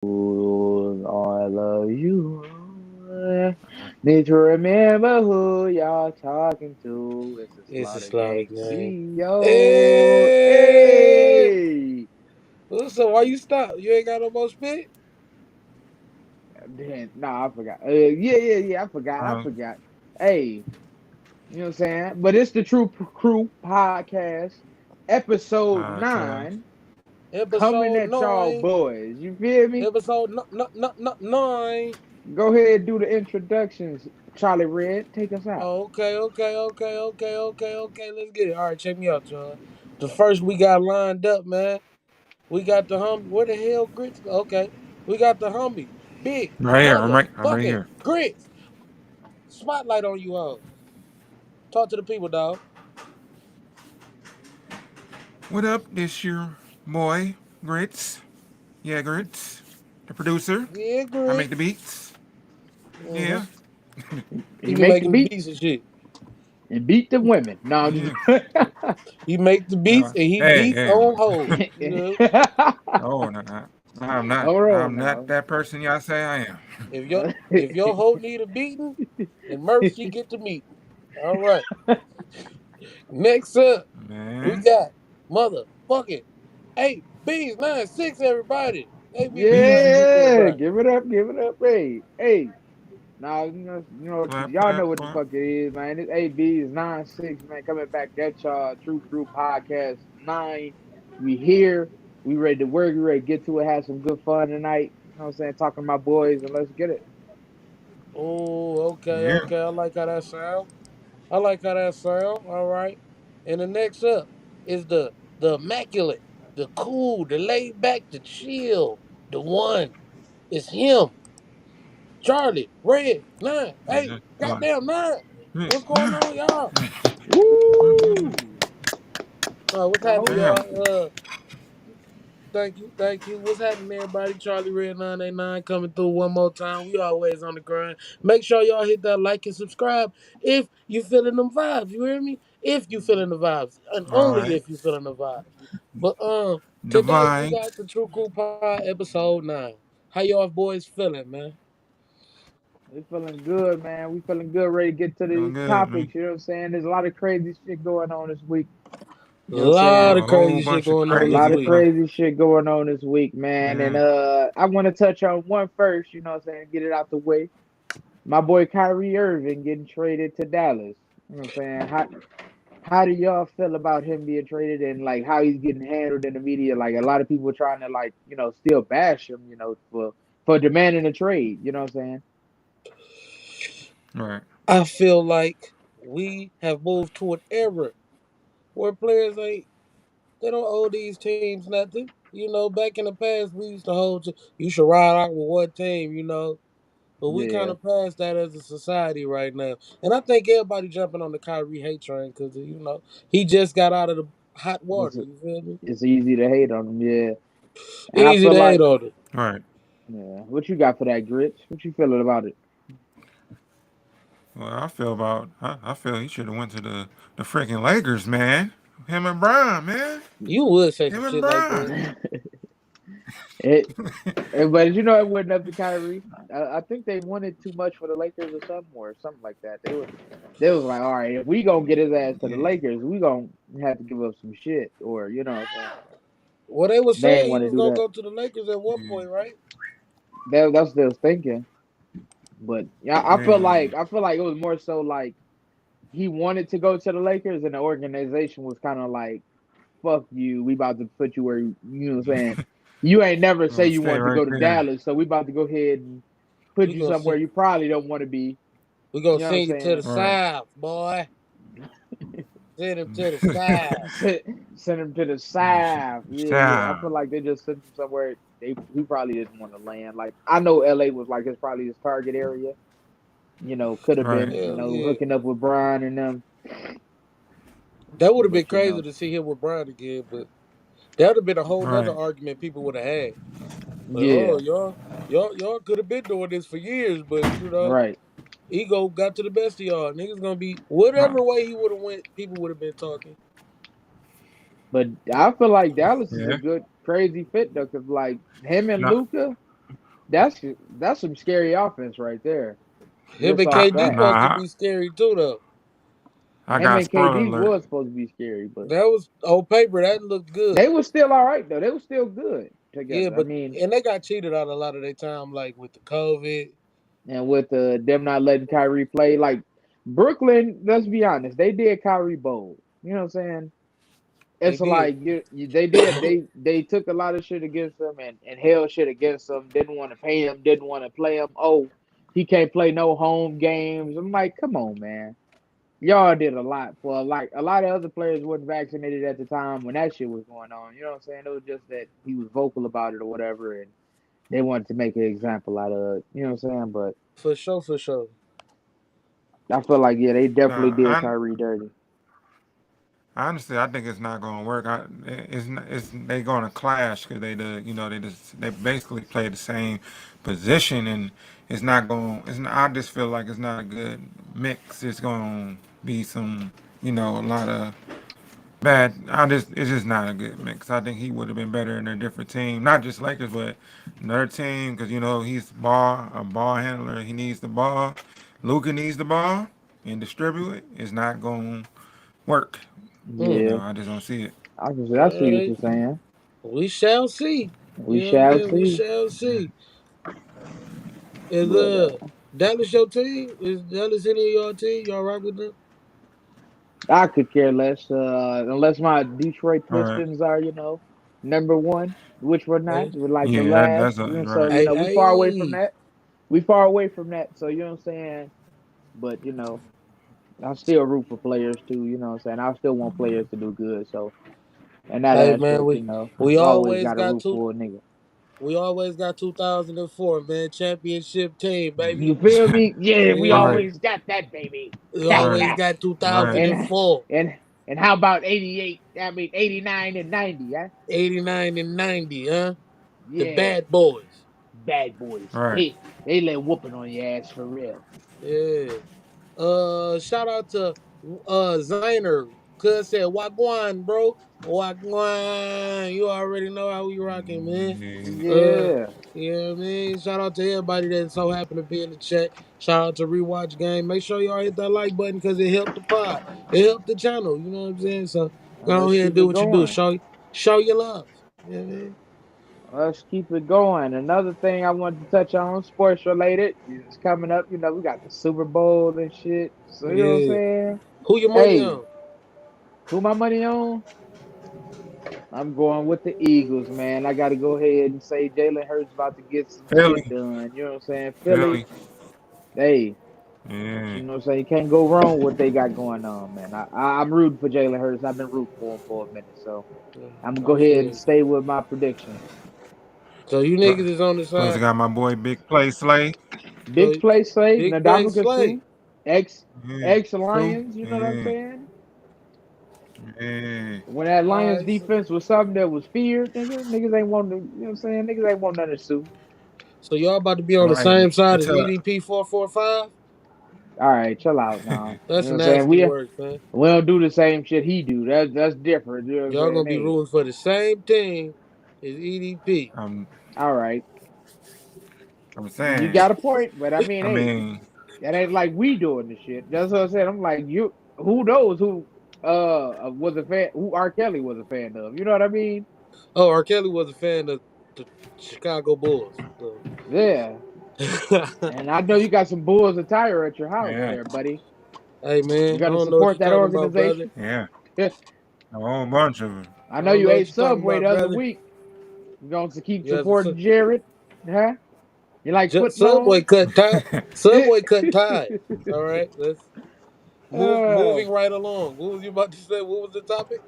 All of you need to remember who y'all talking to. It's the It's a Slaughter slaughter Gang gang. CEO. Hey, Hey! so why you stop? You ain't got no more spit? Damn, nah, I forgot. Yeah. I forgot. I Uh, forgot. Hey, you know what I'm saying? But it's the True Crew podcast, episode podcast. 9, coming Episode at y'all nine. boys. You feel me? Episode nine. Go ahead, do the introductions. Charlie Red, take us out. Okay. Let's get it. All right, check me out, John. The first we got lined up, man. We got the homie. Where the hell Grits? Okay, we got the homie. Big Right here. I'm right motherfucking here. Grits. Spotlight on you all. Talk to the people, dog. What up? This your boy Grits. Yeah, Grits. The producer. Yeah, I make the Grits. beats. Mm-hmm. Yeah. He He be make the making beats beats and shit. and beat the women. No, I'm Yeah. just He make the beats and he Hey, beats hey. on hold. You know, Oh, no, no. I'm not. Hold on I'm not now. that person y'all say I am. if your hoe need a beating, then Murph she get the meeting. All right. Next up, we Man. got motherfucking 8B96, everybody. 8B96, Yeah, everybody. give it up. Hey. Now Clap, y'all know clap, what the clap. fuck it is, man. This AB is 9-6, man, coming back at y'all. True Crew Podcast 9. We here. We ready to work. We ready to get to it. Have some good fun tonight. You know what I'm saying? Talking to my boys and let's get it. Oh, Yeah. okay. I like how that sound. I like how that sound. All right. And the next up is the immaculate, the cool, the laid back, the chill, the one. It's him, Charlie, Red, Nine. Hey, Yeah. Come goddamn Nine. on. What's going on, y'all? Woo! What's I happening, hope Damn. y'all? Thank you. What's happening, everybody? Charlie Red 989 coming through one more time. We always on the grind. Make sure y'all hit that like and subscribe if you feeling them vibes. You hear me? If you feeling the vibes, and All only right. if you feeling the vibes. But today we Divide. got the True Cool Pie episode 9. How y'all boys feeling, man? we feeling good, man. We feeling good, ready to get to Feeling these good, man. topics. You know what I'm saying? There's a lot of crazy shit going on this week. A You know what I'm saying? lot of A whole crazy shit bunch of going A on this lot crazy of week. stuff. crazy shit going on this week, man. And Yeah. I want to touch on one first, you know what I'm saying? Get it out the way. My boy Kyrie Irving getting traded to Dallas. You know what I'm saying? How do y'all feel about him being traded and like how he's getting handled in the media? Like a lot of people trying to like, still bash him, for demanding a trade, you know what I'm saying? Right. I feel like we have moved to an era where players ain't they don't owe these teams nothing. You know, back in the past, we used to hold you should ride out with one team, but we kind Yeah. of passed that as a society right now. And I think everybody jumping on the Kyrie hate train because, he just got out of the hot It's water. You feel me? it's easy to hate on him, yeah. And I Easy feel to hate like, on it. Right. yeah, what you got for that, Grits? What you feeling about it? Well, I feel he should have went to the freaking Lakers, man. Him and Brian, man. You would say some Him and shit like Brian. that. it, but it wasn't up to Kyrie. I think they wanted too much for the Lakers or something like that. They was like, all right, if we gonna get his ass to the Yeah. Lakers, we gonna have to give up some shit, or you know what I'm saying? Well, they were They ain't saying he want to was do going to that. go to the Lakers at one Yeah. point, right? That's what they was thinking. But yeah, Yeah. I feel like it was more so like he wanted to go to the Lakers, and the organization was kind of like, fuck you, we about to put you where you know what I'm saying. You ain't never say Gonna you stay want to right go to there. Dallas, so we about to go ahead and put We you gonna somewhere send, you probably don't want to be. we gonna You know what I'm send you to the saying? Right. south, boy. Send him to the south. Send him to the Yeah. side. Yeah. I Style. feel like they just sent him somewhere he probably didn't want to land. Like I know LA was like his probably his target area. Could have Right. been, Hell yeah. hooking up with Brian and them. That would have been But crazy to see him with Brian again, but that would have been a whole nother Right. argument people would have had. Like, oh, yeah, y'all could have been doing this for years, but right. ego got to the best of y'all. Niggas gonna be Right. whatever way he would have went. People would have been talking. But I feel like Dallas is a Yeah. good crazy fit though, cause like him and Not. Luca. that's some scary offense right there. Him Just and off KD that, supposed to Nah, be scary too, though. I him got and spoiler KD alert. was supposed to be scary, but That was on paper. That looked they good. was still all right though. They was still good Yeah, together. I but mean, and they got cheated out a lot of their time, like with the COVID. and with them not letting Kyrie play, like Brooklyn, let's be honest, they did Kyrie bold. You know what I'm saying? They It's did. like they did they took a lot of shit against him and held shit against him. Didn't want to pay him. Didn't want to play him. Oh, he can't play no home games. I'm like, come on, man. Y'all did a lot for like a lot of other players wasn't vaccinated at the time when that shit was going on. You know what I'm saying? It was just that he was vocal about it or whatever, and they wanted to make an example out of it. You know what I'm saying? But For sure, for sure. I feel like yeah, they definitely Nah, did Kyrie dirty. honestly, I think it's not gonna work. It's they gonna clash because they basically play the same position, and it's not going. It's not, I just feel like it's not a good mix. It's gonna be some, a lot of bad. It's just not a good mix. I think he would have been better in a different team, not just Lakers, but another team because he's a ball handler. He needs the ball. Luka needs the ball and distribute it. It's not gonna work. Mm. Yeah, I just don't see it. I see what Uh, you're saying. we shall see. We You know what I'm shall saying? We see. shall see. Is But Dallas your team? Is Dallas any of your team? Y'all rock with them? I could care less, unless my Detroit All right. Pistons are, number one, which we're not. Hey, We're like the Yeah, last, that's so right. hey, we far away from hey. that. We far away from that. So you know what I'm saying. But I still root for players too. You know what I'm saying. I still want players to do good. So in that Hey man, aspect, we you always always got to got root two for a nigga. we always got 2004, man. Championship team, baby. You feel me? Yeah, we Yeah. Right, always got that baby. We right, always got right. and 2004, and and how about 88? I mean 89 and 90, huh? 89 and 90, huh? The Yeah, bad boys. bad boys. Right. They let whooping on your ass for real. Yeah. Shout out to Ziner. Cuz said Wagwan, bro. Wagwan. You already know how we rocking, man. Uh Yeah, yeah, man. Shout out to everybody that so happened to be in the chat. Shout out to Rewatch Game. Make sure y'all hit that like button because it helped the pod. It helped the channel. You know what I'm saying? So go let's ahead and keep do it what you do. going. Show your love. Yeah, man. Let's keep it going. Another thing I wanted to touch on, sports related, is coming up. We got the Super Bowl and shit. So you know what I'm Yeah. saying? Who your money Hey, on? who my money on? I'm going with the Eagles, man. I got to go ahead and say Jalen Hurts about to get some shit Philly, done. You know what I'm saying? Philly, Philly. hey, Yeah. you know what I'm saying? You can't go wrong with what they got going on, man. I'm rooting for Jalen Hurts. I've been rooting for him for a minute, so I'm gonna I go ahead feel and you. stay with my prediction. So you Plus, niggas is on the plus, I side. got my boy Big Play Slay. Big So play say big play Nadamakan slay. Suh, ex Yeah. ex True. Lions. You know what I'm Yeah. saying? Yeah. When that All Lions right. So, defense was something that was feared, niggas ain't want to. You know what I'm saying? Niggas ain't want nothing to sue. so y'all about to be on the Right. same side as Until EDP 445? All right, chill out now. You know That's what I'm saying? nasty We work, man. we don't do the same shit he do. That's different. You know what I'm Y'all saying? gonna be Hey, rooting for the same team as EDP. I'm all right, I'm you saying. got a point, but I mean, I hey, mean, that ain't like we doing the shit. That's what I said. I'm like, you. Who knows who was a fan? Who R. Kelly was a fan of? You know what I mean? Oh, R. Kelly was a fan of the Chicago Bulls. So. Yeah. And I know you got some Bulls attire at your house yeah, there, buddy. Hey You man, I got to don't know what support you're that talking about, brother. organization. yeah. I A whole bunch of them. know I don't you know what ate you're talking Subway about, the other brother. week. You going to keep You have supporting Jared? Huh? You like Subway football? cut tie. uh, Subway cut ties. All right, let's yeah, moving right along. What was you about to say? What was the topic?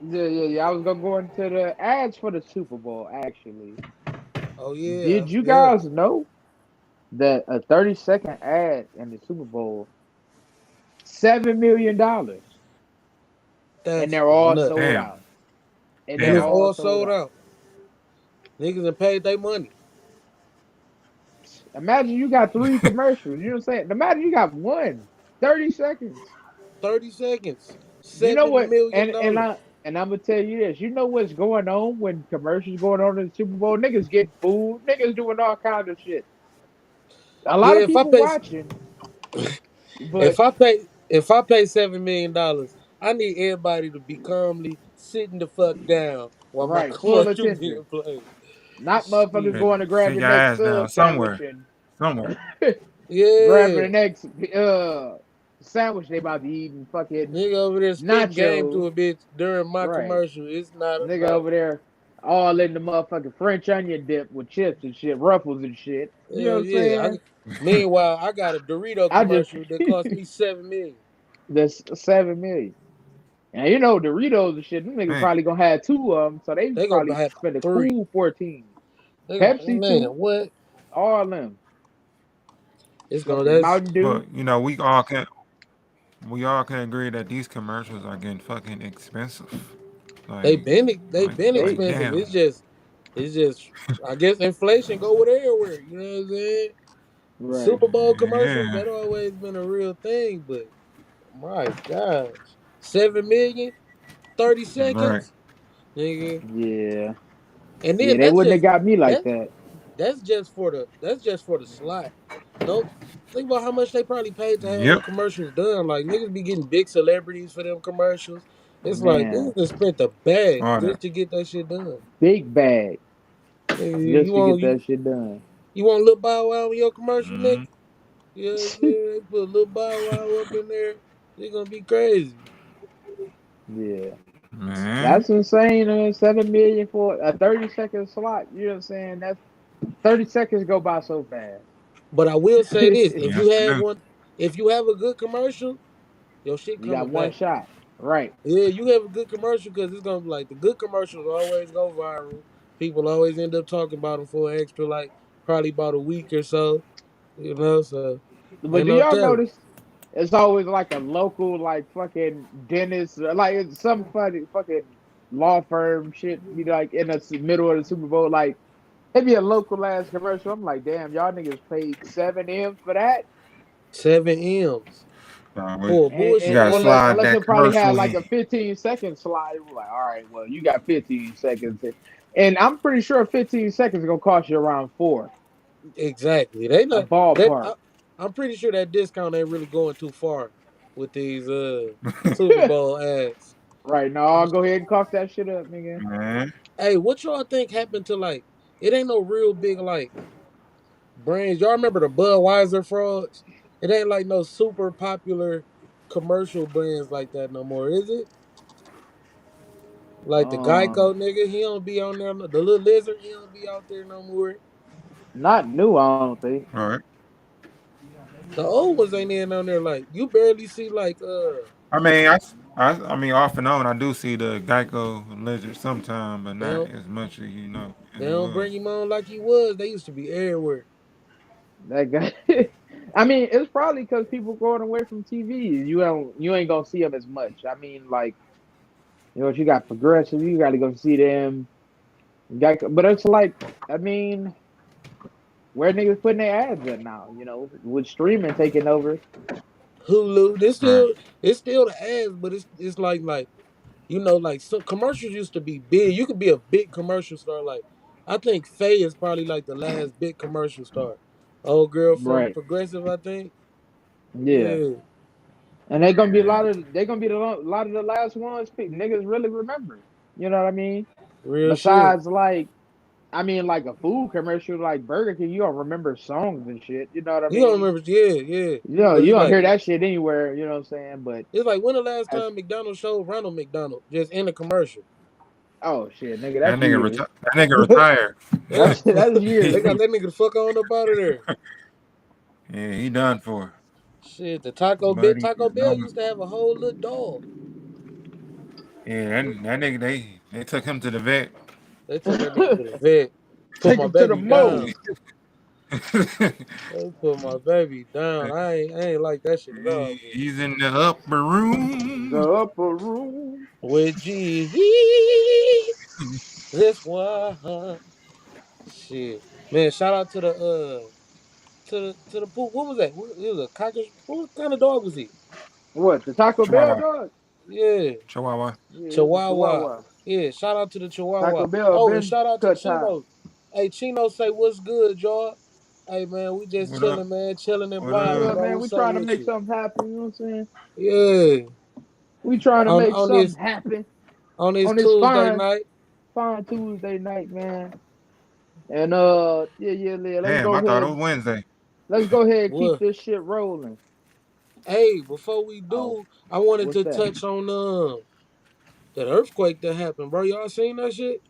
yeah. I was gonna go into the ads for the Super Bowl. Actually, Oh yeah, did you yeah. guys know that a 30-second ad in the Super Bowl, $7 million, and That's they're all nuts. sold Damn. out, and And they're it's Damn. all all sold sold out. out. Niggas have paid their money. Imagine you got three commercials. You know what I'm saying? Imagine you got one 30 seconds. 30 seconds. You know $7 what? million. And I'm gonna tell you this. You know what's going on when commercials going on in the Super Bowl? Niggas getting food. Niggas doing all kinds of shit. A lot Yeah, of people watching, but if I pay $7 million, I need everybody to be calmly sitting the fuck down while my right, full commercial attention. being played. Not motherfuckers Shit. Hey, going to grab sit the your next ass sub down sandwich somewhere. and Somewhere. grabbing Yeah. the next sandwich they about to eat and fucking Nigga over there spitting game nachos. to a bitch during my Right. commercial. It's not Nigga like, over there all in the motherfucking French onion dip with chips and shit, ruffles and shit. You know what hell I'm yeah. saying? Meanwhile, I got a Dorito I just commercial that cost me $7 million. that's 7 million. And you know Doritos and shit, them niggas Man, probably gonna have two of them, so they They gonna probably have about spend a three. cool 14. They gonna, Pepsi man, too, what? all them. It's gonna Fucking that's Mountain Dew. but we all can agree that these commercials are getting fucking expensive. they Like, been they been They expensive. damn. It's just I guess inflation go with everywhere. You know what I'm saying? right. Super Bowl commercials Yeah. that always been a real thing, but my gosh, 7 million, 30 Right. seconds, nigga, Yeah. and Yeah, then they wouldn't have got me like that that. that's just for the slot. No, think about how much they probably paid to have them Yep. commercials done. Like niggas be getting big celebrities for them commercials. It's like Man, niggas done spent the bag All that. just to get that shit done. big bag Nigga, just to get that shit done. you want Lil Bow Wow in your commercial, Hmm. nigga? You know what I'm saying? They put Lil Bow Wow up in there. They gonna be crazy. Yeah. Man. That's insane. 7 million for a 30-second slot. You know what I'm saying? That's 30 seconds go by so fast. But I will say this: Yes, I do. if you have a good commercial, your shit You got coming one back. shot. Right. Yeah, you have a good commercial because it's gonna be like the good commercials always go viral. People always end up talking about them for an extra like probably about a week or so. You know, so But ain't do no y'all telling. notice it's always like a local, like fucking dentist, like it's some funny fucking law firm shit be like in the middle of the Super Bowl. Like it'd be a local ass commercial. I'm like, damn, y'all niggas paid 7 M for that. 7 M's for a You bullshit gotta Unless ad. slide unless that it probably had commercial like in. a 15-second slide. We're like, all right, well, you got 15 seconds. And I'm pretty sure 15 seconds is gonna cost you around four. Exactly. They A not that. ballpark. I'm pretty sure that discount ain't really going too far with these Super Bowl ads. Right now, I'll go ahead and cough that shit up, nigga. Man. Hey, what y'all think happened to like? It ain't no real big like brands. Y'all remember the Budweiser frogs? It ain't like no super popular commercial brands like that no more, is it? Like the Um, Geico nigga, he don't be on there. The little lizard, he don't be out there no more. Not new, I don't think. All right. The old ones ain't in on there. Like you barely see like I mean, I mean, off and on, I do see the Geico lizard sometime, but they not don't as much as they as it don't was. bring him on like he was. They used to be everywhere. That guy. I mean, it's probably because people going away from TV. You ain't gonna see them as much. I mean, like if you got progressive, you got to go see them. But it's like, I mean, where niggas putting their ads at now? With streaming taking over. Hulu, Right. it's still the ads, but it's like like some commercials used to be big. You could be a big commercial star. Like I think Faye is probably like the last big commercial star. Old girl from Right. Progressive, I think. Yeah. Yeah, And they're gonna be a Yeah. lot of they're gonna be a lot of the last ones niggas really remember. You know what I mean? real shit. Besides, like, I mean, like a food commercial like Burger King, you don't remember songs and shit. You know what I You don't mean? remember? Yeah, yeah. But You don't hear that shit anywhere. You know what I'm saying? But it's like when the last as time McDonald's showed Ronald McDonald just in a commercial. oh shit, nigga, that's years. That nigga retired. Yeah, That's they years. got that nigga the fuck on up out of there. Yeah, he done for. Shit, the Buddy Taco is Bell on. used to have a whole little dog. Yeah, that nigga they took him to the vet. They took that nigga to the vet. Put Take my him to the baby mo. down. They put my baby down. I ain't like that shit at all. But He's in the upper The room. upper room. with Jesus, one shit, man. Shout out to the to the poop. What was that? It was a cocker. What kind of dog was he? What, the Taco Talking Bell about dog? Yeah, Chihuahua. Yeah, it's a Chihuahua. Chihuahua. Yeah, shout out to the Taco Chihuahua. Bell Oh, and been shout out to cut ties. Chino. Hey, Chino, say what's good, y'all. Hey man, we just What up? chilling, man, chilling and What What's vibing, up? up, bro. man? We What's up trying to with make you? something happen. You know what I'm saying? Yeah, We trying to on make on something this happen on this on this Tuesday fine, night. fine Tuesday night, man. And yeah. Let's Damn, go I thought it ahead. was Wednesday. Let's go ahead and keep What? this shit rolling. Hey, before we Oh, do, I wanted what's to that? touch on that earthquake that happened, bro. Y'all seen that shit?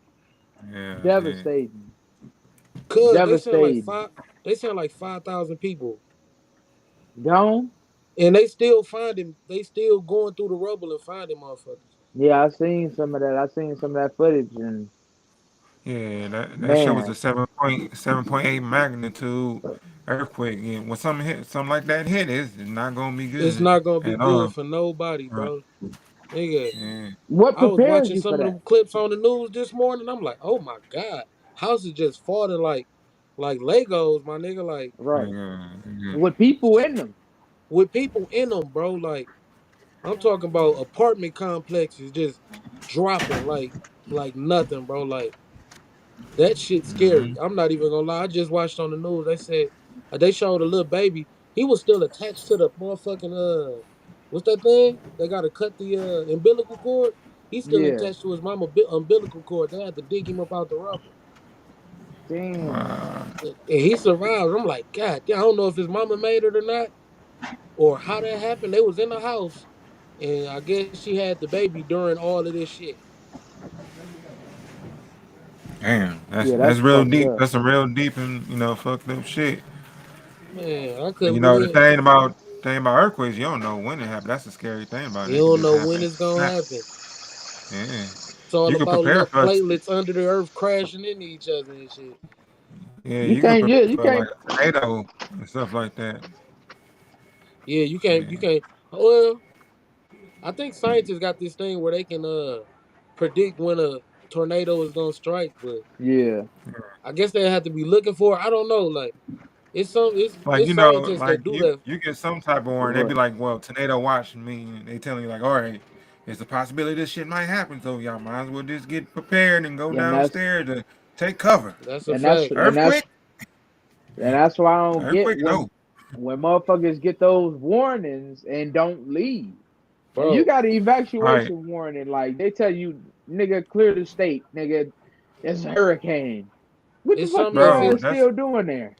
Yeah, I did. Devastating. Cause Devastating. they sent like 5,000 people, Gone? and they still finding, they still going through the rubble and finding motherfuckers. Yeah, I seen some of that. I seen some of that footage, and Yeah, that show was a man, 7.8 magnitude earthquake. Yeah, when something like that hit, it's not gonna be It's good not gonna be at good all. for nobody, Right. bro. Nigga, Yeah. what I was prepares watching you for some of that? them clips on the news this morning. I'm like, oh my god, houses just falling like Legos, my nigga. Like Right. Yeah. With people in them. with people in them, bro. Like I'm talking about apartment complexes just dropping like nothing, bro. Like that shit Mm-hmm. scary. I'm not even gonna lie. I just watched on the news. They said they showed a little baby. He was still attached to the motherfucking what's that thing? They gotta cut the umbilical cord. He's still Yeah. attached to his mama umbilical cord. They had to dig him up out the rubble. Damn. Wow. And he survived. I'm like, God, yeah, I don't know if his mama made it or not, or how that happened. They was in the house, and I guess she had the baby during all of this shit. Damn, Yeah, that's that's real fucked deep. up. That's some real deep and fucked up shit. Man, I And couldn't believe the thing about earthquakes, you don't know when it happened. That's the scary thing about it. you It can don't just know when happen. it's gonna Snap. happen. Yeah. It's all You could about prepare little for us. platelets under the earth crashing into each other and shit. Yeah, You you could can't. prepare Yeah, you for like can't. a tornado and stuff like that. Yeah, you Yeah. can't. Well, I think scientists got this thing where they can predict when a tornado is gonna strike, but Yeah, I guess they have to be looking for it. I don't know. Like Like it's scientists like that do that. you get some type of warning. They be right. like, well, tornado watch me. They telling you like, all right, there's a possibility this shit might happen. So y'all might as well just get prepared and go And that's downstairs to take cover. That's a and that's fact, and that's Earthquake, and that's why I don't get earthquake, when no, motherfuckers get those warnings and don't leave. Now you bro. got an right, evacuation warning, like they tell you, nigga, clear the state, nigga. It's a hurricane. What the It's fuck something your if bro. it ass That's still doing there?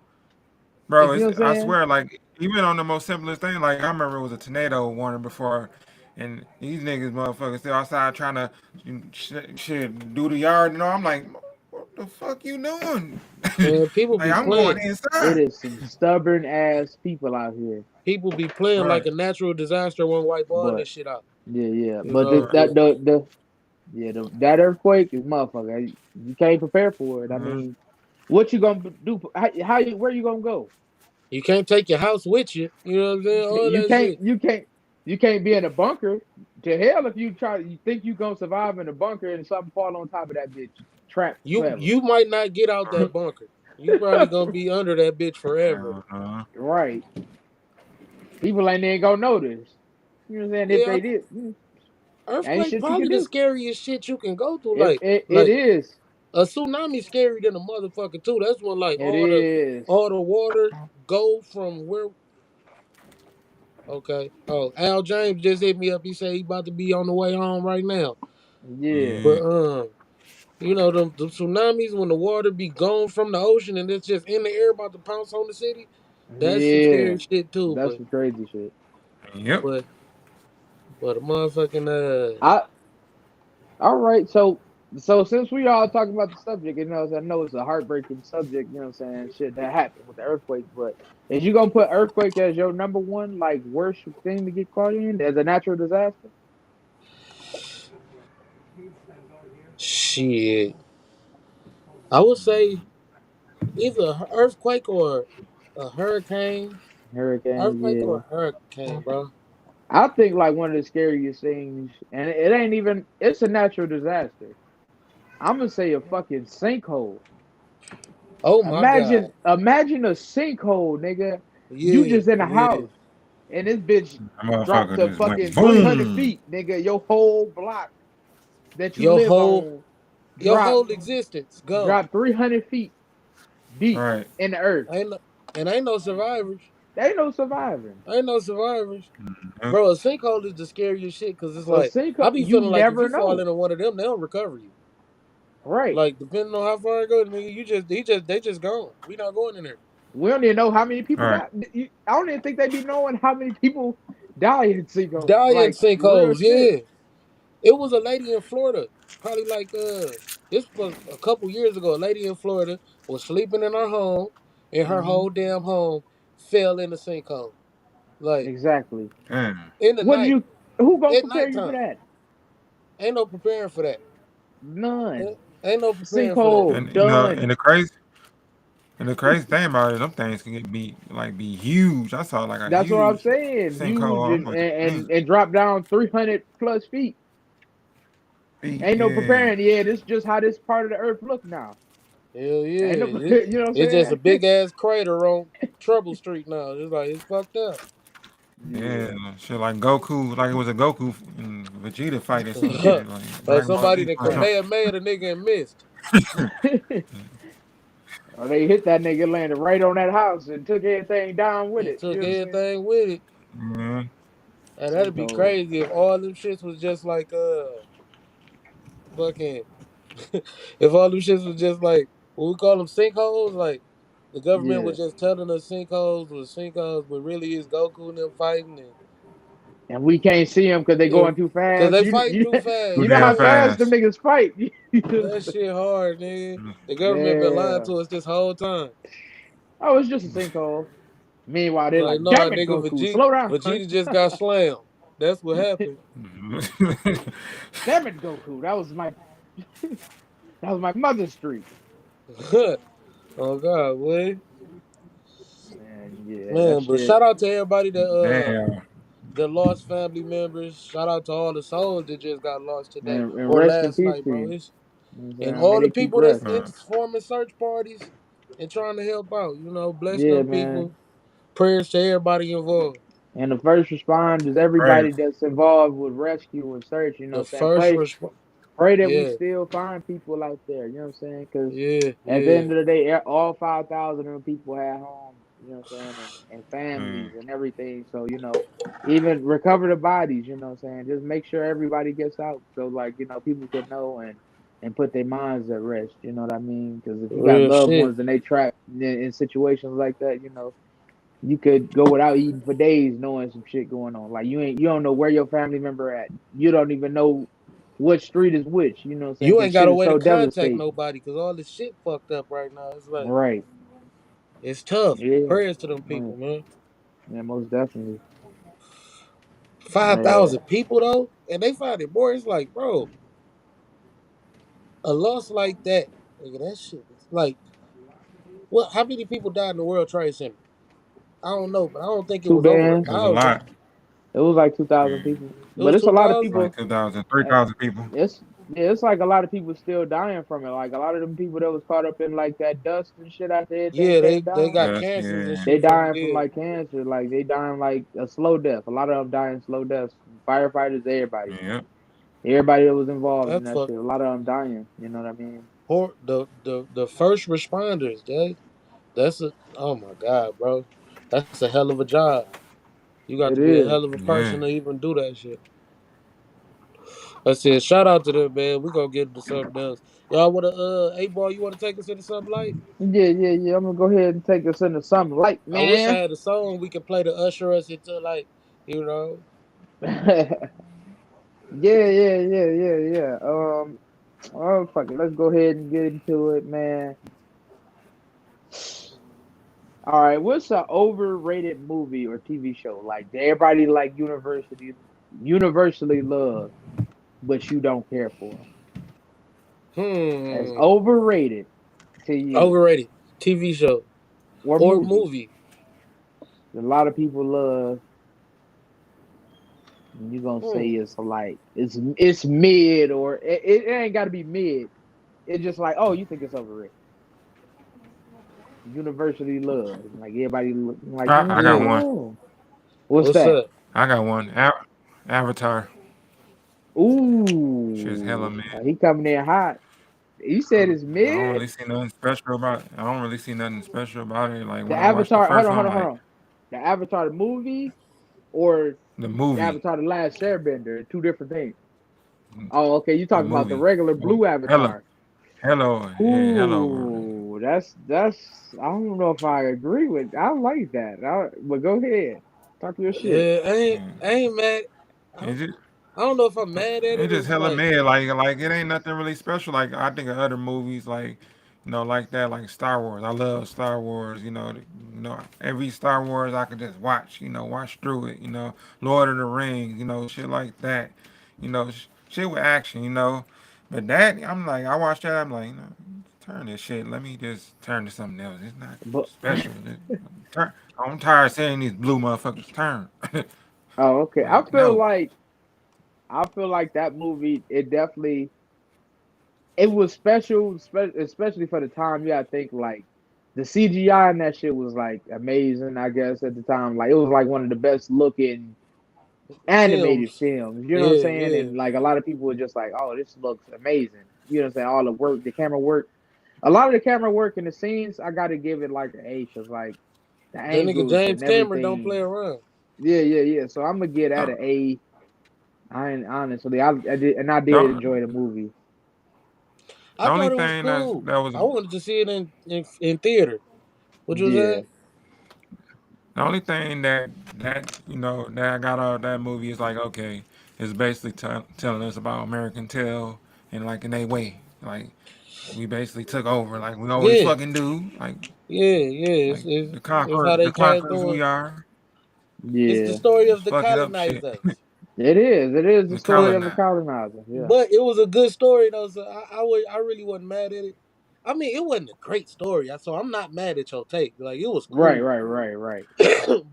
bro. You know It's, what I'm I saying? swear, like even on the most simplest thing, like I remember it was a tornado warning before, and these niggas motherfuckers still outside trying to shit do the yard and all. I'm like, what the fuck you doing? man, people Like be I'm going playing. It inside. is some stubborn ass people out here. People be playing like Right, a natural disaster won't wipe all But this shit out. yeah. You But know, but that earthquake is motherfucker. You can't prepare for it. I uh-huh. mean, what you gonna do? How you where you gonna go? you can't take your house with you. You know what I'm saying? All You that can't shit. you can't you can't be in a bunker. To hell if you think you gonna survive in a bunker and something fall on top of that bitch. Trapped forever. You might not get out that bunker. You probably gonna be under that bitch forever. Right. People ain't gonna notice. You know what I'm saying? If Yeah, they did, ain't earthquake shit you probably can the do. scariest shit you can go through. It Like is. a tsunami scary than a motherfucker too. That's when like It is. all the water go from where. Okay. Oh, Al James just hit me up. He said he about to be on the way home right now. Yeah. But Yeah. you know the tsunamis when the water be gone from the ocean and it's just in the air about to pounce on the city. That's some Yeah. scary shit too. That's some crazy shit. Yep. But but a motherfucking I all right, so since we all talking about the subject, I know it's a heartbreaking subject, you know what I'm saying, shit that happened with the earthquake, but is you gonna put earthquake as your number one like worst thing to get caught in as a natural disaster? shit. I would say either an earthquake or a hurricane. Hurricane, Earthquake or yeah. a hurricane, bro. I think like one of the scariest things, and it ain't even it's a natural disaster. I'm gonna say a fucking sinkhole. Oh my god. Imagine a sinkhole, nigga. You Yeah, just in a yeah. house. and this bitch That dropped motherfucker to just went fucking 300 boom. feet, nigga. Your whole block that you Your live whole on your drop whole existence gone. drop 300 feet deep Right. in the earth. Ain't no, and ain't no survivors. There ain't no surviving. Ain't no survivors. Yep. Bro, a sinkhole is the scariest shit because it's A like I sinkhole, be you feeling like if never you fall know. into one of them, they'll recover you. Right. Like depending on how far it goes, nigga, they just gone. We not going in there. We don't even know how many people Right. die. I don't even think they be knowing how many people die in sinkholes. Die in Like real sinkholes, shit. yeah. It was a lady in Florida, probably like this was a couple years ago. A lady in Florida was sleeping in her home, and her Hmm. whole damn home fell in the sinkhole. Like Exactly. Damn. in the What did night, you? Who gonna at prepare you for nighttime. that? Ain't no preparing for that. None. Ain't no preparing for that. Sinkhole And you know, and done. the crazy thing about it, them things can be huge. I saw like a That's what I'm huge saying. Huge sinkhole. I'm and like, and, dang, and drop down 300 plus feet. feet, Ain't no yeah, preparing. Yeah, this just how this part of the earth look now. Hell Ain't no, yeah. you know what I'm It's just a saying? big ass crater on Trouble Street now. It's like it's fucked up. yeah, Yeah. shit like Goku, like it was a Goku and Vegeta fight or some shit, like Like Dragon Ball somebody Z that or something. Kamehameha the nigga and missed. Or they hit that nigga landed right on that house and took everything down with And it. You took know what I'm saying? everything with it. Yeah, And that'd be Sinkhole. crazy if all them shits was just like fucking if all them shits was just like what we call them sinkholes, like the government Yeah. was just telling us sinkholes, but really it's Goku and them fighting and And we can't see them because they it, going too cause fast. they You, fighting you too fast, too you know damn how yeah. fast them fast. niggas fight. That shit hard, nigga. The government been lying Yeah. to us this whole time. Oh, it's just a sinkhole. Meanwhile, they're Like, like, nah, damn it, nigga, Goku, slow down. Vegeta just got slammed. That's what happened. Damn it, Goku. That was my mother's street. Oh God, boy. Man, yeah, that Man, but shit. shout out to everybody Damn. that lost family members. Shout out to all the souls that just got lost today And or rest in last peace night, to bro. you. It's You know what I'm and saying? May all the they keep people that's rest. in forming search parties and trying to help out. You know, bless Yeah, them man. people. Prayers to everybody involved. And the first responders, everybody Crazy. that's involved with rescue and search, you know The what I'm saying? first response. Pray that we Yeah, still find people out there, you know what I'm saying? Because yeah, at the yeah, end of the day, all 5,000 of them people had homes, you know what I'm saying? And families Mm. and everything. So, even recover the bodies, you know what I'm saying? Just make sure everybody gets out. So, like, people can know and put their minds at rest, you know what I mean? Because if you got real loved shit. ones and they trapped in situations like that, you could go without eating for days knowing some shit going on. Like you don't know where your family member at. You don't even know what street is which. You know what I'm saying? You Because ain't got shit a is way to so contact devastating. nobody because all this shit fucked up right now. It's like Right. it's tough. Yeah. Prayers to them Right. people, man. Yeah. Most definitely. Five Yeah. thousand people though, and they find it more. It's like, bro, a loss like that, nigga, that shit is like, what? How many people died in the World Trade Center? I don't know, but I don't think it Two was over a bands. It was a thousand. lot. It was like 2,000 Yeah. people, It but was it's a two lot of thousand. people. Like 2,000, three uh, thousand people. It's yeah, it's like a lot of people still dying from it. Like a lot of them people that was caught up in like that dust and shit after everything Yeah, came they down. got Yes, cancers and yeah. They shit from dying from yeah, like cancer, like they dying like a slow death. A lot of them dying slow deaths. Firefighters, everybody. Yeah. Everybody that was involved in that that fuck. shit. A lot of them dying. You know what I mean? The first responders, that's a oh my god, bro, that's a hell of a job. You got to It be a is. hell of a Yeah. person to even do that shit. I said, shout out to them, man. We gonna get into something else. Y'all wanna A-ball, you wanna take us into something light? Yeah, yeah, yeah. I'm gonna go ahead and take us into something light, I wish I man. had a song we could play to usher us into like, you know. Yeah, yeah, yeah, yeah, yeah. Oh fuck it. Let's go ahead and get into it, man. All right, what's an overrated movie or TV show like that everybody like universally love, but you don't care for? As Hmm. overrated to you Overrated. TV show. or Or movie. movie. A lot of people love. And you're gonna say Hmm. it's mid or it ain't got to be mid. It's just like, oh, you think it's overrated. Universally loved, like everybody like I got Yeah. one. no. What's What's that? up? I got one. Avatar. Shit's hella Ooh, mid. he coming in hot. You said it's I don't mid. really see nothing special about it. I don't really see nothing special about it. Like The when I watched the Avatar. Hold first on, one, hold I'm on, hold like, on. The Avatar the movie or the movie, Avatar the Last Airbender, two different things. Oh, okay. You the talking about the movie. regular Oh, blue hello, Avatar? hello, yeah, hello. Ooh, that's. I don't know if I agree with. I like that. But go ahead, talk your shit. Yeah, Yeah. I ain't mad. I It don't, just, I don't know if I'm mad at it it. just It's hella like, mid. Like it ain't nothing really special. Like I think of other movies, like like that, like Star Wars. I love Star Wars. Every Star Wars I could just watch. Watch through it. Lord of the Rings. Shit like that. Shit with action. But that I'm like, I watch that. I'm like, turn this shit. Let me just turn to something else. It's not But special. Turn. I'm tired of saying these blue motherfuckers turn. oh, okay. Like no. I feel like that movie. It definitely it was special, especially for the time. Yeah, I think like the CGI and that shit was like amazing. I guess at the time, like it was like one of the best looking animated films. films. You know what I'm Yeah, saying? yeah. And like a lot of people were just like, "Oh, this looks amazing." You know what I'm saying? All the work, the camera work, a lot of the camera work in the scenes. I got to give it like an A because like the That nigga angles James and Cameron don't play everything. around. Yeah, yeah, yeah. So I'm gonna get that Uh, an A. I ain't honestly, I did, and I did the, enjoy the movie. I the only thought it was thing cool. that was I wanted to see it in theater. What you Yeah, saying? the only thing that I got out of that movie is like, okay, it's basically telling us about American Tail and like in a way, like we basically took over, like we always Yeah, fucking do, yeah, yeah. like It's how the they came conquerors doing. we are, It's the yeah. story just of the fucking up shit, colonizers. It is. It is the the story of a colonizer. colonizer. Yeah. But it was a good story though, so I really wasn't mad at it. I mean, it wasn't a great story, so I'm not mad at your take. Like it was Right. cool, Right. Right. Right.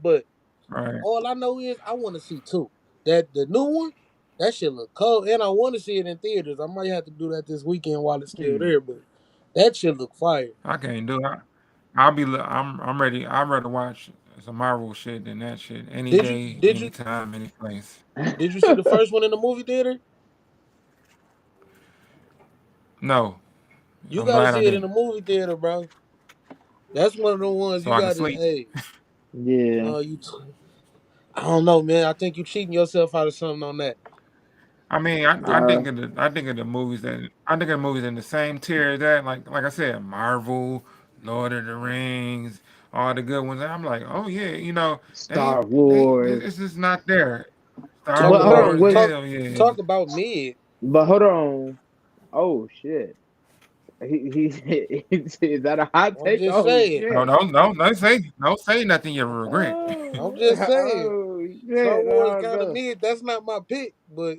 but Right. all I know is I want to see two. That the new one, that shit look cold, and I want to see it in theaters. I might have to do that this weekend while it's still Hmm. there, but that shit look fire. I can't do it. I'm ready. I'd rather watch some Marvel shit than that shit any Did you day, did you anytime, any place. did you see the first one in the movie theater? No, You I'm got to glad I see it in the didn't, movie theater, bro. That's one of the ones so you I can got to. sleep. Hey, Yeah. no, I don't know, man. I think you cheating yourself out of something on that. I mean, Uh, I think of the movies that I think of movies in the same tier as that. Like I said, Marvel, Lord of the Rings, all the good ones. I'm like, oh yeah, Star they Wars. it's just not there. Star Talk But hold on. about Wars, What? talk hell yeah. talk about mid. But hold on. Oh shit. Is that a hot I'm take? just Oh saying. No, shit. don't say nothing you regret. I'm Oh, just saying. oh Star shit. Wars Oh kind of no. mid. That's not my pick, but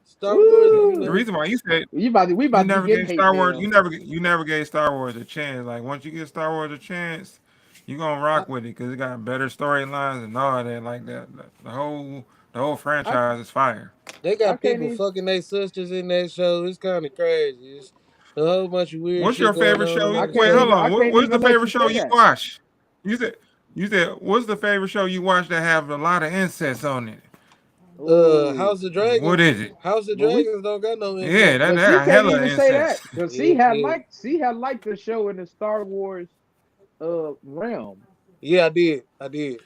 Star Wars. The Woo. reason why you said We you about to be never getting gave hate Star Wars, mail. you never gave Star Wars a chance. Like once you give Star Wars a chance, you gonna I, rock with it because it got better storylines and all that. Like that, the whole I franchise is fire. they I got can't people even. fucking their sisters in that show. It's kind of crazy. It's a whole bunch of weird What's shit your going favorite on show? in that Wait, hold show. I on. can't What's the even let favorite you show say you that. watch? You said what's the favorite show you watch that have a lot of incest on it? Oh, House of What Dragons. is it? House of but we Dragons don't got no Yeah, incest. but that she got can't hella even say that incest. because Yeah, yeah, she had liked the show in the Star Wars realm. yeah. I did.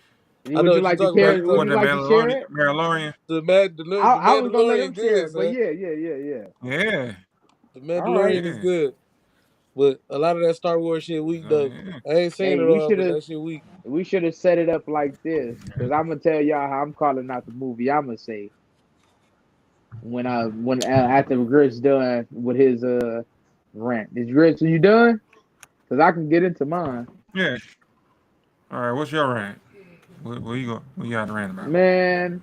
I Would know you what you're like to talking about. care? You Would talking What you the like to share it? Mandalorian? the I was gonna let him Mandalorian share good, it, but son. yeah, yeah, yeah, yeah. Yeah, The All right. Mandalorian is yeah. good, but a lot of that Star Wars shit weak So though. yeah. I ain't seen Hey, it all, but that shit weak. we should have set it up like this because I'm gonna tell y'all how I'm calling out the movie. I'm gonna say when after Grit's done with his rant. Is Grits, are you done? Because I can get into mine. Yeah. All right. What's your rant? What you go? What you got to rant about? Man,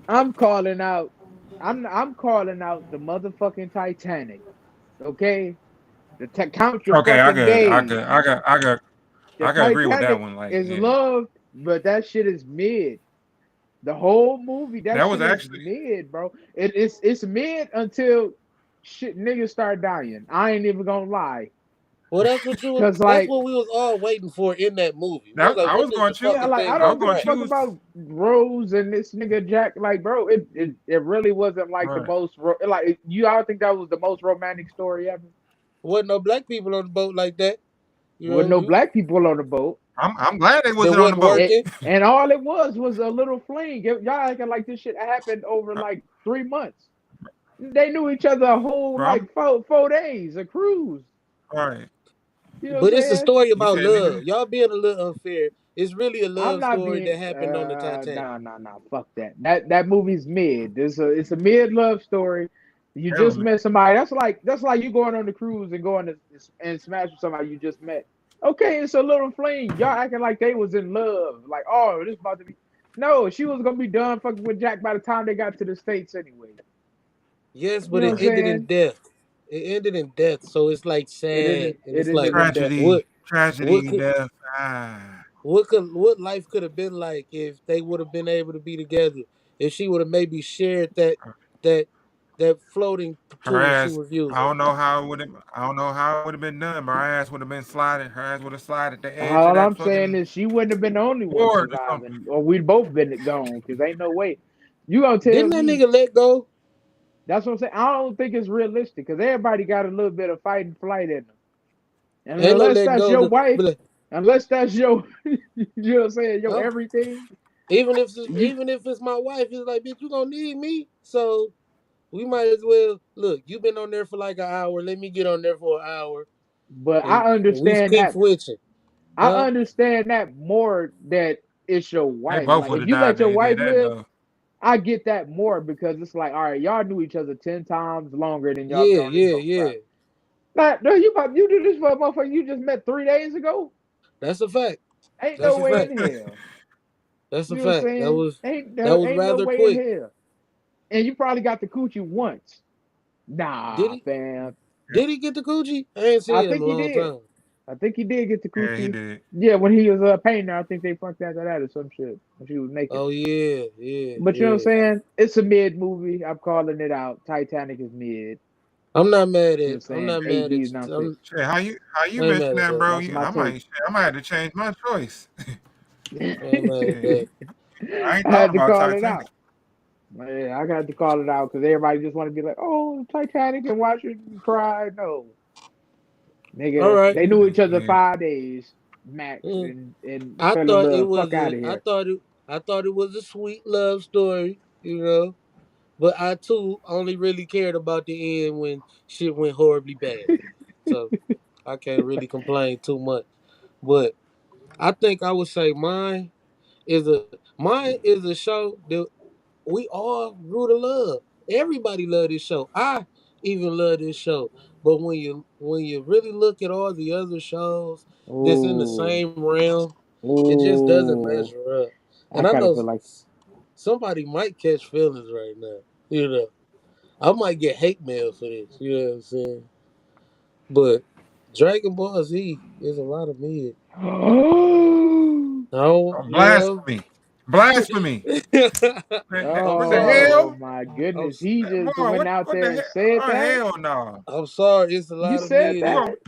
I'm calling out. I'm calling out the motherfucking Titanic. Okay, count your Okay, fucking days. The I could agree with that Titanic one. Like, is yeah, loved, but that shit is mid. The whole movie, that that was shit is actually mid, bro. It's mid until shit niggas start dying. I ain't even gonna lie. Well, that's what you was. Cause That's like, what we was all waiting for in that movie. We was That like, I when was is going the to choose. yeah, fucking like I thing I gonna was don't give going a to drop? fuck choose. about Rose and this nigga Jack. Like, bro, it really wasn't like the Right. most like you. I think that was the most romantic story ever. Wasn't no black people on the boat like that. You With know, no you black people on the boat. I'm glad they that wasn't on the wasn't boat, It, working. and all it was a little fling. Y'all acting like this shit happened over like 3 months. They knew each other a whole bro. I'm, like four days, a cruise. right. You know what I'm But it's a saying? story You about said love. nigga. Y'all being a little unfair. It's really a I'm love not story being that happened on the Titanic. no, fuck that. That movie's mid. It's a mid love story. You Hell just no. met somebody. That's like you going on the cruise and going to and smash with somebody you just met. Okay, it's a little fling. Y'all acting like they was in love. Like, oh, this about to be. No, she was gonna be done fucking with Jack by the time they got to the States anyway. Yes, You but know what it I'm ended in saying? death. It ended in death, so it's like It sad, ended and it it's ended like in death. Tragedy. what what Tragedy. could Death. Ah. what life could have been like if they would have been able to be together. If she would have maybe shared that that floating Her tool she ass. was I using. don't know how it would have. I don't know how it would have been done, but her ass would have been sliding. Her ass would have slid at the edge of All that I'm saying fucking is she wouldn't have been the only one board or something. surviving, or we'd both been gone. Cause ain't no way you gonna tell Didn't that me. nigga let go? That's what I'm saying. I don't think it's realistic because everybody got a little bit of fight and flight in them, and Ain't no unless letting that's go. your To wife, be like, unless that's your, you know what I'm saying, your oh, everything. You even if it's my wife, it's like, bitch, you gonna need me. So we might as well look. You been on there for like an hour. Let me get on there for an hour, but and I we understand keep that. switching, I huh? understand that more that it's your They wife. both Like would if have you died. let your They wife did that live, though. I get that more because it's like, all right, y'all knew each other 10 times longer than y'all been Yeah, on this yeah, boat yeah. ride. Nah, no, you do this for a motherfucker you just met 3 days ago. That's a fact. Ain't That's no a way fact. in hell. That's You a know what I'm fact. saying? That was Ain't no rather way in quick. hell. And you probably got the coochie once. Did Nah, he? fam. Did he get the coochie? I ain't I seen him in think a he long did. time. I think he did get the Yeah, he coochie. did. Yeah, when he was a painter, I think they fucked after that or some shit when she was naked. Oh yeah, yeah, But you know what I'm yeah. saying? It's a mid movie. I'm calling it out. Titanic is mid. I'm not mad You know what I'm at. I'm saying? not mad at. AB's not I'm. six. Shit, how you I ain't mad mentioned at that, that. bro? That's my I take. might I might have to change my choice. I ain't mad at Shit, that. I ain't I thought had to about call it Titanic. out. Yeah, I got to call it out because everybody just want to be like, "Oh, Titanic," and watch it and cry. No, All nigga, right. they knew each other Yeah, 5 days max, Mm. and I fell in thought it love. was Fuck out a. of I here. thought it. I thought it was a sweet love story. You know. But I too only really cared about the end when shit went horribly bad. So I can't really complain too much. But I think I would say mine is a show that we all grew to love. Everybody love this show. I even love this show. But when you really look at all the other shows that's in the Oh, same realm, it just doesn't oh, measure up. I And I kind of know feel like somebody might catch feelings right now. You know, I might get hate mail for this. You know what I'm saying? But Dragon Ball Z is a lot of mid. No, you know. blasphemy, blasphemy. I'm What the sorry. oh hell? my I'm goodness, s- he just Boy, went out what there the and hell? said Oh that. hell no! I'm sorry. It's a You lot of said mid You in that, it. almost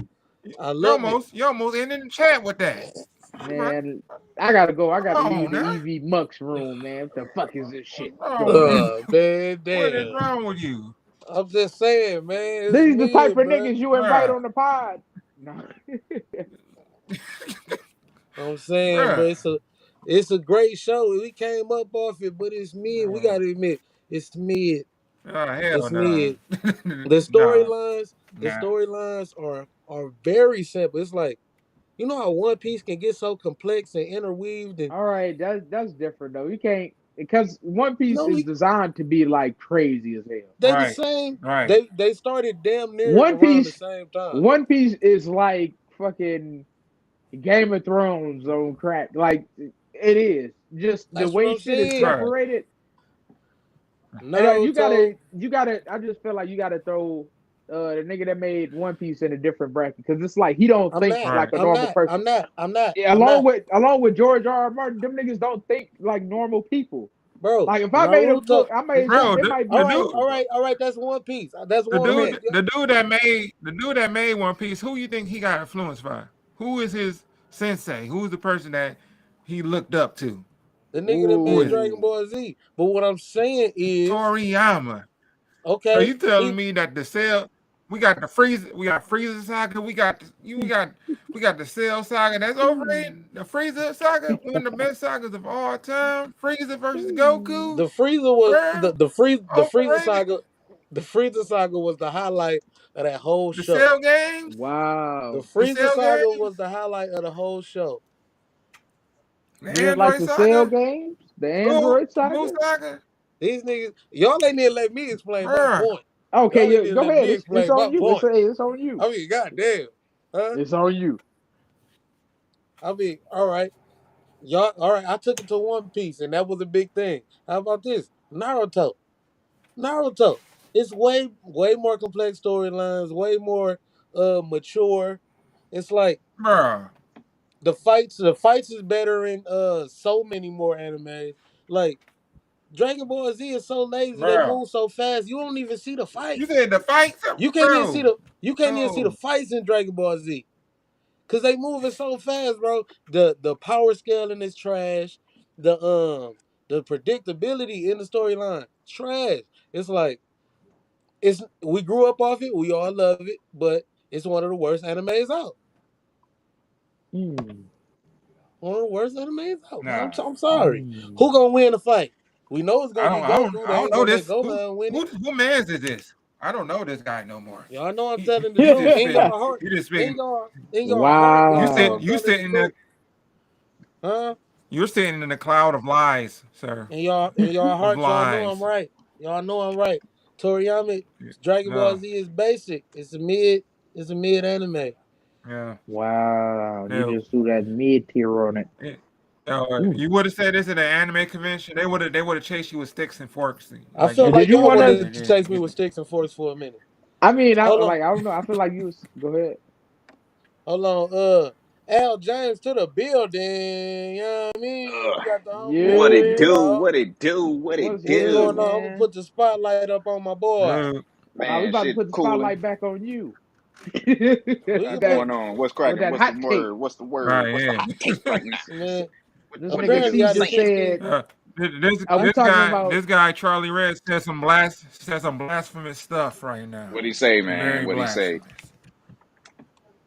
I you love it. almost you almost ended the chat with that. Right? man. I gotta go. I Come gotta on leave the now. EV Mux room, man. What the fuck is this shit Oh going on? man, Man, what is damn. wrong with you, I'm just saying, man. It's These the type mid, of bro. niggas you invite bruh? on the pod. No. I'm saying, bro. Bruh. It's a great show. We came up off it, but it's mid. We Oh, gotta admit, it's mid. hell It's no. mid. The Nah, storylines, the nah. storylines are very simple. It's like you know how One Piece can get so complex and interweaved, and All right, that's different though. You can't because One Piece no, is designed to be like crazy as hell. they the Right, same. right. They started damn near One around the Piece, same time. One Piece is like fucking Game of Thrones on crack. Like it is just the That's what way I'm shit is saying. Bruh. separated. And No, so you gotta. I just feel like you gotta throw the nigga that made One Piece in a different bracket because it's like he don't I'm think not. like Right. a I'm normal not. person. I'm not. I'm not. Yeah, I'm not. along with George R. R. Martin, them niggas don't think like normal people. bro. Like if I made a Naruto. book, I made bro. something. It The, might the be dude, super, bro. All right. That's One Piece. That's the One Piece. dude, the dude that made One Piece. Who you think he got influenced by? Who is his sensei? Who's the person that he looked up to? The nigga that Who made is it? Dragon Ooh. Ball Z. But what I'm saying is, Toriyama. So okay, you telling he me that the cell, we got Freezer saga, we got the Cell saga that's overrated. The Freezer saga, one of the best sagas of all time. Freezer versus Goku, the Freezer was bro, the Freezer overrated. saga. The Freezer saga was the highlight of that whole The show. Cell games, The Wow. the Freezer Cell saga was games, the highlight of the whole show. the You didn't like Android the Cell saga, games, the Boo, Android the Boo saga. saga, These niggas, y'all ain't need to let me explain my bro, point. Okay, Y'all ain't yeah, need to go let ahead. me It's explain my on you. point. It's on you. I mean, goddamn, huh? It's on you. I mean, all right, y'all, all right. I took it to One Piece, and that was a big thing. How about this, Naruto? Naruto. It's way more complex storylines, way more mature. It's like bro, the fights is better in so many more animes. Like Dragon Ball Z is so lazy, they bro. move so fast, you don't even see the You fights. said the fights, bro. You can't even see the No, fights in Dragon Ball Z. Cause they moving so fast, bro. The power scaling is trash. The predictability in the storyline, trash. It's like we grew up off it. We all love it, but it's one of the worst animes out. Hmm. One of the worst animes out, man. nah. I'm sorry. Hmm. Who gonna win the fight? We know it's I gonna don't, be I don't, Goku. I They don't ain't know gonna let this. Who, Gohan win it. who man's is this? I don't know this guy no more. Y'all know I'm He, telling the he truth. just spitting. Heart, He just spitting. in your heart, You y'all know sit, I'm Wow. you telling the sitting there. truth, huh? You're sitting in a cloud of lies, sir. In your Of heart, y'all know I'm lies. right. Y'all know I'm right. Toriyama, Dragon Ball No. Z is basic. It's a mid anime. Yeah. Wow. You No. just threw that mid tier on it. Ooh. You would have said this at an anime convention. They would have chased you with sticks and forks, I like feel you Did like you y'all want wanted to? to like this. chase me with sticks and forks for a minute. I mean, Hold on, I don't know. I feel like you was. Go ahead. hold on. Al James to the building. You know what I mean? We got the homie What in it here, Yeah. do? dog. What it do? What it What's What's good, going do? on? I'm gonna man? put the spotlight up on my boy. We Man, about to shit put the cooling. spotlight back on you. We What's can that put going on? What's with cracking? that What's the hot take. word? What's the word? right, What's the yeah. hot take right now? man. This What the nigga niggas Apparently, C I is done just saying? sent you. said, This we this talking guy about. this guy Charlie Red said some blasphemous stuff right now. What he say, man? Very What he say? blasphemous.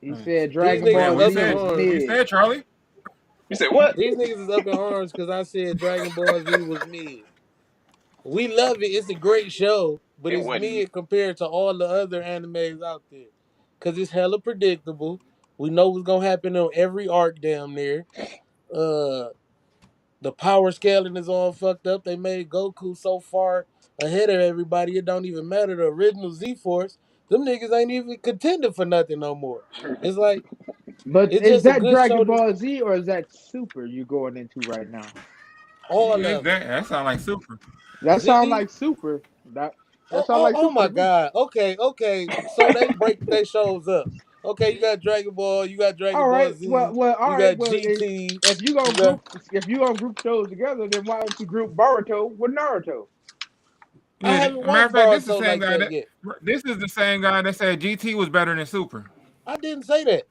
He Hmm. said These Dragon niggas Yeah, Ball is what he up Z in said? was What you arms. mid. said, Charlie? You said what? These niggas is up in arms because I said Dragon Ball Z was mid. We love it. It's a great show, but It it's wasn't. mid compared to all the other animes out there. Cause it's hella predictable. We know what's gonna happen on every arc damn near. Uh the power scaling is all fucked up. They made Goku so far ahead of everybody, it don't even matter. The original Z Force, them niggas ain't even contending for nothing no more. It's like But it's is just a that good show Dragon to Ball Z or is that Super you going into right now? all of it. That sound like super. That sound Z like Super. That Oh, sound like oh Super my to me. God. Okay. So they break their shows up. Okay, you got Dragon Ball, you got Dragon All Ball right. Z, All you right. got Well, GT, if you you gonna got group shows together, then why don't you group Boruto with Naruto? I Yeah, haven't matter of watched fact, this is the Boruto same like guy that that yet. this is the same guy that said GT was better than Super. I didn't say that.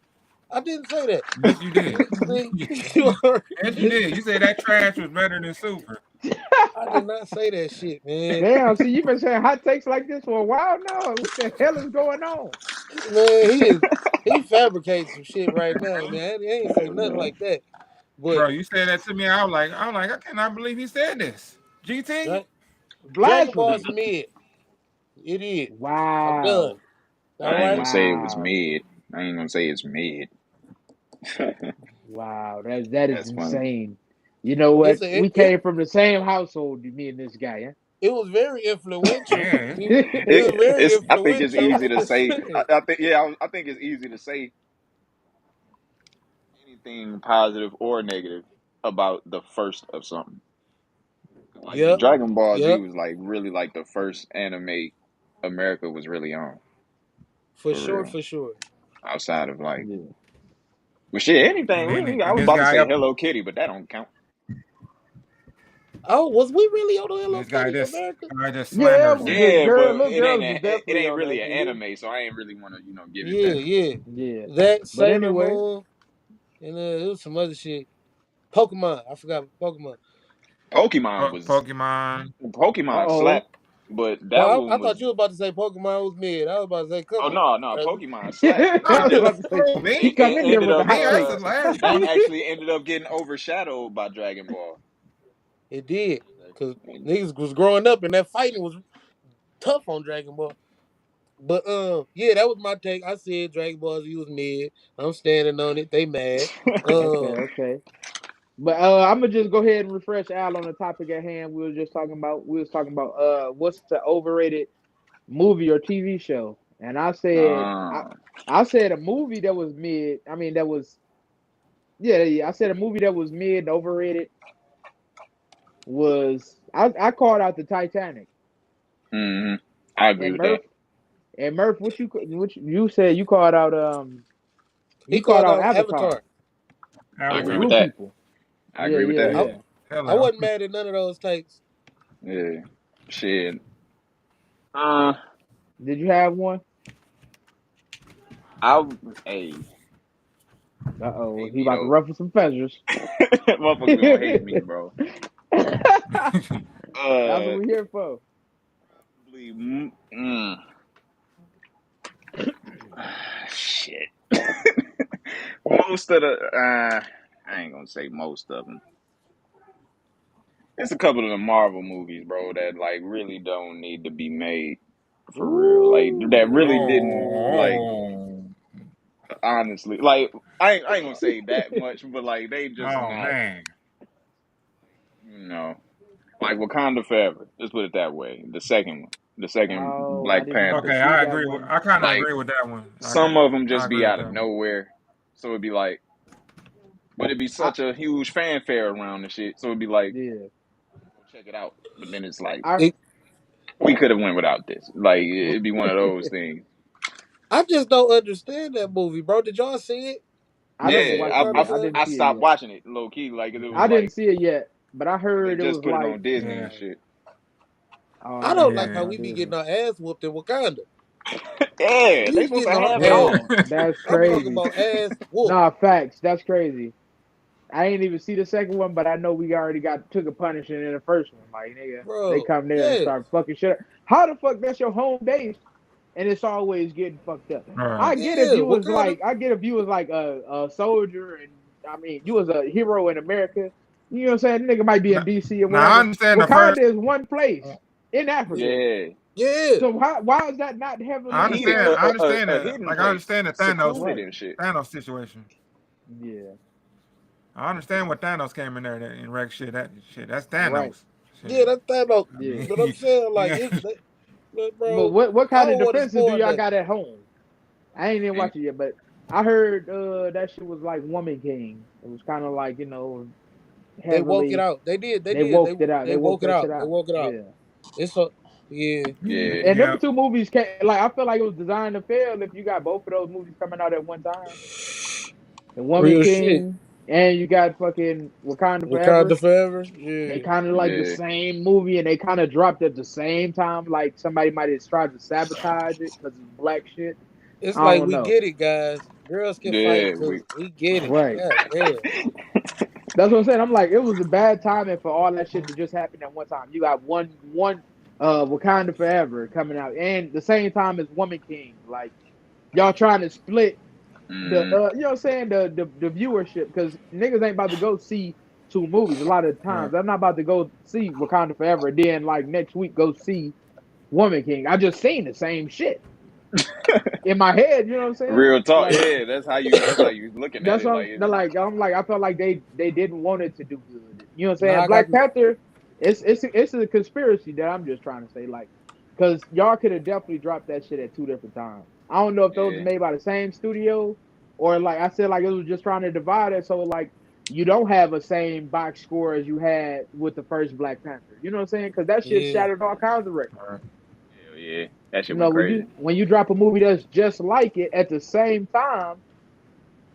I didn't say that. Yes, you did. See, you are- Yes, you did. You said that trash was better than Super. I did not say that shit, man. Damn. See, you've been saying hot takes like this for a while now. What the hell is going on? Man, he fabricates some shit right now, man. He ain't say nothing like that. But Bro, you said that to me. I was like, I cannot believe he said this. GT? Dra- Dragon Ball's Blasphemy. mid. It is. I'm done. Wow. All I ain't right. gonna say it was Wow. mid. I ain't gonna say it's mid. Wow. That is That's funny. insane. You know what? It's a We came from the same household, me and this guy, it was very influential. Yeah. It was very I think it's influential. easy I'm to just say. saying. I think I think it's easy to say anything positive or negative about the first of something. Like Yep, Dragon Ball Z yep, was like really like the first anime America was really on for for sure, real. for sure. Outside of like, Yeah. well, shit, And anything then really. I and was this about to guy say up Hello Kitty, but that don't count. Oh, was we really on the Hello This guy Kitty just America? Yeah, it slanders was it. a Yeah, girl, but little girls was it definitely ain't on really that an shit. anime, so I ain't really want to give it Yeah, that. yeah. Yeah. That But Sailor anyway, Moon and it was some other shit. Pokemon. I forgot Pokemon. Pokemon. Pokemon uh-oh. slap, but that No, I one was thought you were about to say Pokemon was mid. I was about to say, come oh on. no Pokemon slap. I It was just about to say, he Me? come it in here ended with the up Me, hot that's the takes. last that one. actually ended up getting overshadowed by Dragon Ball. It did. Because niggas was growing up and that fighting was tough on Dragon Ball. But yeah, that was my take. I said Dragon Ball Z was mid. I'm standing on it. They mad. Okay, Um, okay. But I'm gonna just go ahead and refresh Al on the topic at hand. We was talking about what's the overrated movie or TV show, and uh, I said a movie that was mid. I mean that was yeah. I said a movie that was mid, overrated was I called out the Titanic hmm I agree and with that. Murph. What you said you called out he you called called out out Avatar. Avatar. I Yeah, agree with Avatar. Blue that. People. I Yeah, agree with yeah, that. I, yeah. I Hello. wasn't mad at none of those takes. Yeah, shit. Uh, Did you have one? I hey Uh-oh, hate he me about to though. ruffle some feathers. Motherfuckers gonna hate me, bro. That's what Uh, we here for. probably, shit. Most of the I ain't gonna say most of them. It's a couple of the Marvel movies, bro, that like really don't need to be made for real. Like that really didn't like Oh, honestly. Like I ain't gonna say that much, but like they just oh not, man. you know, like Wakanda Forever. Let's put it that way. The second Oh, I Black didn't get to Panther. Okay, see I that agree. one. I kind of Like agree with that one. some of them I just be agree with out of that one. nowhere, so it'd be like, but it'd be I such a huge fanfare around the shit. So it'd be like, yeah. go check it out. But then it's like I It, we could have went without this. Like it'd be one of those things. I just don't understand that movie, bro. Did y'all see it? I didn't Yeah, watch it Wakanda yet. I Forever. didn't I see it stopped yet. watching it low key. Like it was I didn't like see it yet, but I they heard it just was put it like on Disney and Yeah, shit. oh I I don't ain't like watching how yeah. on we be Disney. getting our ass whooped in Wakanda. Yeah, they We supposed to getting our have it ass. all. That's I'm talking crazy. about ass whooped, Nah, facts. That's crazy. I ain't even see the second one, but I know we already got took a punishment in the first one. Like nigga, they bro. come there and Yeah, start fucking shit up. How the fuck that's your home base and it's always getting fucked up? Right. yeah. Wakanda, I get if you was like a soldier and I mean you was a hero in America. You know what I'm saying? Nigga might be in Now, DC or now I whatever. understand the Wakanda first. is one place in Africa. Yeah, yeah. So why is that not I heavily he understand. I understand a that. hidden Like I place, understand the secluded right? and shit. Thanos situation. Yeah, I understand what Thanos came in there and wrecked shit. That shit. That's right. Thanos. Yeah, Shit. that's that. About, I Yeah. mean, but I'm saying you like got. it's, but But bro. what I kind of don't want to defenses do spoil y'all nothing. got at home? I ain't even And watch it yet, but I heard that shit was like Woman King. It was kind of like They woke it heavily. out. They did. They They did. woke it out. They They woke woke it that shit out. They out. woke it out. Yeah. It's a yeah. yeah, And them Yeah. two movies came like I feel like it was designed to fail if you got both of those movies coming out at one time. The Woman Real shit. King and you got fucking Wakanda Wakanda Forever. forever. They Yeah. kind of like the yeah, same movie and they kind of dropped at the same time. Like somebody might have tried to sabotage it because it's black shit. It's I like don't we know. get it, guys. Girls can fight yeah. because we get it. Right. God damn. That's what I'm saying. I'm like, it was a bad timing for all that shit to just happen at one time. You got one Wakanda Forever coming out, and the same time as Woman King. Like y'all trying to split the Mm, you know what I'm saying the viewership because niggas ain't about to go see two movies a lot of Right. times. I'm not about to go see Wakanda Forever and then like next week go see Woman King. I just seen the same shit in my head. You know what I'm saying? real talk. Like Yeah, that's how you looking at that's it. what Like they're like. I'm like I felt like they didn't want it to do good. You know what I'm Now saying? I got Black Panther, it's a conspiracy that I'm just trying to say like, because y'all could have definitely dropped that shit at two different times. I don't know if those are yeah, made by the same studio or like I said like it was just trying to divide it so like you don't have a same box score as you had with the first Black Panther. You know what I'm saying? Because that shit yeah. shattered all kinds of records. Right. hell yeah. That You shit know went crazy. when you drop a movie that's just like it at the same time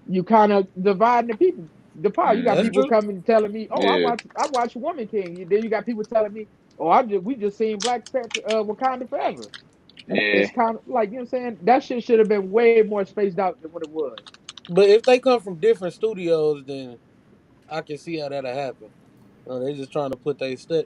you kind of dividing the people. the part you got That's Mm-hmm. people true. coming telling me, "Oh, Yeah, I watch Woman King." Then you got people telling me, "Oh, we just seen Black Panther, Wakanda Forever." yeah, It's kind of like, you know what I'm saying? That shit should have been way more spaced out than what it was. But if they come from different studios, then I can see how that'll happen. They just trying to put their stuff.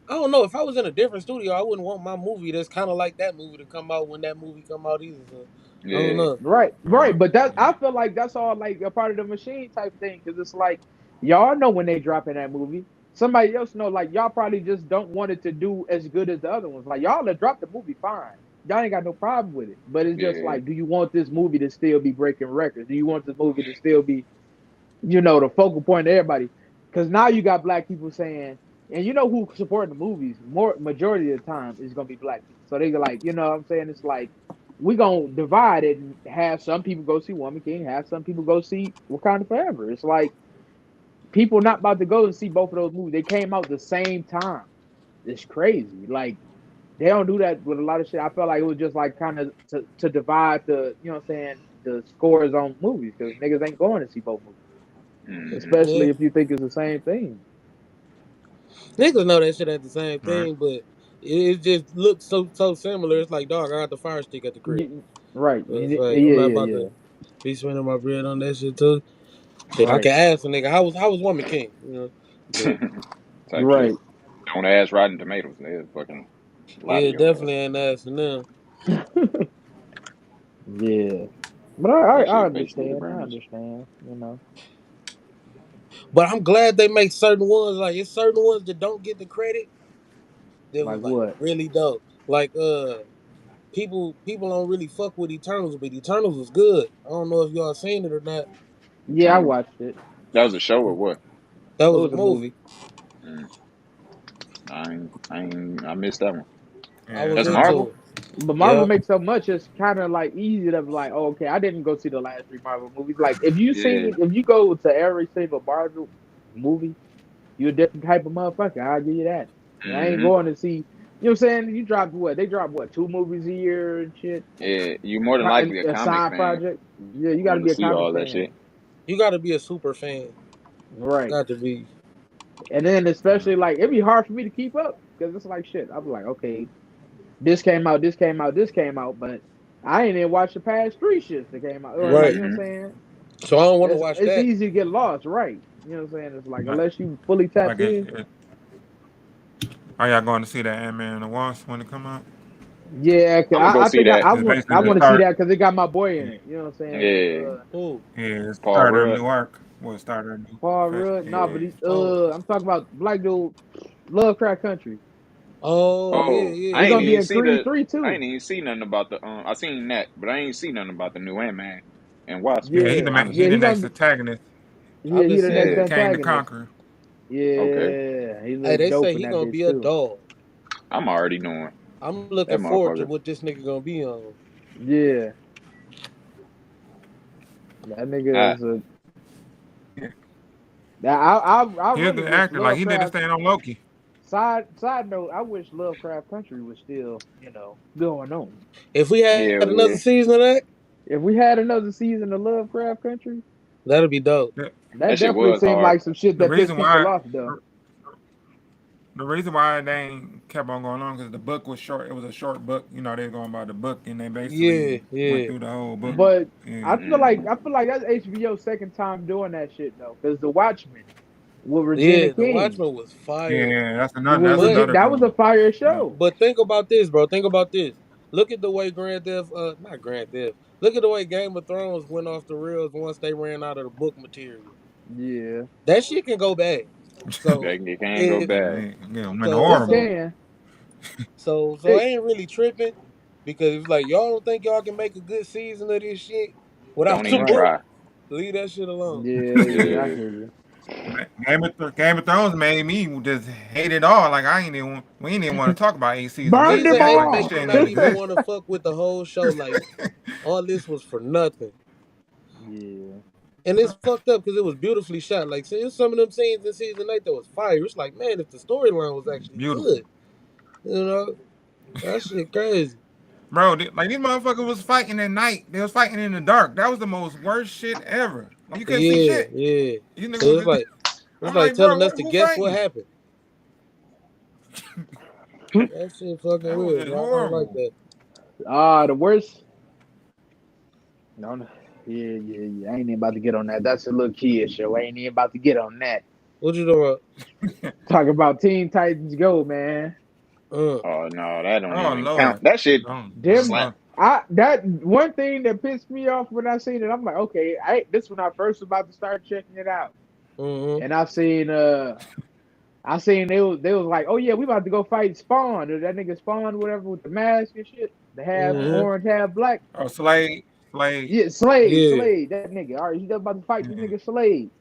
I don't know. If I was in a different studio, I wouldn't want my movie that's kind of like that movie to come out when that movie come out either. So I don't yeah, know. Right, right. Right. But that Yeah. I feel like that's all like a part of the machine type thing because it's like y'all know when they drop in that movie. Somebody else know like y'all probably just don't want it to do as good as the other ones. Like y'all have dropped the movie fine. Y'all ain't got no problem with it. But it's just yeah. like, do you want this movie to still be breaking records? Do you want this movie to still be, the focal point of everybody? Because now you got black people saying, and you know who supporting the movies more majority of the time is gonna be black people. So they like, what I'm saying? It's like we gonna divide it and have some people go see Woman King, have some people go see Wakanda Forever. It's like people not about to go and see both of those movies. They came out the same time. It's crazy. Like they don't do that with a lot of shit. I felt like it was just like kind of to divide the, what I'm saying, the scores on movies because niggas ain't going to see both movies, Mm-hmm. Yeah, especially if you think it's the same thing. niggas know that shit at the same Right. thing, but it just looks so similar. It's like, dog, I got the fire stick at the crib. Right. So it's like I'm Yeah, not yeah, about yeah. to be spending my bread on that shit too. Shit, I Right. can ask a nigga how was Woman King, but Type shit. Right. Don't ask Rotten Tomatoes. They'll fucking lie to yeah, your ass. definitely ain't asking them. Yeah. But That I shit basically the understand. I premise. understand. But I'm glad they make certain ones like it's certain ones that don't get the credit that Like was like what? really dope. Like people don't really fuck with Eternals, but Eternals was good. I don't know if y'all seen it or not. Yeah, I Eternal. watched it. That was a show or what? That It was a was a movie. movie. Mm, I missed that one. I Yeah, was That's nah. into Marvel? it. But Marvel Yeah, makes so much, it's kind of like easy to be like, oh, okay, I didn't go see the last three Marvel movies. Like, Yeah. if you go to every single Marvel movie, you're a different type of motherfucker. I'll give you that. And I ain't Mm-hmm. going to see, you know what I'm saying? You dropped what? They dropped what? Two movies a year and shit? Yeah. You more than likely a A comic side fan. project? Yeah, you got to Want to be a see comic all that shit. fan. you got to be a super fan. Right. Got to be. And then, Yeah. especially, like, it'd be hard for me to keep up because it's like, shit. I'm like, okay, this came out, this came out, this came out, but I ain't even watched the past three shits that came out. Or like, Right. you know what Mm-hmm. I'm saying? So I don't want to watch It's that. easy to get lost, right? You know what I'm saying? It's like Like, unless you fully tapped like in. are y'all going to see that Ant Man and the Wasp when it come out? Yeah, I'm gonna go I see think that. It's I basically the want to see start. that because it got my boy in Yeah, it. You know what I'm saying? Yeah. Who? yeah, it's the Paul start of a Rudd. new arc. Well, start of a new Paul phase. Rudd, nah, but Yeah. he, Oh, I'm talking about black dude, Lovecraft Country. oh yeah, Oh, yeah, I He ain't gonna be yeah. even in see Creed the. 3 I too. ain't even see nothing about the. I seen that, but I ain't see nothing about the new Ant Man and Wasp Yeah, yet. he Yeah, Honestly. the he next gonna antagonist. I've been he the seeing next He that. came to antagonist. conquer. Okay. Yeah, he Hey, look they say dope in he that gonna bitch be a too. dog. I'm already knowing I'm looking that forward to motherfucker. what this nigga gonna be on. Yeah, that nigga Ah, is a. Yeah. I He a really good wish actor. Like he did a Lovecraft. stand on Loki. Side note, I wish Lovecraft Country was still, going on. If we had hell another yeah. season of that, If we had another season of Lovecraft Country, that'd be dope. The, that That shit definitely was seemed hard. like some shit the that pissed reason people why off though. the reason why they ain't kept on going on because the book was short. It was a short book. You know, they going by the book, and they Yeah, basically went yeah, through the whole book. Mm-hmm. But Yeah, Mm-hmm. I feel like that's HBO's second time doing that shit though, because The Watchmen with Regina yeah. The King Watchmen was fire, yeah. That's with but another that was good a one. fire Yeah. show. think about this, bro. Think about this. Look at the way Grand Theft, not Grand Theft. Look at the way Game of Thrones went off the rails once they ran out of the book material. Yeah, That shit can go bad. So That it can go if bad. Yeah, went so it horrible. so can. so I It ain't really tripping because it's like y'all don't think y'all can make a good season of this shit without Don't the even right. book. try. Leave that shit alone. Yeah, I Yeah. hear you. Game of Thrones made me just hate it all. Like I ain't even we ain't even want to talk about 8 seasons Burn in. them Season Like 8 this all. make shit you ain't not even even exist. want to fuck with the whole show. Like all this was for nothing. Yeah. And it's fucked up because it was beautifully shot. Like, see, some of them scenes in season 8 that was fire. It's like, man, if the storyline was actually Beautiful. good, you know, that shit crazy. Bro, like these motherfuckers was fighting at night. They was fighting in the dark. That was the most worst shit ever. Like you couldn't see Yeah, shit. yeah. These niggas So was it's just. like I'm like, bro, telling us to who guess what fighting? happened. That shit fucking That was weird, just bro. I don't like horrible. that. The worst. No, no. Yeah. I ain't even about to get on that. That's a little kid show. I ain't even about to get on that. What you doing? Talk about Teen Titans Go, man. Oh no, that don't Oh even count. Lord. That shit Them, slap. Don't. that one thing that pissed me off when I seen it. I'm like, okay, this when I first about to start checking it out, Mm-hmm. and I seen they was like, oh yeah, we about to go fight Spawn, or that nigga Spawn, whatever, with the mask and shit, the half Mm-hmm. orange, half black. Oh, Slade. Yeah, Yeah. Slade, that nigga. All right, he just about to fight this Yeah. nigga Slade.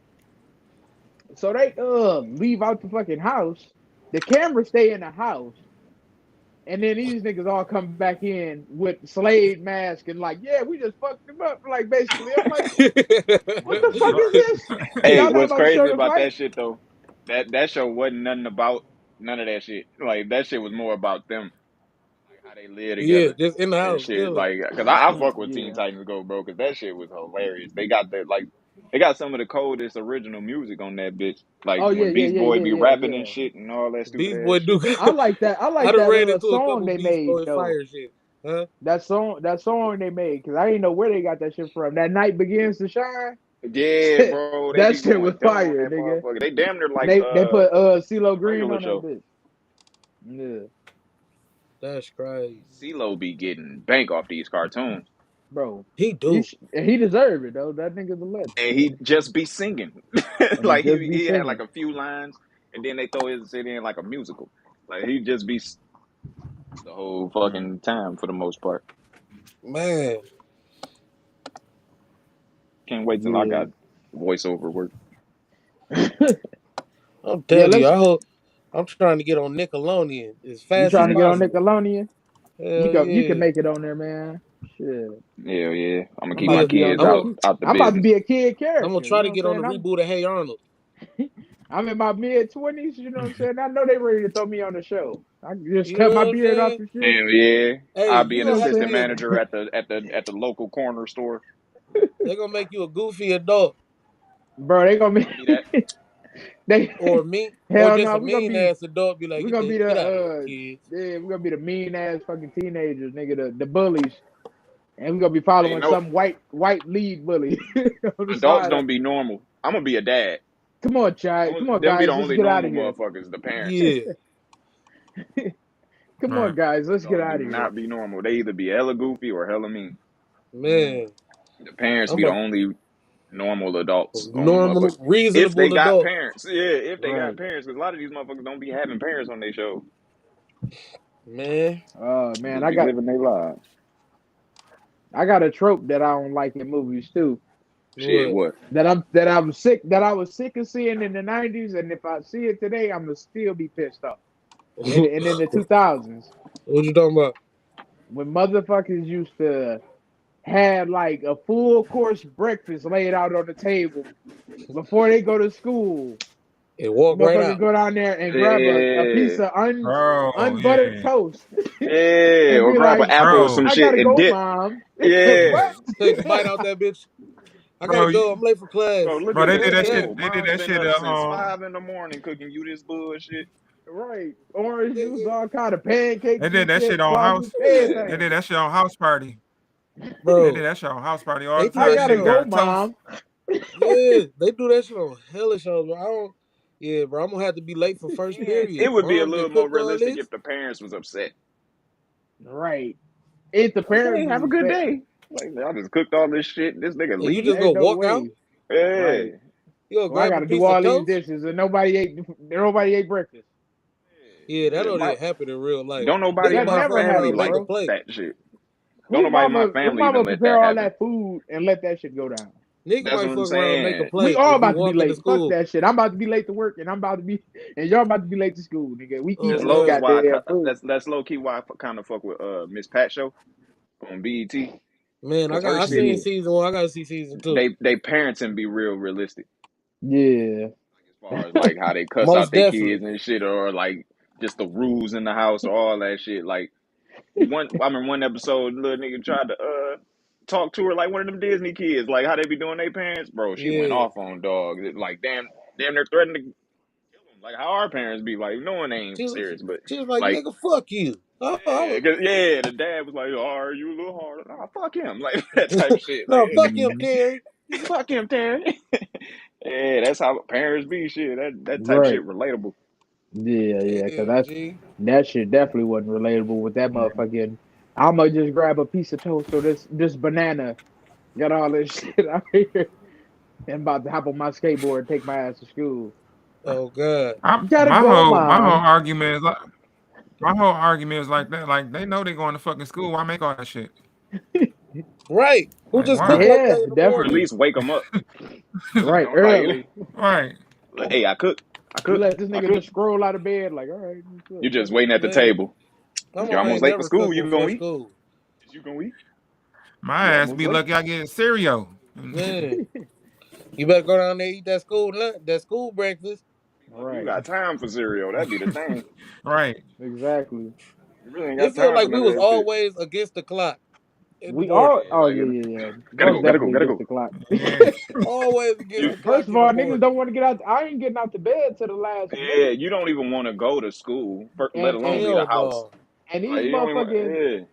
So they leave out the fucking house. The camera stay in the house. And then these niggas all come back in with Slade mask and like, yeah, we just fucked him up. Like basically, I'm like, what the fuck is this? Hey, Y'all not what's about to show crazy the about fight? that shit though? That show wasn't nothing about none of that shit. Like that shit was more about them, like how they live Yeah, together just in the and house, shit. chilling. Like, cause I fuck with Teen Yeah. Titans Go, bro, cause that shit was hilarious. They got that like, they got some of the coldest original music on that bitch. Like Oh when Beast Boy be rapping and yeah. shit and all that stupid Beast ass Boy shit. Duke. I like that. I I like done that ran into a song couple they Beast made Boy though. fire shit. Huh? That song they made because I didn't know where they got that shit from. That night begins to shine. Yeah, bro, they That be shit going was dumb on fire, that nigga. motherfucker. They damn near like They put CeeLo Green regular on that show. bitch. Yeah, That's crazy. CeeLo be getting bank off these cartoons. bro. He do. And he deserved it though. That nigga's a legend. And he just be singing. And he Like just be he had like singing. a few lines, and then they throw his shit in like a musical. Like he just be the whole Mm. fucking time for the most part. Man. Can't wait till I Yeah. got voiceover work. I'm Yeah, telling you, I'm trying to get on Nickelodeon as you fast as trying to get on possible. Nickelodeon? Hell You can yeah. make it on there, man. Shit. Yeah, yeah. I'm gonna I'm keep about my to be on kids I'm there gonna too. out the I'm about to business. be a kid I'm gonna character. You try know to what get on I'm the saying? reboot of Hey Arnold. I'm in my mid 20s. You know what I'm saying? I know they ready to throw me on the show. I can just You cut know my what I'm beard off saying? and shit. Hell yeah. Hey, I'll be you an You know gonna what I'm have to assistant be a manager at the local corner store. they're gonna make you a goofy adult Bro, they gonna I'm gonna be that. be they or hell just no, a mean ass adult be like, we gonna be get out of here, the kids. yeah, we gonna be the mean ass fucking teenagers, nigga, the bullies. And we gonna be Hey, following no, some white lead bully on the adults side of don't be normal. I'm gonna be a dad. come on, child. Come on, Them be the guys, let's only get out normal of here. motherfuckers, the parents. Yeah. Come on, Right. guys, let's get Adults do out of here. not be normal. They either be hella goofy or hella mean. Mm. Man. The parents I'm be the a only normal adults on the normal, motherfucker. If they reasonable got adult. parents, yeah, if they got Right. parents, because a lot of these motherfuckers don't be having parents on their show. Man. Oh They man, just be living their lives. I got a trope that I don't like in movies too. Shit, What? what? That I was sick of seeing in the '90s, and if I see it today, I'm gonna still be pissed off. And in the 2000s, What you talking about? when motherfuckers used to have like a full course breakfast laid out on the table before they go to school. And walk right Motherfuckers out. go down there and grab a piece Yeah, of Bro, unbuttered yeah. toast yeah, and or be grab an like, apple or Bro, some "I shit gotta and go, dip. mom." Yeah, What? Take a bite out that bitch. I gotta bro, go. I'm late for bro, class. look bro, at they that. did that Oh, shit. They did mom's that been shit. up since 5 in the morning cooking you this bullshit. Right. Orange juice, all kind of pancakes They and did that shit shit, on sausage, house. They everything. did that shit on House Party. They did Bro, that shit on House Party all they the do I that time. gotta shit Nigga on. got go, a toast. mom. Yeah, they do that shit on hella shows, bro. I don't. Yeah, bro. I'm gonna have to be late for first And period. it would be a Mom little just more cooked all realistic this. if the parents was upset. Right. If the Okay, parents have was a good upset, day. Like, I just cooked all this shit. This nigga And you just leaving? go ain't no walk out. way. Yeah. Right. You go Well, I grab a gotta do piece of all these toast. dishes and nobody ate breakfast. Yeah, that Yeah, don't even happen in real life. don't nobody Nigga in That might my fuck never family around, happened, make a like bro. plate. that shit. Don't nobody in my Who family even mama let prepare that all happen. that food and let that shit go down? Nigga That's might what I'm fuck around, make a saying. We plate, all and be about to be walking to late. Fuck school. that shit. I'm about to be late to work and I'm about to be and y'all about to be late to school, nigga. We Oh That's keeping this low is man, why goddamn food. that's low key why I kind of fuck with Miss Pat show on BET man, because her I seen Yeah. shit season 1. I gotta see season 2. they parenting be real realistic Yeah. as far as like how they cuss out Most their kids definitely. and shit or like just the rules in the house or all that shit like I remember one episode, little nigga tried to talk to her like one of them Disney kids, like how they be doing their parents, bro. She went Yeah. off on dog, like damn, they're threatening to kill him, like how our parents be like, no one She ain't was, serious, but she was like, like, nigga, fuck you. Oh, yeah, the dad was like, oh, are you a little harder? Nah, fuck him, like that type shit, like no, fuck him, Mhm. Terry. fuck him, Terry. Yeah, that's how parents be. Shit, that type Right. shit relatable. Yeah, yeah, because Hell, G. that shit definitely wasn't relatable with that Yeah. motherfucking. I'ma just grab a piece of toast or this banana. Got all this shit out here and about to hop on my skateboard and take my ass to school. Oh, God. Gotta go, My whole mom. argument is like my whole argument is like that. Like they know they going to fucking school. Why make all that shit? Right. Who Like just cook why? like that Yeah, in the Or at morning? definitely. least wake them up. You Right, know, early. Right. hey, You let this I nigga cook. just scroll out of bed like, all right, You're cook. just waiting at the Man, table. my You're mama almost ain't late for never school. cooked You before gonna eat? school. You gonna eat? My You ass almost be late. lucky I get cereal. Man, you better go down there and eat that school lunch, that school breakfast. Lucky you Right, got time for cereal. That'd be the thing. Right. exactly. You really ain't It got feel time like for we none of was that shit. always against the clock in the We morning. are. Yeah, Oh like yeah, yeah, yeah. gotta Most go, gotta go, definitely gotta against go. the clock. Yeah. Always against You the First clock of in the all, niggas morning. don't want to get out. I ain't getting out the bed to the last yeah, minute. you don't even want to go to school, let And alone and leave the Hell house. no. and Like these you don't motherfucking even.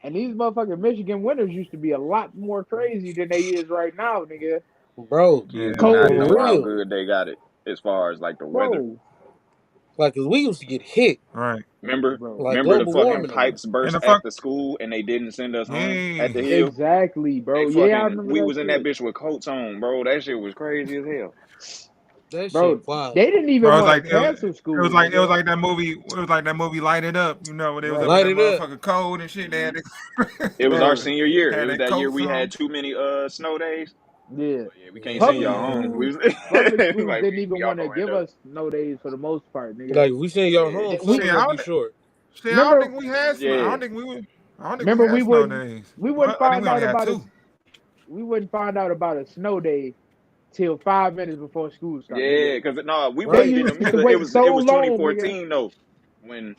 and these motherfucking Michigan winters used to be a lot more crazy than they is right now, nigga. Yeah, Bro, them kids do Yeah. not Cold as for know how fuck, real. good they got it as far as like the weather. bro. Like, 'cause we used to get hit. Right. Remember, Bro, Like remember the global fucking warming that shit. on. pipes And burst the at fuck. the school and they didn't send us home at Yeah. the hill. Exactly, They bro. Yeah, I fucking remember we that was in that shit, bitch with coats on, bro. That shit was crazy as hell. That shit bro. wild. They didn't even Bro, want to cancel it was school, like it was nigga. like that movie. It was like that movie Light It Up. You know, when they was up Right, in Light that it up. motherfucking cold and shit. They Hmm had It was our bro. senior year. It had was their that year coats we had on. too many snow days. Yeah, Yeah, we can't send y'all public Yeah. home. We schools, was public schools like didn't we even all want to gonna end give up. us snow days for the most part, nigga. Like if we send y'all Yeah, home, We Shit, summer gonna be short. I don't remember, think we had snow. I yeah. don't think we would. I don't think we remember had snow days. we Well, wouldn't I think find we only out had about two. us. We wouldn't find out about a snow day till 5 minutes before school start, nigga. Yeah, because no, we They Right. wasn't getting used them to either. It wait was so it was long, nigga. 2014 though, when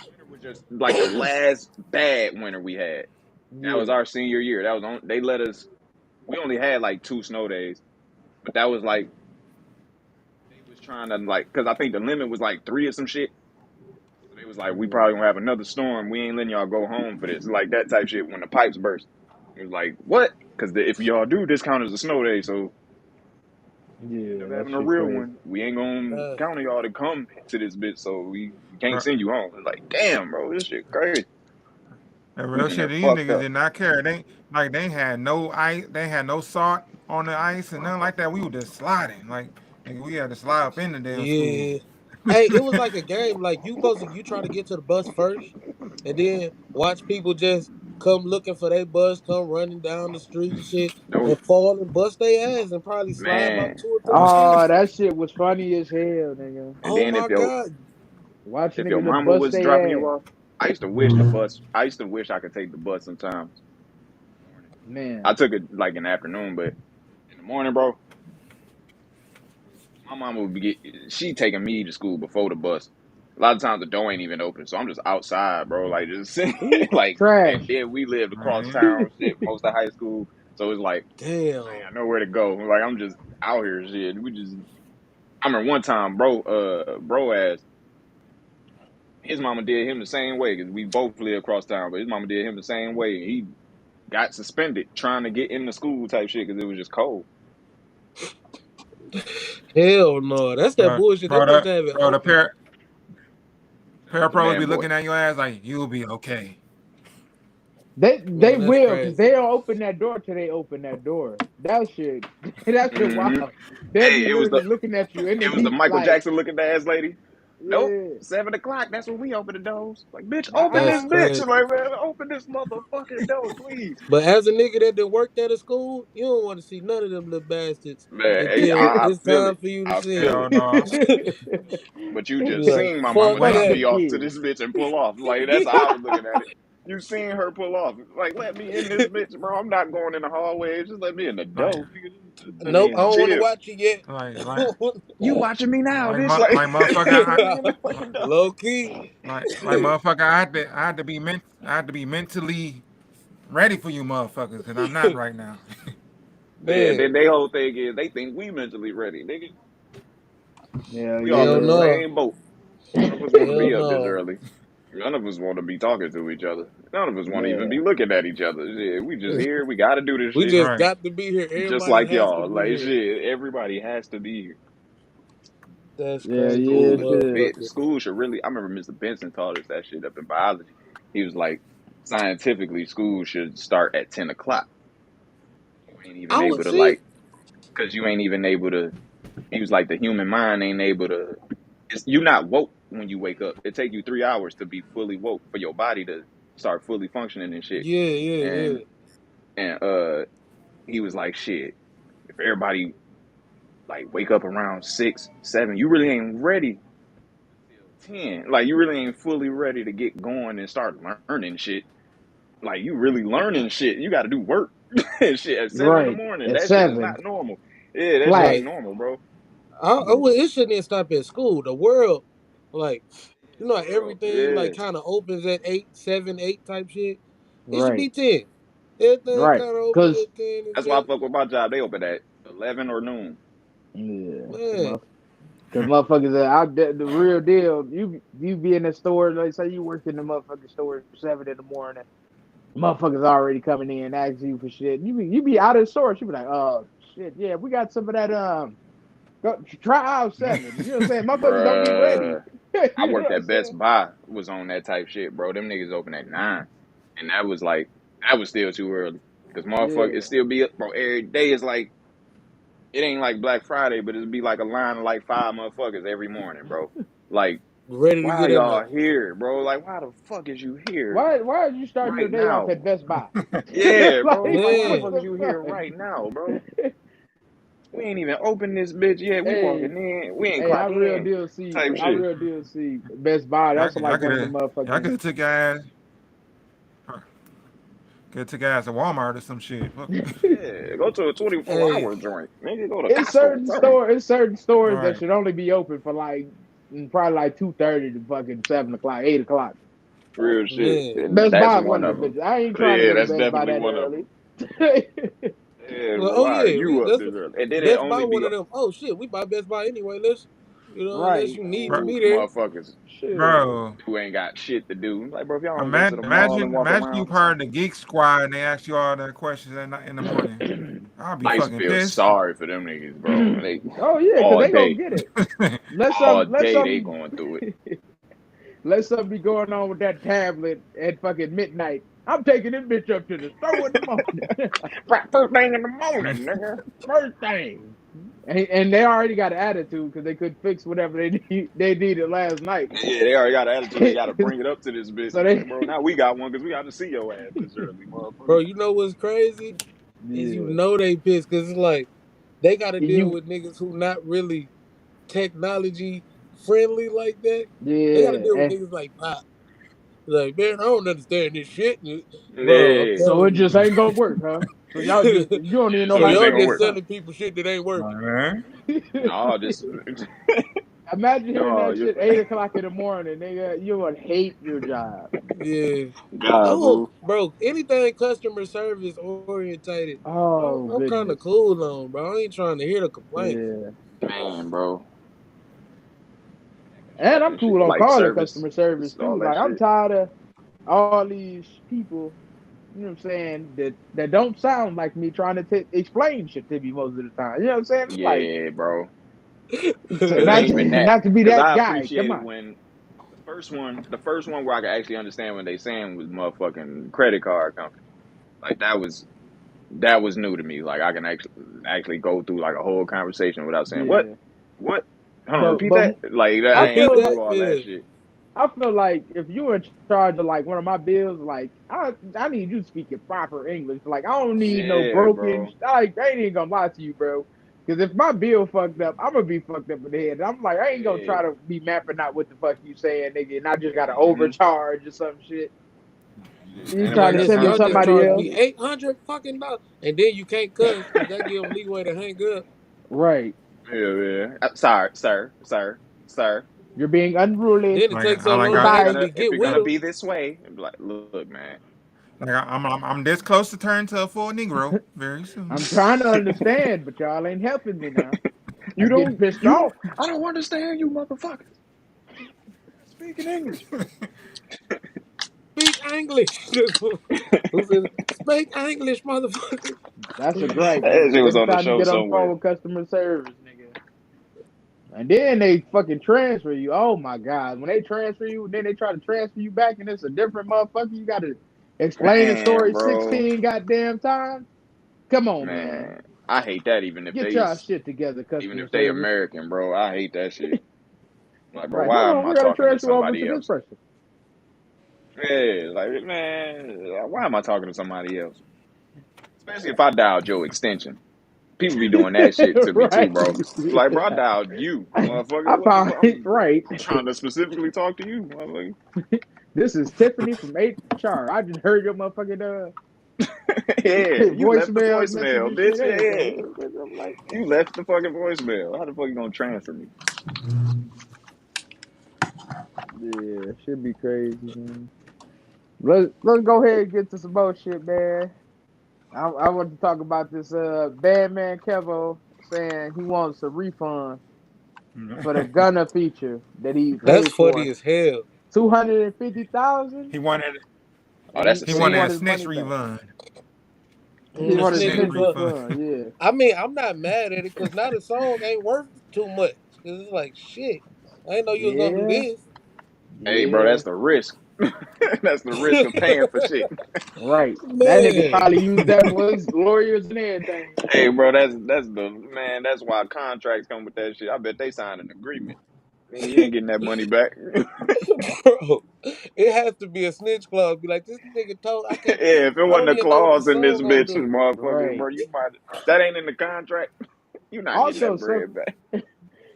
winter was just like the last bad winter we had. That was Yeah, our senior year. That was on. They let us. We only had like 2 snow days, but that was like they was trying to like because I think the limit was like 3 or some shit. So they was like, we yeah, probably gonna have another storm. We ain't letting y'all go home for this. Like that type shit when the pipes burst. It was like what? Because if y'all do, this count as a snow day. So end up yeah. That having a shit real crazy. one. We ain't gonna Uh, count on y'all to come to this bitch, so we can't Bro, send you home. It's like, damn, bro, this shit crazy. that We real was in shit. there These fucked niggas up. did not care. They had no ice. They had no salt on the ice and nothing like that. We were just sliding. Like nigga, we had to slide up in the damn school. yeah. Hey, it was like a game. Like you try to get to the bus first, and then watch people just come looking for their bus, come running down the street and shit, Those and fall and bust their ass and probably slide about man. 2 or 3 feet. Oh, that shit was funny as hell, nigga. And Oh then my god. Watch if your niggas just mama bust was dropping their you ass. off, I used to wish the bus. I used to wish I could take the bus sometimes. In the morning. I Man, took it like in the afternoon, but in the morning, bro, my mama would be she taking me to school before the bus. A lot of times the door ain't even open, so I'm just outside, bro. Like just sitting, ooh, like, and trash. then we lived across Man, town, shit, most of high school. So it's like I Damn. ain't got nowhere to go. Like I'm just out here, shit. We just. I remember one time, bro asked his mama did him the same way because we both live across town, but his mama did him the same way. He got suspended trying to get into school type shit because it was just cold. Hell no. That's that bro, bullshit. They bro, supposed to have it the open. He's a parapros be bad boy. looking at your ass like you'll be okay. They Man, that's will because they crazy. don't open that door till they open that door. That shit, that shit Hmm wild. They'll Hey, be literally looking at you in the it was the heat, Michael like, Jackson looking ass lady. Nope. yeah, 7 o'clock. That's when we open the doors. Like, bitch, open That's this nah. bitch. crazy. Like, man, open this motherfucking door, please. But as a nigga that done worked at a school, you don't want to see none of them little bastards Man, hey, until I it's feel time it. for you to I see feel Hell it. no. them. But you Be just Yeah. like, seen my mama fuck Fuck drop Wait, the that. me off to kid. this bitch and pull off. Like, that's how I was looking at it. You seen her pull off. Like, let me in this bitch, bro. I'm not going in the hallway. Just let me in the like door. The Nope, I nigga don't want to chill. watch it yet. like You watching me now, bitch? Like, like motherfucker. let me in the fucking door. Low key. Like motherfucker. I had to be I had to be mentally ready for you motherfuckers because I'm not right now. Yeah, Man, then their whole thing is they think we mentally ready, nigga. Yeah, We all hell in the yeah. no. same boat. None of us want to Hell be up this no. early. None of us want to be talking to each other. None of us want to even be Yeah. looking at each other. Yeah, we just here. We got to do this We shit just Right. got to be here. just Everybody like has to y'all. be Like here. shit, everybody has to be here. That's Yeah, crazy as a yeah, School is a shit. bit. motherfucker. School should really. I remember Mr. Benson taught us that shit up in biology. He was like, scientifically, school should start at 10 o'clock. You ain't even I would able to see. like, cause you ain't even able to. He was like, the human mind ain't able to. You're not woke when you wake up. It take you 3 hours to be fully woke for your body to start fully functioning and shit. Yeah, yeah, And yeah. and he was like, shit. If everybody like wake up around 6, 7, you really ain't ready until 10. Like you really ain't fully ready to get going and start learning shit. Like you really learning shit. You got to do work and shit at 7 in the Right. morning. At That shit is 7. not normal. Yeah, that shit ain't Flat. Like, normal, bro. it shouldn't even stop at school. The world, like, The like world, everything, yeah. like, kind of opens at 8, 7, 8 type shit. It should Right. be 10. Everything Right. kind of opens Cause at 10 and That's why I shit. fuck with my job. They open at 11 or noon. yeah, Man, cause motherfuckers are out there, the real deal. You be in the store, like say you work in the motherfucking store 7 in the morning. Motherfuckers already coming in asking you for shit. You be out of the store. She be like, oh shit, yeah, we got some of that. Go try out 7. You know what I'm saying? Motherfuckers don't be ready. Bruh. I You know worked what I'm at Best saying? Buy, was on that type shit, bro. Them niggas open at 9. And that was like, that was still too early. Because motherfuckers, it Yeah. still be up, bro. Every day is like, it ain't like Black Friday, but it'd be like a line of like 5 motherfuckers every morning, bro. Like, ready to why get in there. y'all here, bro? Like, why the fuck is you here Why are you starting your right day off now? at Best Buy? Yeah, bro. Like Like, why the what Man, fuck is the you here fuck? right now, bro? We ain't even open this bitch yet. We Hey, walking in. We ain't hey, clock in. Type I shit. real deal see Best Buy. That's Y'all like could one of the have y'all motherfucking. could have took your ass could have took your ass to Walmart or some shit. Fuck. Yeah, go to a 24 hey, hour joint. Nigga, go to Costco or something. It's certain stores that Right. should only be open for like probably like 2:30 to fucking 7 o'clock, 8 o'clock. Real shit. man. And Best that's Buy one one of of them them. bitches. I ain't trying to Yeah, go to that's Best Buy definitely that one of them. early. Yeah, Well, bro, oh why are yeah, you up that's this early? And then it Best Buy only one be of them. Oh shit, we buy Best Buy anyway. Unless Right. you need to Bro, old be there. motherfuckers Shit. bro, who ain't got shit to do. Like, bro, if y'all don't go to the mall and walk imagine you around or part of the something. geek squad and they ask you all the questions at night in the morning. I'll be I used to fucking feel pissed. sorry for them niggas, bro. They Oh yeah, because all they gonna day, get it. all Let day they something going through it. let something be going on with that tablet at fucking midnight. I'm taking this bitch up to the store in the morning. Right, first thing in the morning, nigga. First thing. And they already got an attitude because they could fix whatever they needed last night. Yeah, they already got an attitude. They got to bring it up to this bitch. So Like, they bro, now we got one because we got to see your ass this early, Bro, motherfucker. you know what's crazy? Is yeah. they pissed because it's like they gotta deal You with niggas who not really technology friendly like that. They gotta yeah. deal with And niggas like Pop. Like, man, I don't understand this shit. Bro, I'm Yeah. so it telling just ain't gonna work, huh? So y'all just you. you don't even Yeah, know so So how to this ain't y'all fix gonna just it, work. huh? selling people shit that ain't working. Man. No, this. Imagine hearing No, that you. shit 8 o'clock in the morning, nigga. You would hate your job. Yeah. God, Oh, boo. bro, anything customer service orientated, Oh I'm kind of goodness. cool on, bro. I ain't trying to hear the complaints. Yeah. Man, bro. And I'm And shit, cool on like calling service, customer service it's all too. that Like I'm shit. tired of all these people, you know what I'm saying, that don't sound like me trying to explain shit to me most of the time. You know what I'm saying? It's like Yeah, bro. so Cause it ain't even that. not to be Cause that I guy. Come appreciated on. when the first one where I could actually understand what they saying was motherfucking credit card company. Like that was new to me. Like I can actually go through like a whole conversation without saying what, Yeah. what. Hold on, But repeat that. Like I I ain't have Repeat to feel that? do all that Yeah. shit. I feel like if you were in charge of like one of my bills, like I need you speaking proper English. Like I don't need no Yeah, broken. bro. Like I ain't even gonna lie to you, bro. Because if my bill fucked up, I'm gonna be fucked up in the head. I'm like I ain't gonna Yeah. try to be mapping out what the fuck you saying, nigga, and I just gotta Hmm. overcharge or some shit. You Ain't trying like to that's This send me artist content. somebody charged else? me $800 and then you can't cuss because that give them leeway to hang up. Right. Yeah, yeah. Sorry, sir. You're being unruly. Then it takes so like If long I to Goodbye. actually if get you're with gonna them. be this way, be like, look, man. like I'm this close to turn to a full Negro very I'm soon. trying to understand, but y'all ain't helping me now. I'm getting pissed You don't. off. I don't understand you, motherfuckers. Speaking English. Speak English. Who says, speak English, motherfucker? That's a gripe, That nigga. shit was Every on the time you show get on the phone somewhere. with customer service, nigga. And then they fucking transfer you. Oh my God. When they transfer you, then they try to transfer you back and it's a different motherfucker. You gotta explain the Man, story bro. 16 goddamn times. Come on, man. Man, I hate that. Get y'all shit together, Even customer if they service. American, bro. I hate that shit. Like, bro, Right. Hold why am on, I we gotta talking to transfer over to somebody this else? person. Yeah, like, man, why am I talking to somebody else? Especially if I dialed your extension. People be doing that shit to me too, Right. bro. Like, bro, I dialed you, motherfucker. I What the found fuck? it right. I'm trying to specifically talk to you, motherfucker. This is Tiffany from HR. I just heard your motherfucking Yeah, you left the voicemail voicemail, messages, shit, bitch. Yeah, everything. I'm like, you left the fucking voicemail. How the fuck you gonna transfer me? yeah, should be crazy, man. Let's go ahead and get to some more shit, man. I want to talk about this Bandman Kevo saying he wants a refund for the Gunna feature that he That's paid funny for as hell. 250,000, he wanted Oh, and that's he a he said he wanted sin. a wanted his snitch money back. refund. He The A wanted a snitch snitch snitch refund. refund. refund. Yeah, I mean, I'm not mad at it because now the song ain't worth too much. Cause it's like shit. I didn't know you was gonna do yeah, this. Hey, bro, yeah. that's the risk. That's the risk of paying for shit. Right. That nigga Man, probably used that for his lawyers and everything. Hey, bro, that's the man. That's why contracts come with that shit. I bet they signed an agreement. Man, you ain't getting that money back. bro, it has to be a snitch clause. Be like, this nigga told I can't. Yeah, if it I wasn't don't a even know what the clause in this song gonna bitch, do. motherfucker, Right. bro, you might that ain't in the contract. You're not getting Also, that bread back.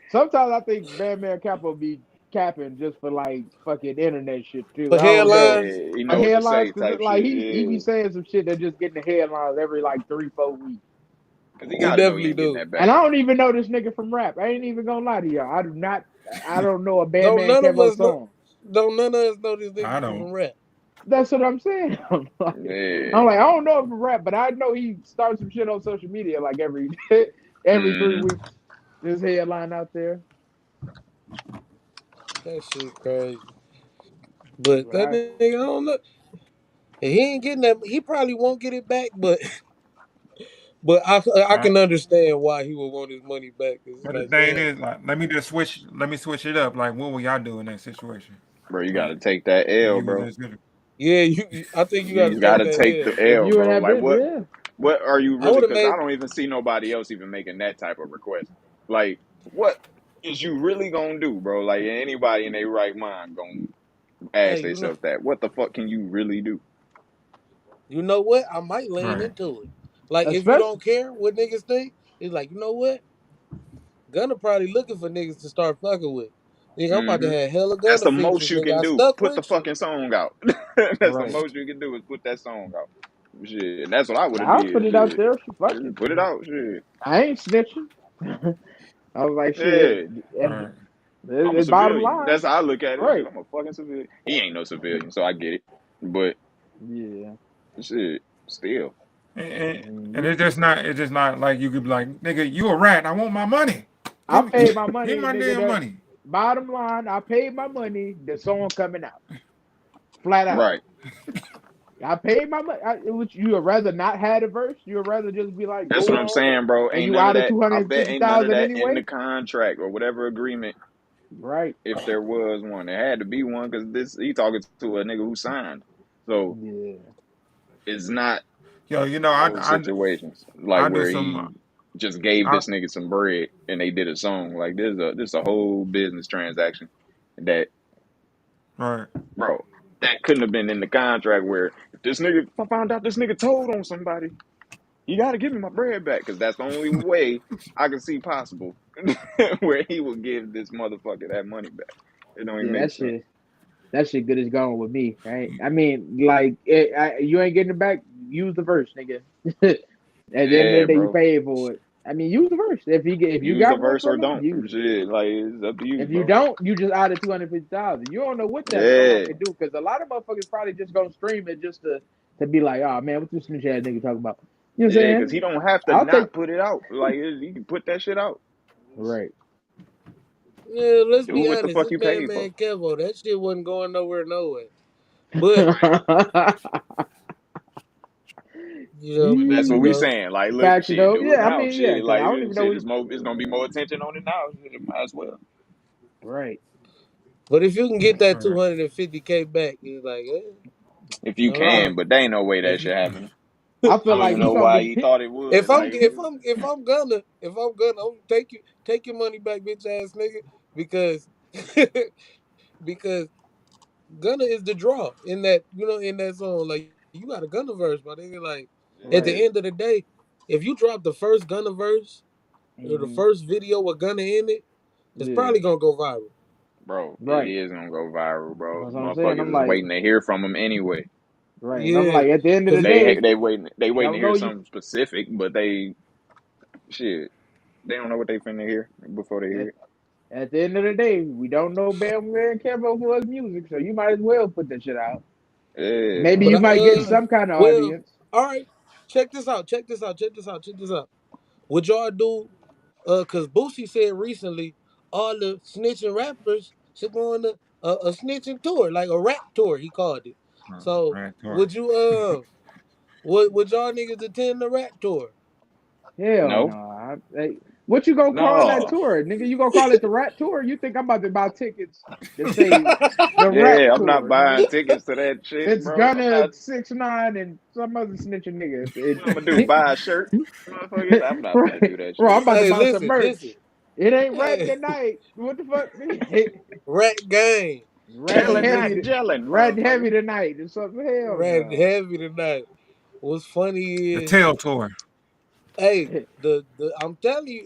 sometimes I think Batman Capo be capping just for like fucking internet shit too. For I don't know. headlines, Yeah, he For know what to headlines, say because type like shit. he be Yeah, saying some shit that just getting the headlines every like 3-4 weeks. because he he got to know he definitely ain't getting do. that And back. I don't even know this nigga from rap. I ain't even gonna lie to y'all. I do not. I don't know a Don't Batman none of Kevo us know. song. Don't none of us know this nigga I from don't. rap. That's what I'm saying. Yeah. I'm like, I don't know him from rap, but I know he starts some shit on social media like every 3 weeks. This headline out there. That shit crazy. But But that nigga, I don't know. And he ain't getting that. He probably won't get it back, but I Right. can understand why he would want his money back. Cause it's But the like, thing damn. is, like, let me switch it up. Like, what will y'all do in that situation? Bro, you got Like, to take that if L, you was bro. as good. Yeah, I think you got to You got take to that take L. the if L, you in bro. that Like, business, yeah. what are you I really? would have Because made. I don't even see nobody else even making that type of request. Like, what is you really gonna do, bro? Like, anybody in their right mind gonna Hey, ask themselves that? What the fuck can you really do? you know what? I might lean Right. into it. Like, if you Especially don't care what niggas think, it's like, you know what? Gunna probably looking for niggas to start fucking with. Nigga, I'm about to Hmm. have hella That's Gunna the most features, you nigga. can I do. stuck Put the with you. fucking song out. That's the right. most you can do is put that song out. Shit, and that's what I would have I'll put did. it out Shit, there. Fuck it. put it out. Shit, I ain't snitching. I was like, shit. yeah. And Right. I'm a it's bottom civilian. line, That's how I look at it. Shit, right? I'm a fucking civilian. He ain't no civilian, so I get it. But Yeah. shit, still. And it's just not like you could be like, nigga, you a rat. I want my money. I Give me paid my give me money, my nigga. damn That money. bottom line, I paid my money. The song coming out, flat out. Right. I paid my money. Which you would rather not have a verse? You would rather just be like, That's go what I'm on, saying, bro. and Ain't you none of out of that. two I hundred bet fifty ain't none of thousand that in the anyway. contract or whatever agreement. Right. If there was one, there had to be one because this he talking to a nigga who signed. So Yeah. it's not Yo, those situations like I do where some he just gave I this nigga some bread and they did a song. Like this a whole business transaction that, right. bro, that couldn't have been in the contract where if this nigga if I found out this nigga told on somebody, you got to give me my bread back because that's the only way I can see possible where he would give this motherfucker that money back. It don't even Yeah. make That sense. shit. that shit good as gone with me. Right? I mean, like, you ain't getting it back. Use the verse, nigga. At the end of Yeah, the day, you bro. paid for it. I mean, use the verse. If you Use the got one verse or from him, don't. use it. Shit, like it's up to you, If you bro. don't, you just out of 250,000. You don't know what that song Yeah, can do because a lot of motherfuckers probably just gonna stream it just to be like, oh man, what this snitch ass nigga talking about? You know what I'm yeah, because he saying? don't have to I'll take not put it out. Like he can put that shit out. right. Yeah, let's Do be what the honest. fuck This you paid for. Madman Kevo, that shit wasn't going nowhere, nowhere. But Right. but That's what you we know, saying. Like, look, Facts shit, though. do it Yeah, I now. mean, yeah, Shit, because like I don't even know shit, what. it's gonna be more attention on it now. Shit, might as well. Right. but if you can get that Right. 250K back, it's like, If you all right. can, but there ain't no way that If shit you happening. I I feel don't like even he know gonna why get he hit. thought it would. Like, if I'm gonna, take your money back, bitch ass nigga, because because Gunna is the draw in that song. Like you got a Gunna verse, my nigga. Like at the end Right. of the day, if you drop the first Gunna verse or the Hmm. first video with Gunna in it, it's Yeah. probably gonna go viral. bro, it Right. is gonna go viral, bro. That's what I'm saying. I'm Motherfuckers is like, waiting to hear from him anyway. right. And I'm Yeah, like, at the end of the cause day, They you waiting don't to know hear you. something specific, but shit, they don't know what they finna hear before they hear At, it. at the end of the day, we don't know Bam Man Kevo for his music, so you might as well put that shit out. Yeah, Maybe but you might get some kind of well, audience. all right. Check this out. Check this out. Would y'all do? Cause Boosie said recently, all the snitching rappers should go on a snitching tour, like a rap tour. He called it. So Right. would you? Would y'all niggas attend the rap tour? Hell no. no, What you gonna call that no. tour, nigga? You gonna call it the Rat Tour? You think I'm about to buy tickets to say the Rat Yeah, I'm not Tour, buying nigga? tickets to that shit, It's bro. Gunna 6ix9ine and some other snitching nigga. What I'm gonna do? Buy a shirt, motherfuckers? I'm not finna Right, do that bro. I'm shit. about to Hey, buy some listen. merch. It ain't rat Hey, tonight. What the fuck? Nigga? rat gang. Rat Hey, Gelling, not heavy, listen. gelling, rat motherfucker. heavy tonight. Or something. Hell Rat no. heavy tonight. What's funny The is, Tail Tour. hey, the I'm telling you,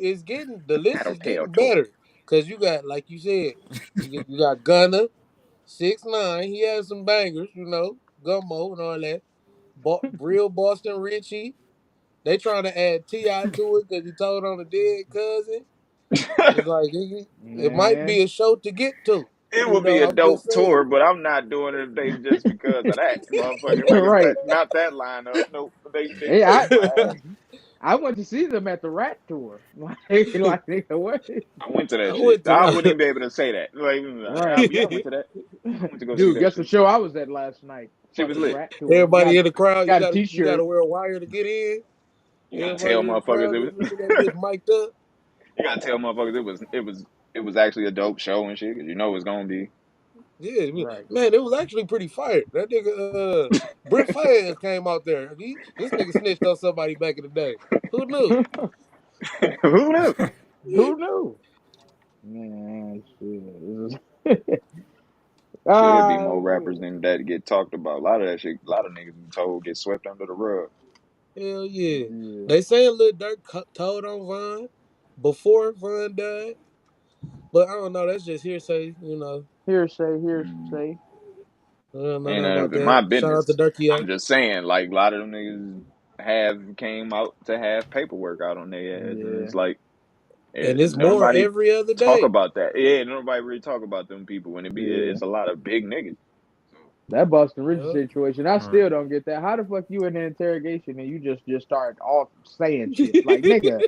the list is Tattletale getting tour. better. Cause you got, like you said, you got Gunna, 6ix9ine. He has some bangers, Gummo and all that. Real Boston Richie. They trying to add Ti to it because he told on the dead cousin. It's like it might be Man. a show to get to. It would be a I'm just dope saying. tour, but I'm not doing it if they just because of that, motherfucker. Like if Right. that not that lineup. Nope. They Hey, played my ass. I went to see them at the Rat Tour. Like nigga, what? I went to I that shit. went I wouldn't even to. be able to say that. Like, Right. yeah, I went to that. I went to go see Dude, that guess the shit. show I was at last night? She was Fucking lit. Rat Tour. Everybody in the crowd, Got a you gotta t-shirt. wear a wire to get in. You gotta tell Everybody in the motherfuckers crowd it was. looking at that bitch mic'd up. You gotta tell motherfuckers it was actually a dope show and shit. 'Cause you know it's gonna be. Yeah, Right. man, it was actually pretty fire. That nigga, Brent Fayez came out there. This nigga snitched on somebody back in the day. Who knew? Who knew? Who knew? Man, shit. Shit, it'd be Ah, more rappers man. than that get talked about. A lot of that shit, a lot of niggas been told get swept under the rug. Hell yeah. Yeah. They saying Lil Durk told on Von before Von died, but I don't know. That's just hearsay. Hearsay, Mm. hearsay. I don't know Ain't nothing none about of it that. my Shout out to business. Durkio. I'm just saying, like a lot of them niggas have came out to have paperwork out on their ass, and Yeah. it's like And it's more nobody every other talk day. about that. Yeah, nobody really talk about them people when Yeah. it's a lot of big niggas. That Boston Richard Yup. situation, I Right. still don't get that. How the fuck you in an interrogation and you just start off saying shit? Like, nigga,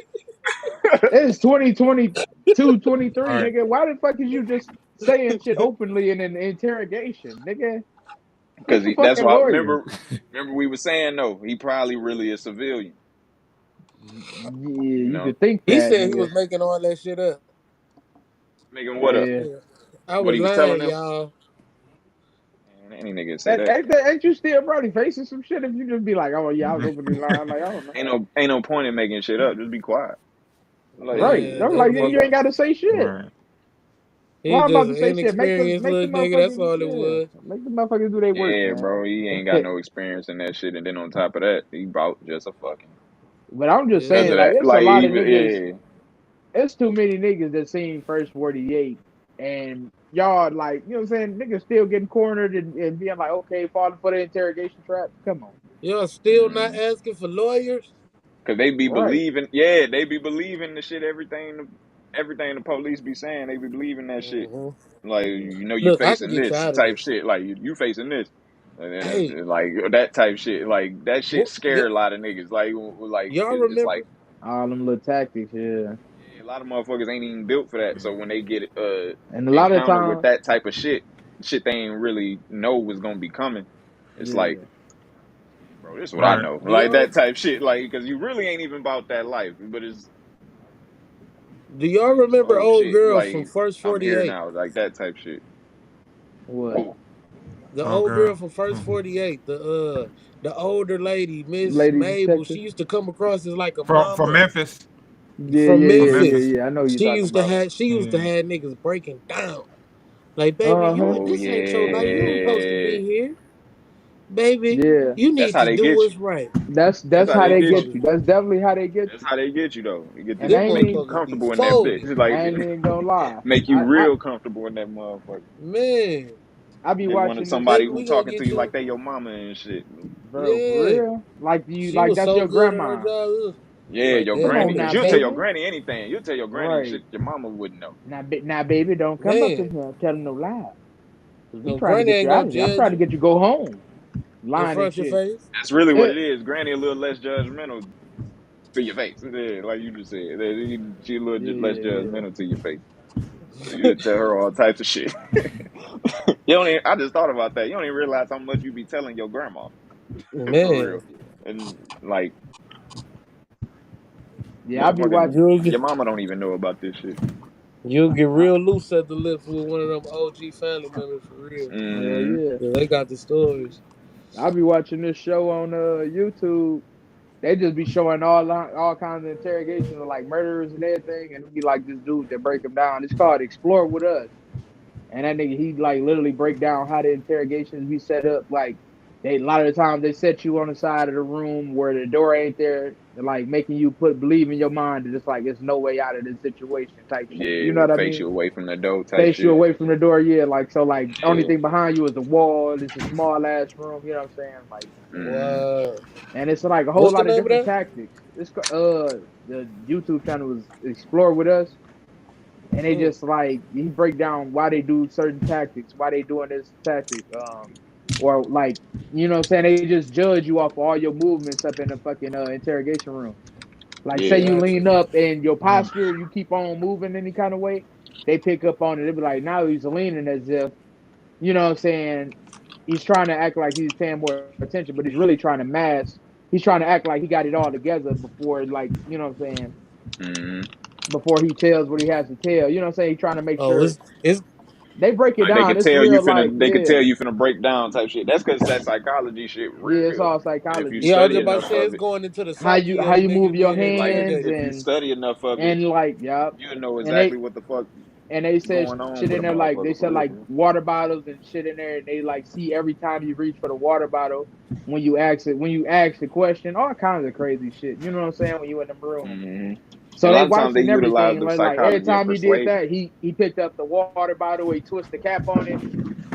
it's 2022, 23, Right. nigga. Why the fuck is you just saying shit openly in an interrogation, nigga? Get Because a that's fucking why lawyer. remember we were saying no, he probably really a civilian. Yeah, You you know, could think He that, said he nigga. was making all that shit up. making what up? Yeah. Yeah. I What was he was telling lying, them? y'all. Man, any nigga say that. Ain't you still probably facing some shit if you just be like, oh yeah, I was openly lying. Like, I don't know. Ain't no point in making shit up. Just be quiet. Like Right. Man, I'm that like, then you nigga, ain't got to say shit. Right. Why he I'm about just to an say shit? inexperienced Make the little nigga. That's motherfuckers, all it yeah. was. Make the motherfuckers do their work, yeah, man. bro, he ain't got no experience in that shit, and then on top of that, he bought just a fucking But I'm just Hell because saying, of yeah. like, that. it's a Like lot he of niggas. yeah, It's too many niggas that seen First 48 and y'all like, you know what I'm saying, niggas still getting cornered and being like, okay, falling for the interrogation trap. Come on. Y'all still not Mm. asking for lawyers? Cause they be Right. believing, yeah, they be believing the shit. Everything the police be saying, they be believing that shit. Hmm. Like, you know, you Look, I can facing get you this out of type this. shit. Like you facing this, and then Hey, like that type shit. Like that shit scare y- a lot of niggas. Like y'all it's remember? like, All them little tactics, yeah. yeah, a lot of motherfuckers ain't even built for that. So when they get And a lot of encountered with times, that type of shit they ain't really know was gonna be coming. It's like, yeah. bro, this is what I Right. know. Do Like y'all that type shit. Like, because you really ain't even about that life, but it's do y'all remember oh old shit, girl from like First I'm here 48? now, like that type shit. What? Who? The Oh, old girl girl. from First 48, the older lady, Miss Lady Mabel, she detective? used to come across as like a From mama Memphis. Yeah, from yeah, From yeah, yeah, Memphis. Memphis. yeah. I know who you're She talking used to about. have she used to Yeah. have niggas breaking down. Like, baby, Uh-huh. Oh this ain't your life. You ain't supposed to yeah, be here. Baby, Yeah. you that's need how to they do get you. what's right. That's That's how how they they Them get get you. you. motherfuckers, That's definitely how they get That's you. how they get you though. You get to And I them ain't make you even motherfuckers be comfortable in that bitch. folding. Like I ain't even gonna lie. make you I real comfortable in that motherfucker. Man, I be They wanted watching this somebody baby, who we gonna talking to get you like you. they your mama and shit. bro, for Yeah, real. Like you she like was that's so your good at her grandma. job. Yeah, Like, your Come damn, granny, on nigga because now, you'll tell take your baby. granny anything. You'll tell your granny Right. shit your mama wouldn't know. Now baby, don't come up in man. here telling no lies. Cause we No, trying to granny get ain't you gonna out of here. I'm judge trying to you get you go home. in Lying and front of your shit. face. That's really what Eh, it is. Granny a little less judgmental to your face. Yeah, like you just said. She a little less yeah, yeah. judgmental to your face. So you'll tell her all types of shit. You don't even, I just thought about that. You don't even realize how much you be telling your grandma. For real. Man, And like Yeah, I be motherfucking watching. you'll get your mama don't even know about this shit. you'll get I, real loose at the lips with one of them OG family members for real. hell Mm-hmm. yeah. 'Cause they got the stories. I be watching this show on YouTube. They just be showing all kinds of interrogations of like murderers and everything, and it be like this dude that break them down. It's called Explore with Us. And that nigga, he like literally break down how the interrogations be set up. Like they a lot of the times they set you on the side of the room where the door ain't there, like making you believe in your mind that it's like there's no way out of this situation type shit. You know Yeah, what I face mean? you away from the door type Face you shit. away from the door, yeah. Like so, like only Yeah. thing behind you is the wall. It's a small ass room. You know what I'm saying? Like, Mm-hmm. Wow. and it's like a whole What's the lot of name of different that? tactics. The YouTube channel was Explore with Us, and they Mm. just like he break down why they do certain tactics, why they doing this tactic, or like you know what I'm saying, they just judge you off of all your movements up in the fucking interrogation room. Like say Yeah. you Gotcha. lean up and your Yeah. posture, you keep on moving any kind of way, they pick up on it. They be like, now he's leaning as if you know what I'm saying. He's trying to act like he's paying more attention, but he's really trying to mask. He's trying to act like he got it all together before, like, you know what I'm saying, Mm-hmm. before he tells what he has to tell. You know what I'm saying? He's trying to make Oh, sure it's they break it Like they down. could It's tell you real, like, finna they could yeah. tell you finna break down type shit. That's cause that psychology shit Yeah, it's real. all And if you psychology. yeah, I was study just about to enough say of it's it, going into the How you psyche how of a you move nigga your being like hands interrogated. if you and study enough of it, like, yup. you'll know And they exactly what the fuck and they said going on shit with in a there like they motherfucker said for like real. water bottles and shit in there, and they like see every time you reach for the water bottle when you ask the question, all kinds of crazy shit. You know what I'm saying? When you in the room, Mm-hmm. so And a they lot of times they watching utilize everything. the Like every psychology of time he did persuasion. that, he picked up the water bottle, he twist the cap on it.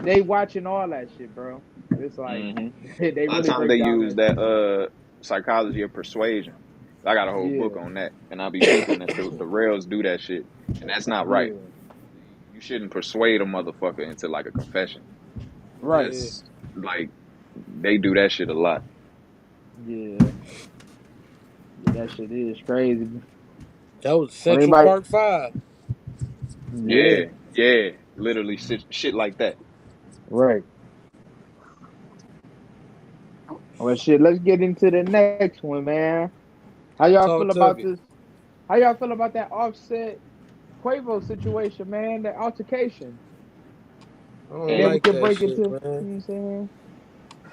They watching all that shit, bro. It's like Mm-hmm. they A lot of really times they break down use that that shit. psychology of persuasion. I got a whole book Yeah, on that, and I'll be peeping that the rails do that shit, and that's not right. yeah, You shouldn't persuade a motherfucker into like a confession. right. Yeah, That's like they do that shit a lot. Yeah, yeah, that shit is crazy. that was When Central anybody, Park 5. yeah, Yeah, yeah, literally shit like that. right. Well, shit. Let's get into the next one, man. How y'all feel Talk to about me. this? How y'all feel about that Offset Quavo situation, man? That altercation. I don't And then we Hey, like can that break shit, into, you know man. what I'm saying?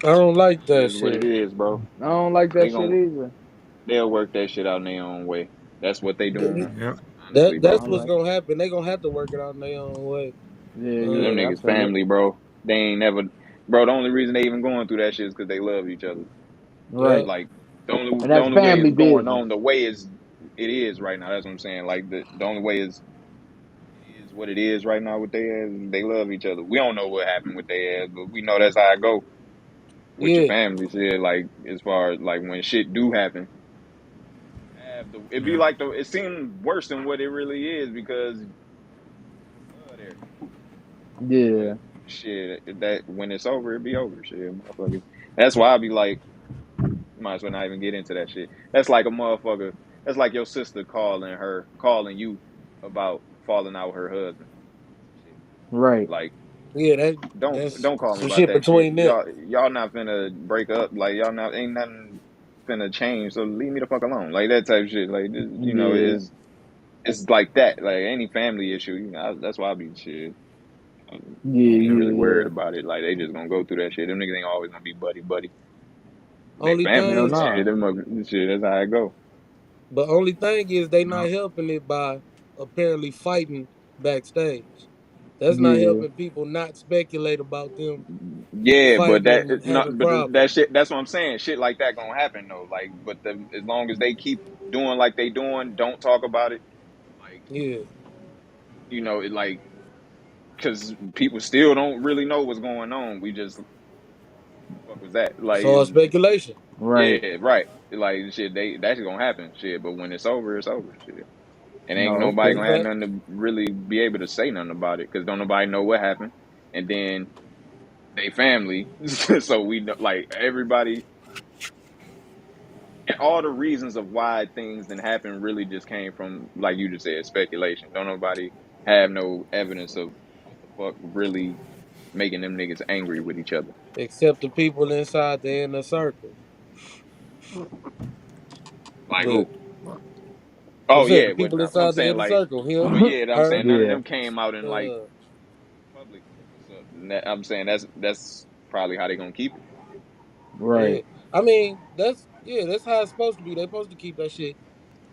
I don't like it that is what it shit. is, bro. I don't like They that shit gon' either. they'll work that shit out in their own way. That's what they doing, Th- Yeah, Yep. honestly, bro. that's all what's right. gonna happen. They gonna have to work it out in their own way. Yeah, Cause them Uh, yeah, I niggas feel it. family, bro. They ain't never, bro. The only reason they even going through that shit is because they love each other. yeah. Right. Like And the that's only way family it's going business. on, the way is it is right now. That's what I'm saying. Like the only way is what it is right now with their ass. They love each other. We don't know what happened with their ass, but we know that's how it go with your Yeah, family. Shit, like as far as like when shit do happen, have the it be Yeah. like the it seems worse than what it really is because blood there. But Yeah. shit, that when it's over, it be over. Shit, motherfuckers. That's why I be like, might as well not even get into that shit. That's like a motherfucker. That's like your sister calling you about falling out with her husband. Shit. Right. Like, yeah, that's don't call me some about shit that shit. between them. Y'all not finna break up. Like y'all not ain't nothing finna change. So leave me the fuck alone. Like that type of shit. Like this, Yeah. it's like that. Like any family issue. That's why I be shit. I Yeah. ain't really Yeah. worried about it. Like they just gonna go through that shit. Them niggas ain't always gonna be buddy buddy. They Only family. Hell thing, nah. Shit, shit. That's how it go. but only thing is they not Yep. helping it by apparently fighting backstage. That's not Yeah. helping people not speculate about them Yeah, but fighting and having that problems. shit. That's what I'm saying. Shit like that gonna happen though. Like, but as long as they keep doing like they doing, don't talk about it. Like, Yeah, it like because people still don't really know what's going on. We just fuck was that? it's Like, all speculation. Right. yeah, right. Like shit, that's gonna happen. Shit, but when it's over, it's over. Shit, and ain't No. nobody Okay. gonna have Exactly. nothing to really be able to say nothing about it because don't nobody know what happened. And then they family, so we know like everybody and all the reasons of why things didn't happen really just came from like you just said speculation. Don't nobody have no evidence of what the fuck really making them niggas angry with each other. Except the people inside the inner circle. Like But who? I'm Oh saying the yeah, but people I'm inside the saying inner like, circle, him, but yeah, I'm her, saying none of Yeah. them came out in like uh, public. So I'm saying that's probably how they gonna keep it. yeah. Right. I mean, that's how it's supposed to be. They supposed to keep that shit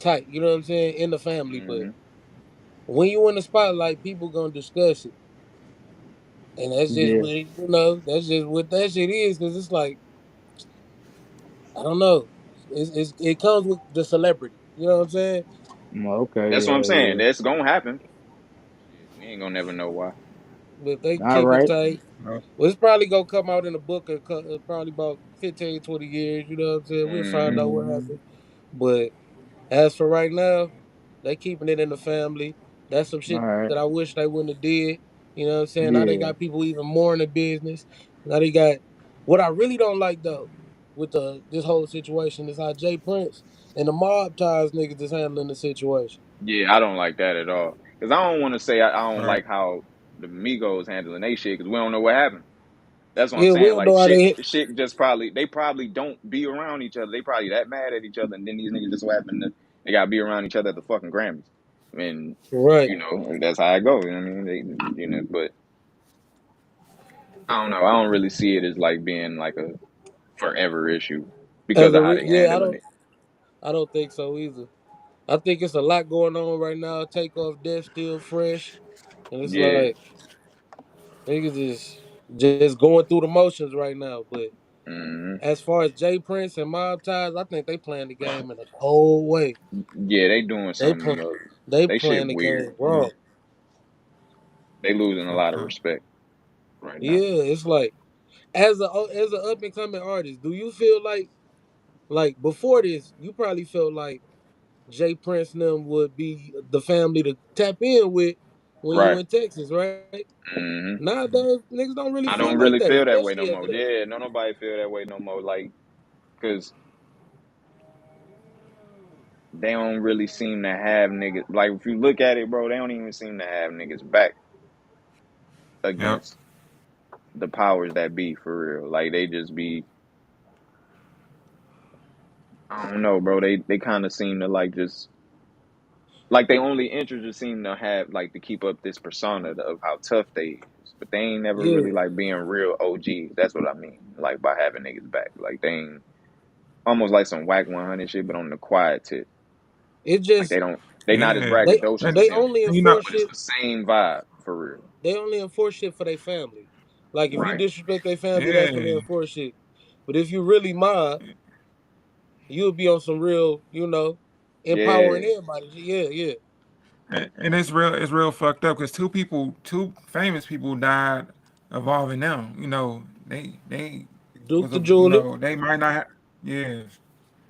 tight. You know what I'm saying in the family. But Hmm. when you in the spotlight, people gonna discuss it, and that's just Yeah. what that's just what that shit is. Because it's like I don't know. It comes with the celebrity. You know what I'm saying? Okay. That's what I'm Yeah. saying. Yeah. That's gonna happen. Shit, we ain't gonna never know why. But they All keep it right. tight. Well, it's probably gonna come out in a book in probably about 15, 20 years. You know what I'm saying? We'll find Hmm. out what Mm-hmm. happened. But as for right now, they keeping it in the family. That's some All shit right. that I wish they wouldn't have did. You know what I'm saying? Now they Yeah. got people even more in the business. Now they got what I really don't like though with the this whole situation is how Jay Prince and the mob ties niggas is handling the situation. Yeah, I don't like that at all. Because I don't want to say I don't Right. like how the Migos handling they shit because we don't know what happened. That's what I'm Yeah, we saying. don't Like know how they shit just probably they probably don't be around each other. They probably that mad at each other, and then these niggas just so happen to they gotta be around each other at the fucking Grammys. And right. that's how it goes. You know what I mean? But I don't know. I don't really see it as like being like a forever issue because As of a how they yeah, handling it. I don't think so either. I think it's a lot going on right now. Takeoff Death still fresh. And it's Yeah. like niggas is just going through the motions right now. But Hmm. as far as Jay Prince and Mob Ties, I think they playing the game in a cold way. Yeah, they doing They something. play, they They shit playing the weird. game wrong. They losing a lot of Okay. respect right now. Yeah, it's like as an up and coming artist, do you feel like before this, you probably felt like Jay Prince and them would be the family to tap in with when you Right. in Texas, right? Hmm. Nowadays, niggas don't really I feel don't like really that, feel that way no especially more. after that. Yeah, no nobody feel that way no more. Like, cause they don't really seem to have niggas. Like, if you look at it, bro, they don't even seem to have niggas back Yep. against the powers that be for real. Like, they just be, I don't know, bro. They kind of seem to like just like they only interest just seem to have like to keep up this persona of how tough they is, but they ain't never Yeah, really like being real OGs. That's what I mean, like by having niggas back. Like they ain't almost like some whack 100 shit, but on the quiet tip. it Like they just don't, they not as Yeah. they braggadocious And, as they them, only you know, enforce but it's shit. the same vibe for real. They only enforce shit for their family. Like if you Right. disrespect their family, that's when they yeah. enforce shit. But if you really mob, you'll be on some real, empowering Yeah. everybody. Yeah, yeah. And it's real fucked up because two famous people died involving them. You know, they Duke was the a, you jeweler. know, they might not have, yeah.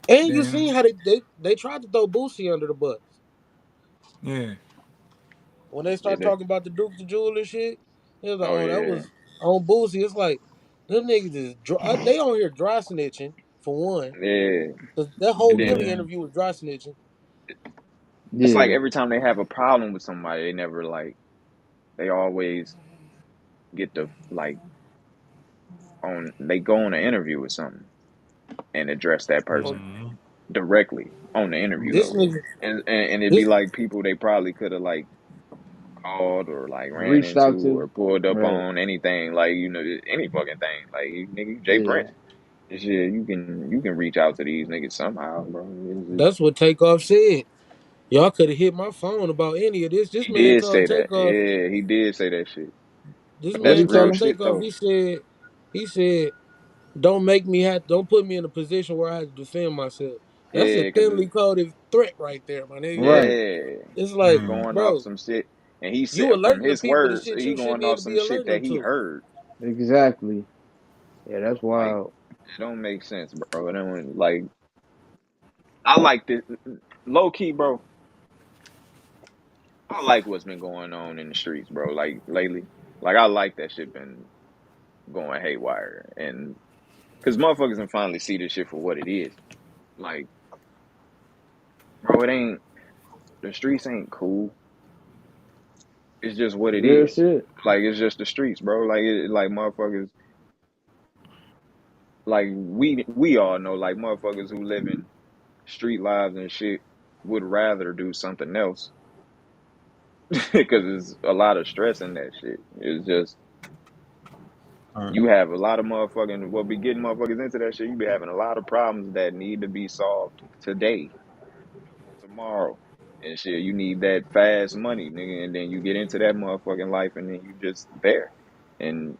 And you Then, seen how they tried to throw Boosie under the bus yeah. when they Did start they? talking about the Duke the jeweler shit. It was like, Oh oh, that yeah, was on Boosie. It's like them niggas is dry, they on here dry snitching for one. yeah. 'Cause that And whole then Philly Yeah. interview was dry snitching. it's like Yeah. every time they have a problem with somebody, they never like they always get the like on they go on an interview with something and address that Oh, person Mhm. directly on the interview this though. nigga, And it'd be this like people they probably could have like called or like ran Reached into out to. or pulled up Right. on anything like any fucking thing like nigga Jay Yeah. Prince. Shit, you can reach out to these niggas somehow, bro. that's what Takeoff said. Y'all could have hit my phone about any of this. This He man did told say that. Takeoff. Yeah, he did say that shit. This But What that's he man tell real told him? shit Takeoff. though. He said, don't put me in a position where I have to defend myself. That's a Yeah, cause thinly coded threat right there, my nigga. Right. yeah, It's he like, Mhm. going off bro, some shit, and he you said from alerting the his people to words, shit he you shouldn't going even off be some shit alerting that them he to. heard. Exactly. Yeah, that's Like wild. it don't make sense, bro. It don't like I like this low key, bro. I like what's been going on in the streets, bro. Like lately, like I like that shit been going haywire, and because motherfuckers can finally see this shit for what it is. Like, bro, it ain't the streets ain't cool. It's just what it Real is. shit. Like it's just the streets, bro. Like motherfuckers. Like we all know, like motherfuckers who live in street lives and shit would rather do something else because there's a lot of stress in that shit. It's just Right. you have a lot of motherfucking what be getting motherfuckers into that shit. You be having a lot of problems that need to be solved today or tomorrow. And shit, you need that fast money, nigga, and then you get into that motherfucking life, and then you just there, and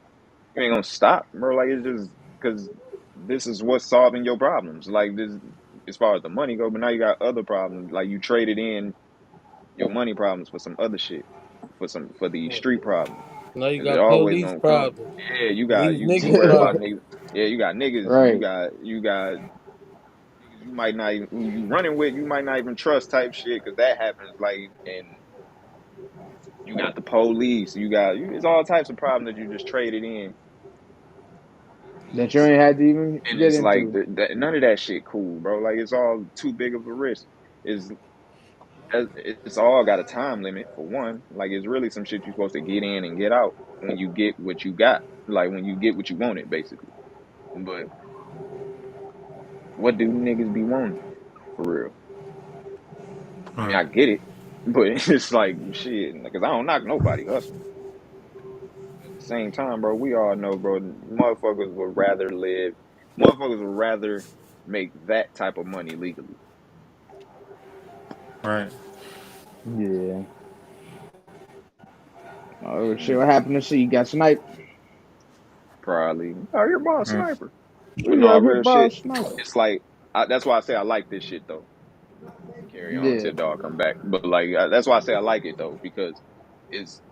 you ain't gonna stop, bro. Like it's just because this is what's solving your problems. Like this, as far as the money go, but now you got other problems. Like you traded in your money problems for some other shit, for these street problems. Now you Cause it got always police gonna come. problems. Yeah, These you nigga worry about problems. niggas. Yeah, you got niggas. Right. You got niggas you might not even who you running with. You might not even trust type shit because that happens. Like and you got the police. It's all types of problems that you just traded in. That you ain't had to even And get it's like into. none of that shit cool, bro. Like it's all too big of a risk. It's it's all got a time limit for one. Like it's really some shit you're supposed to get in and get out when you get what you got. Like when you get what you wanted, basically. But what do niggas be wanting for real? I mean, Right. I get it, but it's like shit. Because I don't knock nobody hustling. At the same time, bro, we all know, bro. Motherfuckers would rather make that type of money legally. Right. Yeah. Oh shit! And What happened to see? You got sniped. probably, oh, you're my Right. sniper. But We no, got hit real by a shit. sniper. It's like that's why I say I like this shit though. Carry on Yeah. till dog come back. But like that's why I say I like it though because it's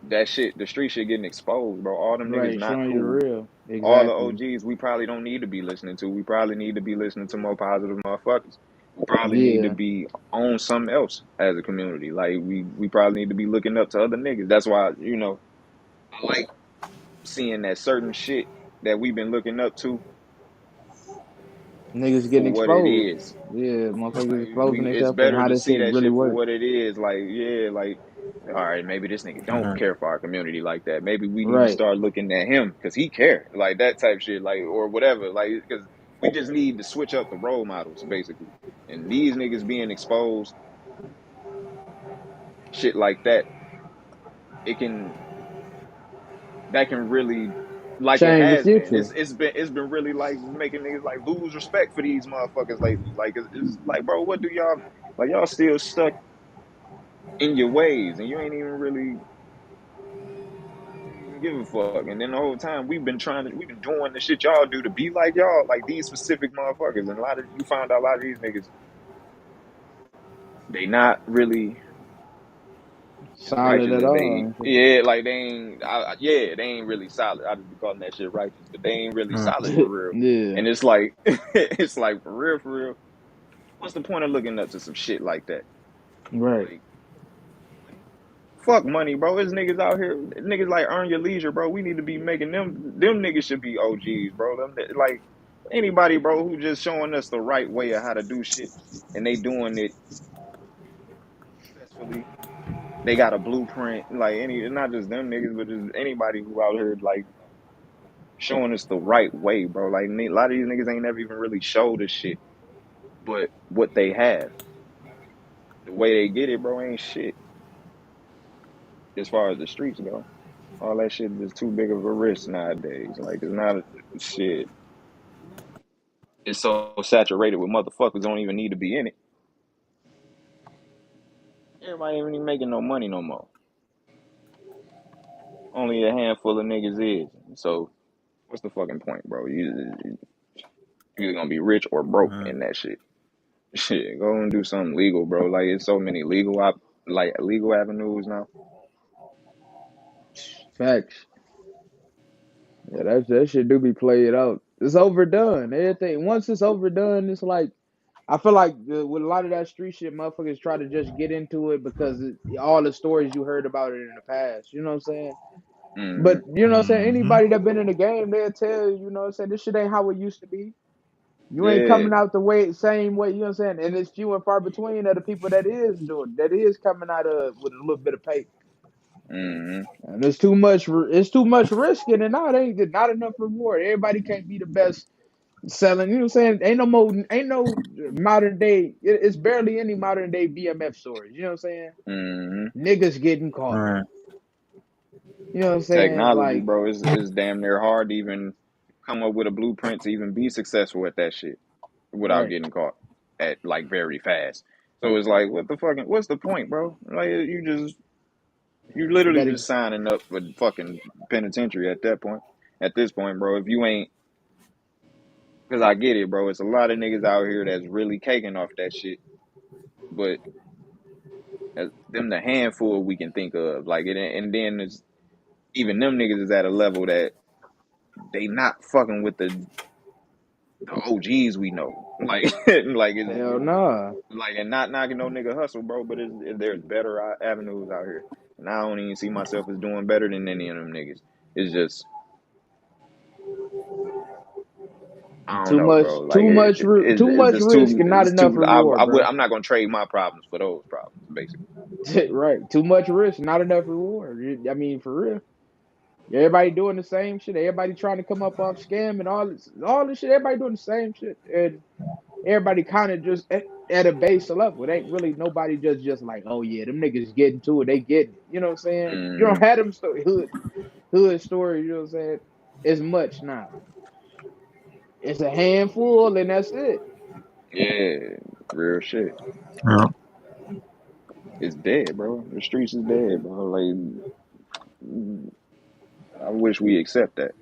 that shit. The street shit getting exposed, bro. All them niggas Right. not Showing you the cool. real. All the Exactly. OGs we probably don't need to be listening to. We probably need to be listening to more positive motherfuckers. We probably need to Yeah. be on something else as a community. Like we probably need to be looking up to other niggas. That's why I like seeing that certain shit that we've been looking up to Niggas getting for what it exposed. is. Yeah. Motherfuckers Like exposing it's themselves and better how to this see shit that really shit for work. what it is. Like, yeah, like all right, maybe this nigga don't Right. care for our community like that. Maybe we need to Right. start looking at him because he care, like that type shit, like or whatever. Like, because we just need to switch up the role models basically. And these niggas being exposed, shit like that, it can that can really like it Change the has been. future. It's been really like making niggas like lose respect for these motherfuckers lately. Like it's like, bro, what do y'all like? Y'all still stuck in your ways, and you ain't even really you ain't even give a fuck. And then the whole time we've been doing the shit y'all do to be like y'all, like these specific motherfuckers. And a lot of you find out a lot of these niggas, they not really. solid righteous at and they ain't, all. yeah, like they ain't, yeah, they ain't really solid. I just be calling that shit righteous, but they ain't really Right. solid for real. Yeah, And it's like, it's like for real. What's the point of looking up to some shit like that? right. Like, fuck money, bro. There's niggas out here, niggas like Earn Your Leisure, bro. We need to be making them niggas should be OGs, bro. Them like anybody, bro, who just showing us the right way of how to do shit, and they doing it successfully. They got a blueprint, like any, not just them niggas, but just anybody who out here like showing us the right way, bro. Like a lot of these niggas ain't never even really showed us shit, but what they have, the way they get it, bro, ain't shit as far as the streets go. All that shit is too big of a risk nowadays. Like it's not shit. It's so saturated with motherfuckers don't even need to be in it. Everybody ain't even making no money no more. Only a handful of niggas is. So what's the fucking point, bro? You either gonna be rich or broke Right. in that shit. Shit, go and do something legal, bro. Like it's so many legal avenues now. Facts. Yeah, that shit do be played out. It's overdone. Everything once it's overdone, it's like I feel like with a lot of that street shit, motherfuckers try to just get into it because all the stories you heard about it in the past. You know what I'm saying? Hmm. But you know what I'm saying? Mm-hmm. Anybody that been in the game, they'll tell you, you know what I'm saying, this shit ain't how it used to be. You ain't Yeah. coming out the way same way, you know what I'm saying? And it's few and far between of the people that is coming out of with a little bit of pay. Hmm. And it's too much risk in it now. There ain't not enough reward. Everybody can't be the best selling, you know what I'm saying? Ain't no modern day it's barely any modern day BMF stories, you know what I'm saying? Hmm. Niggas getting caught. Right. You know what I'm saying? Technology, Like, bro, is damn near hard to even come up with a blueprint to even be successful at that shit without right. getting caught at like very fast. So it's like, what's the point, bro? Like you You literally better just signing up for fucking penitentiary at that point. At this point, bro, if you ain't, because I get it, bro. It's a lot of niggas out here that's really caking off that shit, but them the handful we can think of, like it, and then it's even them niggas is at a level that they not fucking with the OGs we know. Like like it's hell nah. like and not knocking no nigga hustle, bro. But there's better avenues out here, and I don't even see myself as doing better than any of them niggas. It's just I don't Too know, much, bro. Like too much, too it's much just risk too and not it's enough too. reward, bro. I'm not gonna trade my problems for those problems, basically. Right, too much risk, not enough reward. I mean, for real. Everybody doing the same shit. Everybody trying to come up off scam and all this shit. Everybody doing the same shit, and everybody kind of just at a base level. It ain't really nobody just like, oh yeah, them niggas getting to it. They getting it. You know what I'm saying? You don't Mm, have them hood stories. You know what I'm saying? As much now. It's a handful, and that's it. yeah, real shit. Yeah. It's dead, bro. The streets is dead, bro. Like I wish we accept that,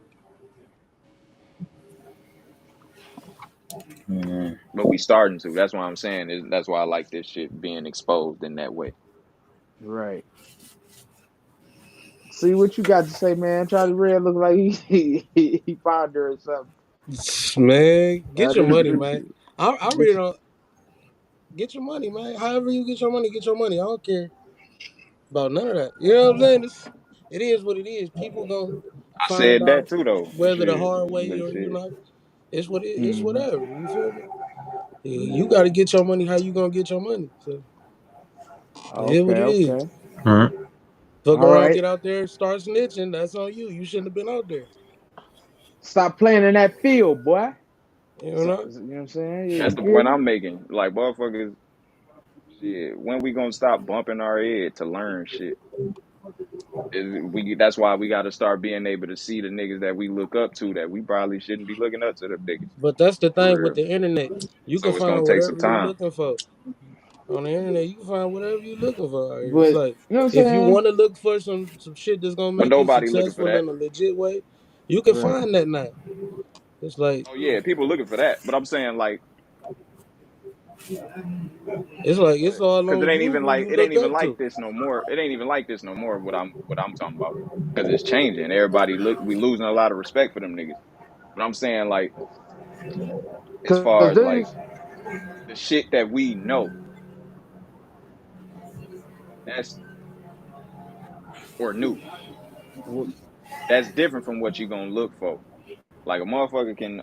Mm. but we starting to. That's why I'm saying is that's why I like this shit being exposed in that way. Right. See what you got to say, man. Charlie Red look like he pondering something. Man, get your money, This- man. I really this- don't get your money, man. However you get your money, get your money. I don't care about none of that. You know what I'm saying? It is what it is. People gonna I find said that out too, though. whether the Shit, hard way but or shit. it's what it's Mhm. whatever. You feel me? You got to get your money. How you gonna get your money? So it is what Okay, it is. okay. Right. Fuck All around, right. get out there, start snitching. That's on you. You shouldn't have been out there. Stop playing in that field, boy. You So, know. you know what I'm saying? Yeah, That's you the get point me? I'm making. Like, motherfuckers, shit. When we gonna stop bumping our head to learn shit? That's why we got to start being able to see the niggas that we look up to that we probably shouldn't be looking up to the niggas But that's the for thing with real. the internet. You can So it's gonna find take some whatever you're time. looking for on the internet. You can find whatever you're looking for out here. It's But like you know what I'm if you saying? want to look for some shit that's gonna But make you nobody looking for successful that. in a legit way, you can Right. find that now. It's like Oh yeah, people looking for that. But I'm saying like It's like it's But all because on you who you it ain't look even up like to. this no more. It ain't even like this no more. What I'm talking about because it's changing. Everybody look, we losing a lot of respect for them niggas. But I'm saying like as far Cause as like these, the shit that we know, that's or new, that's different from what you gonna look for. Like a motherfucker can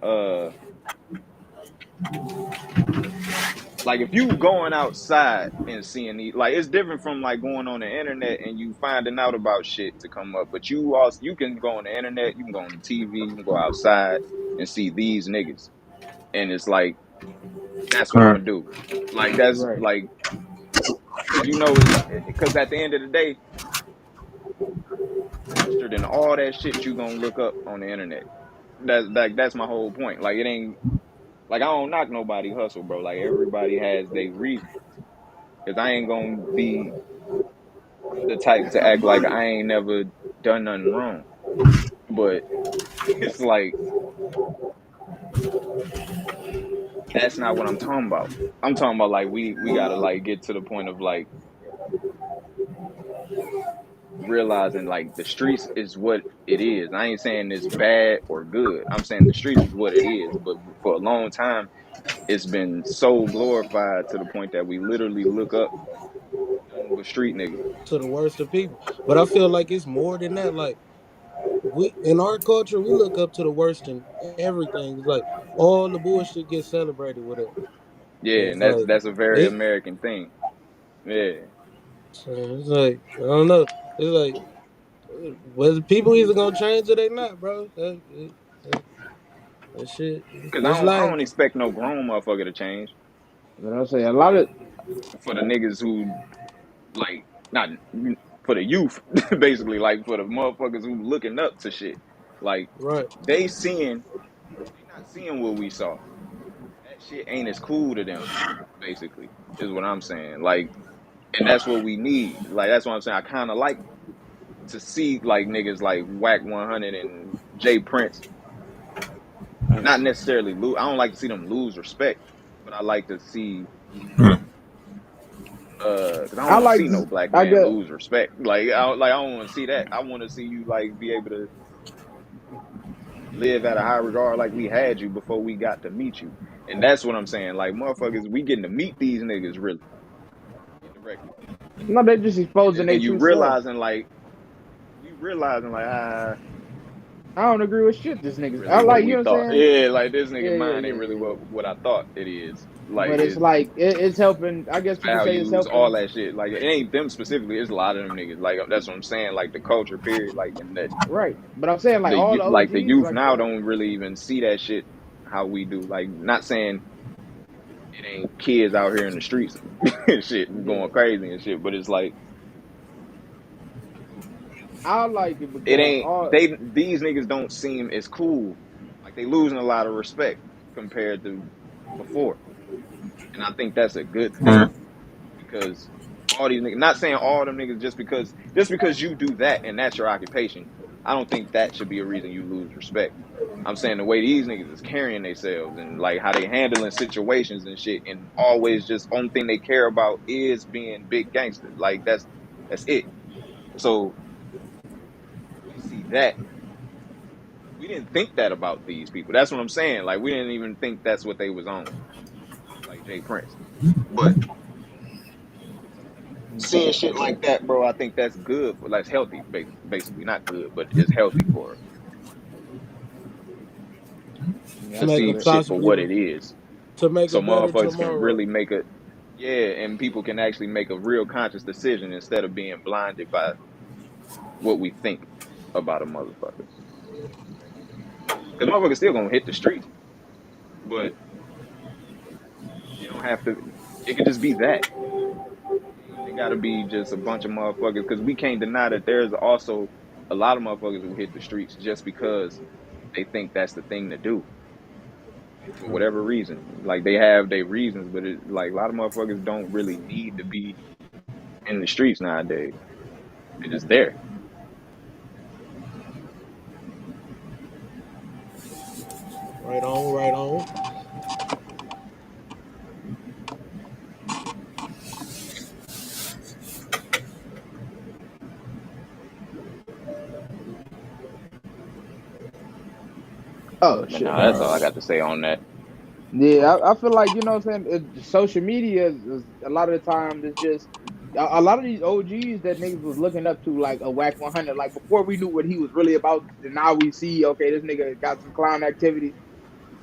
like if you going outside and seeing these, like it's different from like going on the internet and you finding out about shit to come up. But you also you can go on the internet, you can go on the TV, you can go outside and see these niggas, and it's like that's what I'm right, gonna do. Like that's right. like because you know it's because at the end of the day, faster than all that shit you gonna look up on the internet. That's my whole point. Like it ain't like I don't knock nobody hustle, bro. Like everybody has their reasons. Cause I ain't gonna be the type to act like I ain't never done nothing wrong. But it's like that's not what I'm talking about. I'm talking about like we gotta like get to the point of like realizing like the streets is what it is. I ain't saying it's bad or good. I'm saying the streets is what it is. But for a long time, it's been so glorified to the point that we literally look up nothing but street niggas. To the worst of people. But I feel like it's more than that. Like we in our culture, we look up to the worst in everything. It's like all the bullshit gets celebrated with us. Yeah, It's and like that's a very it, American thing. Yeah, so it's like I don't know. It's like whether people either gonna change or they not, bro. That shit. because It's I like don't expect no grown motherfucker to change. You know what I'm saying? A lot of For the niggas who like not for the youth, basically like for the motherfuckers who looking up to shit. Like right they not seeing what we saw. That shit ain't as cool to them. Basically, is what I'm saying. Like, and that's what we need. Like that's what I'm saying. I kind of like to see like niggas like Whack 100 and Jay Prince not necessarily lose. I don't like to see them lose respect, but I like to see because I don't I want to like see to, no black I man get. lose respect. I don't want to see that. I want to see you like be able to live at a high regard like we had you before we got to meet you. And that's what I'm saying. Like motherfuckers, we getting to meet these niggas really indirectly, No, they just exposing their and you true self. realizing like we realizing like I don't agree with shit. This this ain't niggas. I really what like, you we know what I'm thought. saying? Yeah, like this nigga Yeah, yeah, mind yeah, ain't really yeah, yeah. what I thought it is. Like But it's his like it's helping. I guess you could say it's values, all helping. that shit. Like it ain't them specifically. It's a lot of them niggas. Like that's what I'm saying. Like the culture period. Like and that Right. But I'm saying like all the the OGs, youth like now all, don't really even see that shit how we do. Like not saying it ain't kids out here in the streets and shit yeah. going crazy and shit, but it's like I like it it because ain't all they these niggas don't seem as cool. Like they losing a lot of respect compared to before. And I think that's a good thing because all these niggas not saying all them niggas just because you do that and that's your occupation, I don't think that should be a reason you lose respect. I'm saying the way these niggas is carrying themselves and like how they handling situations and shit and always just only thing they care about is being big gangsters. Like that's it. So we see that. We didn't think that about these people. That's what I'm saying. Like we didn't even think that's what they was on. Like Jay Prince. But seeing shit like that, bro, I think that's good for that's healthy, basically. Not good, but it's healthy for us yeah, to to I make a feel see it. shit for possibly what it is. to make a So better motherfuckers can tomorrow. really make a yeah, and people can actually make a real conscious decision instead of being blinded by what we think about a motherfucker. Because motherfuckers still gonna hit the streets, but it don't have to. It could just be that. It ain't gotta be just a bunch of motherfuckers. Because we can't deny that there's also a lot of motherfuckers who hit the streets just because they think that's the thing to do for whatever reason. Like they have their reasons, but it like a lot of motherfuckers don't really need to be in the streets nowadays. They're just there. Right on, right on. Oh But shit, nah, that's all I no. got to say on that. Yeah, I feel like what I'm saying. Social media is a lot of the time it's just a lot of these OGs that niggas was looking up to, like a Whack 100. Like before we knew what he was really about, and now we see, okay, this nigga got some clown activity.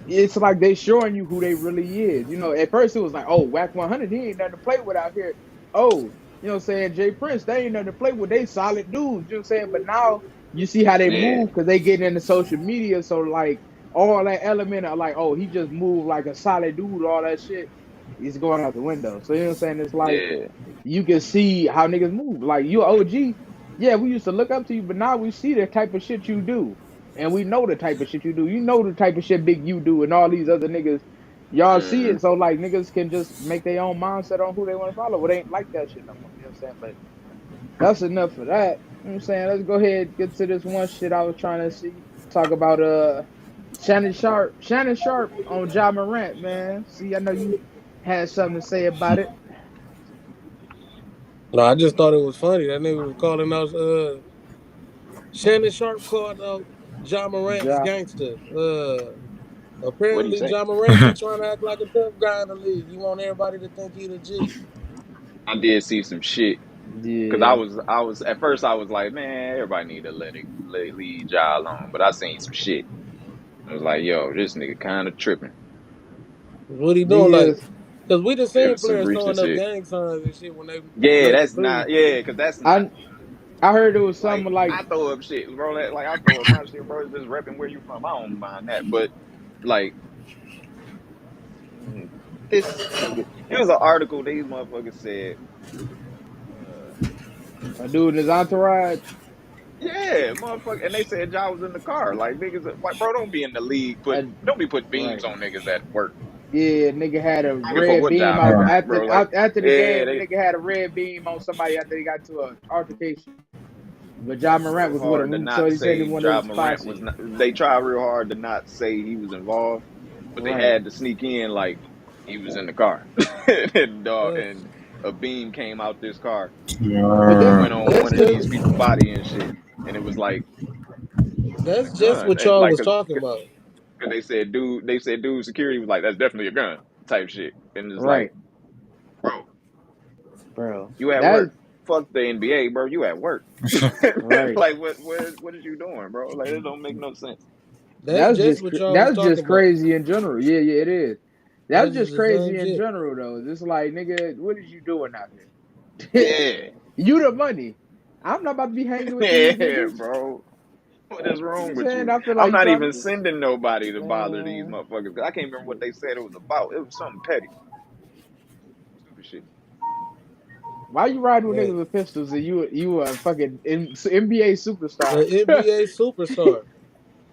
It's like they showing you who they really is. At first it was like, oh, Whack 100, he ain't nothing to play with out here. Oh, what I'm saying, Jay Prince, they ain't nothing to play with. They solid dudes, what I'm saying? But now you see how they Yeah, move because they get into social media. So like all that element of like, oh, he just moved like a solid dude, all that shit is going out the window. So what I'm saying? It's like yeah. you can see how niggas move. Like you OG, yeah, we used to look up to you, but now we see the type of shit you do. And we know the type of shit you do. You know the type of shit Big U do and all these other niggas. Y'all see Mm-hmm. it. So like niggas can just make their own mindset on who they want to follow. It ain't like that shit no more. You know what I'm saying? But that's enough for that. You know what I'm saying? Let's go ahead and get to this one shit I was trying to see. Talk about Shannon Sharp. Shannon Sharp on Ja Morant, man. See, I know you had something to say about it. No, I just thought it was funny. That nigga was calling out Shannon Sharp called out John Morant's Ja. gangster. What'd he Apparently say? John Morant be trying to act like a tough guy in the league. He want everybody to think he the G. I did see some shit because I Yeah. was, I was at first I was like, man, everybody need to leave Ja alone. But I seen some shit. I was like, yo, this nigga kind of tripping. What he doing? Like, Niggas, cause we done There seen was some players recent throwing up shit. gang signs and shit when they Yeah, making that's threes. not. Yeah, because that's not I I heard it was like something like I throw up shit, bro. Like I throw up my shit, bro. It's just repping where you from. I don't mind that, but like this nigga, it was an article. These motherfuckers said, uh, a dude in his entourage. yeah, motherfucker, and they said Ja was in the car. Like niggas, like bro, don't be in the league. Uh, Don't be putting beams right. on niggas at work. Yeah, nigga had a I don't give a fuck red what beam job they out got, after bro. Like, after the yeah, game. they Nigga had a red beam on somebody after they got to a altercation. But John Morant real was with hard to him, so not he said he say one of Ja his Morant was posse. not. They tried real hard to not say he was involved, but they Right. had to sneak in like he was in the car, and Uh, and a beam came out this car But and that's went Yeah. on that's one of just these people body and shit, and it was like a that's just gun, what and y'all like was because talking about. they said dude security was like that's definitely a gun type shit, and it's like right, bro, bro. you at That's work. Fuck the NBA, bro. You at work. right. Like what is you doing, bro? Like it don't make no sense. That's just what y'all was That's talking just about. crazy in general. Yeah, yeah, it is. That's That's just just the same crazy in shit. general, though. It's like, nigga, what is you doing out here? Yeah. You the money. I'm not about to be hanging with these Yeah, niggas. bro. What is You know what wrong I'm with saying? you? I feel I'm like you not trying even to just sending nobody to bother these man. motherfuckers. I can't remember what they said it was about. It was something petty. Stupid shit. Why you riding with Man, niggas with pistols and you a fucking NBA superstar? an NBA superstar.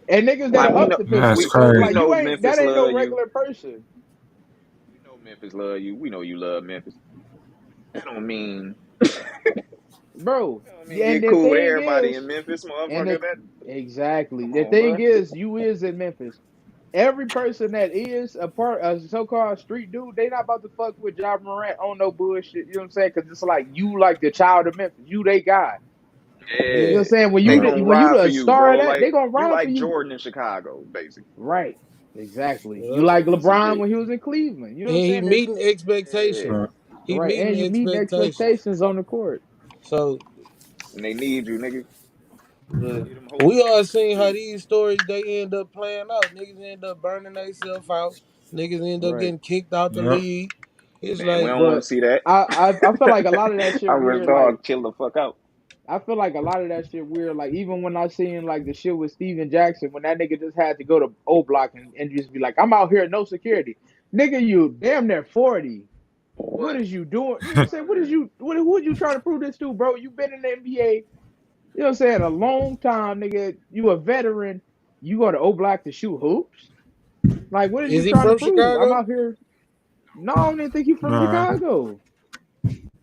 And niggas that Like are up the That's pistols. we So it's we like crazy. you know ain't that Memphis ain't no love you. regular person. We know Memphis love you. We know you love Memphis. That don't mean Bro. And get the cool with thing everybody in is, Memphis, and motherfucker. it That exactly come the on, thing bro. is, you is in Memphis. Every person that is a part a so-called street dude, they not about to fuck with John Morant on no bullshit. You know what I'm saying? Because it's like you like the child of Memphis. You they guy. You know what Yeah. I'm Yeah. saying? When They you gonna when you ride the for you, star of bro. that, they Like gonna you ride for like you. Jordan in Chicago, basically. Right. Exactly. You Yep. like That's what LeBron they when he was in Cleveland. You know what I'm And he saying? It's meeting yeah. expectations. Right. He right. meeting And you meeting expectations. expectations on the court. So And they need you, nigga. but Get them hopes we up. all seen how Shit. these stories they end up playing out. Niggas end up burning themselves out. Niggas end up Right. getting kicked out the Yep. league. It's Man, we like don't want to But see that. I feel like a lot of that shit I wish weird. Like dog chill the fuck out. I feel like a lot of that shit weird. Like even when I seen like the shit with Steven Jackson, when that nigga just had to go to O Block and just be like, I'm out here, no security. Nigga, you damn near 40. What What? is you doing? You know what I'm saying? What is Word. you what who are you trying to prove this to, bro? You been in the NBA, you know what I'm saying, a long time, nigga. You a veteran. You go to O Block to shoot hoops? Like, what is is you he trying to from prove? I'm Chicago? out here. No, I don't even think you from Right. Chicago.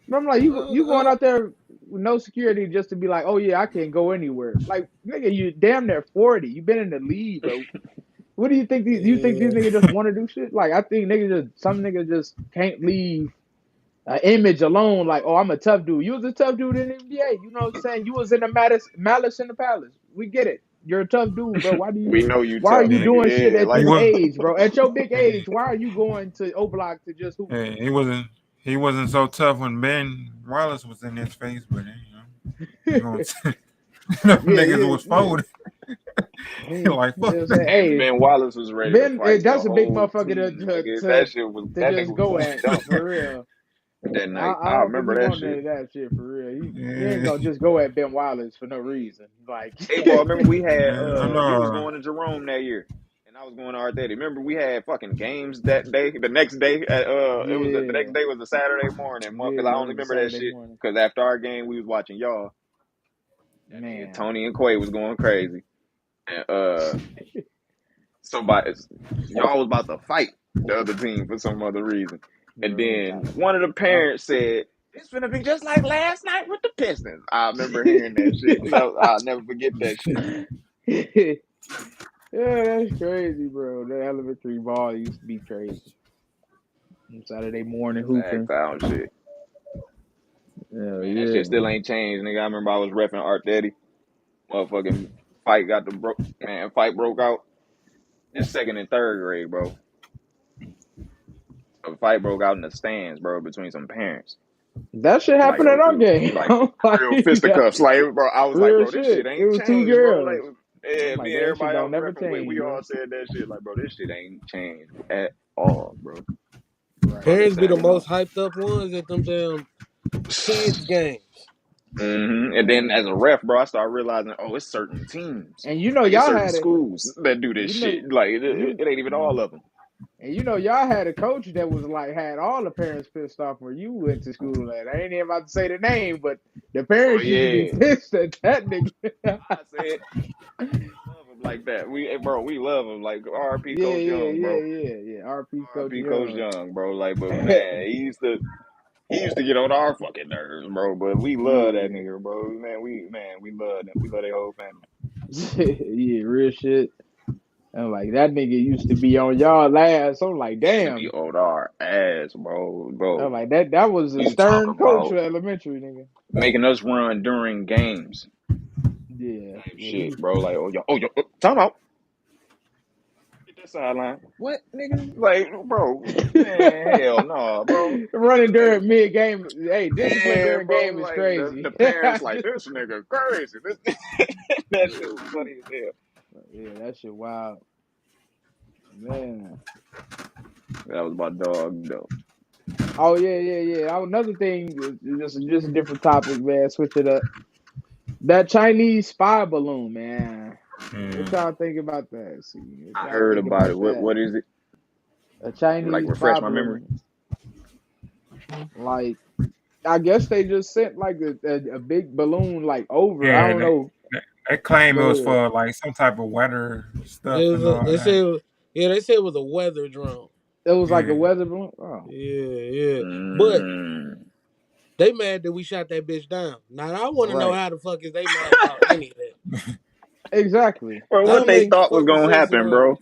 But I'm like, you going Uh, out there with no security just to be like, oh yeah, I can't go anywhere. Like, nigga, you damn near 40. You been in the league, bro. What do you think? You think these yeah. niggas just want to do shit? Like, I think niggas just some niggas just can't leave an image alone. Like, oh, I'm a tough dude. You was a tough dude in the NBA. You know what I'm saying? You was in the malice in the palace. We get it. You're a tough dude, bro. Why do you? We know you Why are tough, you Yeah, doing shit nigga. Yeah, at he like this was. age, bro? At your big Yeah, age, why are you going to O Block to just hoop? yeah, he wasn't. He wasn't so tough when Ben Wallace was in his face, but you know, them Yeah, niggas yeah, was yeah. folded. You Like know what fuck I'm saying? that. Ben, Hey, Ben Wallace was ready to Ben, fight the that's a big whole motherfucker team, nigga. That shit was to that nigga just was go going at dumb for real. that night. I I don't think remember he that wanted none shit. of that shit for real. You ain't Yeah, gonna just go at Ben Wallace for no reason. Like, Hey, bro, I remember we had yeah, I you was know. going to Jerome that year, and I was going to Arteta. Remember we had fucking games that day. The next day, it was the next yeah, day was a Saturday morning, because I yeah, it only was a remember that Saturday shit morning. because after our game we was watching y'all. That nigga Man, Tony and Quay was going crazy, and so y'all was about to fight the other team for some other reason, and bro, then one of the parents said, "It's gonna be just like last night with the Pistons." I remember hearing that shit. No, I'll never forget that shit. yeah, that's crazy, bro. That elementary ball used to be crazy. Saturday morning Sag hooping. foul shit. Hell Man, that shit yeah. still ain't changed, nigga. I remember I was repping Art Daddy. Motherfucking fight broke out. This second and third grade, bro. A fight broke out in the stands, bro, between some parents. That shit Like happened at our game. like I'm like, real that fisticuffs. Like, bro, I was like, real bro, this shit shit. It ain't was two changed, bro. Like, girls. I'm yeah, like, me and that shit everybody I don't was never repping with, change, we bro. all said that shit. Like, bro, this shit ain't changed at all, bro. Right. Fucking Parents be the sagging most off. hyped up ones at them damn kids games. And then as Man. a ref, bro, I started realizing, oh, it's certain teams, And you know like it's y'all certain had it. schools that do this You know shit. Like you it ain't even all of them. and you know y'all had a coach that was like had all the parents pissed off where you went to school at. I ain't even about to say the name, but the Oh parents used to be yeah, pissed at that nigga. yeah, I said love him like that. Bro, we love him like R.P. yeah, Coach Young, bro. yeah. RP Coach R.P. Coach Young. Young, bro. Like, but man, he used to get on our fucking nerves, bro. But we love that yeah. nigga, bro. We love them. We love their whole family. yeah, real shit. I'm like, that nigga used to be on y'all last. I'm like, He used to be damn. on our ass, bro. I'm Bro, like, that was a you talk stern coach about for elementary, nigga. making us run during games Yeah, type yeah, shit, bro. Like, time out. Get that sideline. What, nigga? Like, bro, man, hell no, bro. running Like, during mid game. Hey, discipline yeah, during bro. game is Like the crazy. parents, like this nigga crazy. That shit was funny as hell. Yeah, that shit wild, man. That was my dog, though. Oh yeah. Another thing, just a different topic, man. Switch it up. That Chinese spy balloon, man. What Yeah. y'all think about that? See, what I y'all heard think about about it. What that? what is it? A Like Chinese refresh spy my memory. balloon. Like, I guess they just sent like a big balloon like over. I Yeah, don't know. they claim it Go was ahead. for like some type of weather It stuff was and all they that. said, yeah, they said it was a weather drone. It was like a Yeah. weather balloon. Oh, Yeah. But Mm. they mad that we shot that bitch down. Now I want to know right. how the fuck is they mad about any of that. Exactly. Well, That what don't they make thought was fucking gonna sense in the happen, world. bro?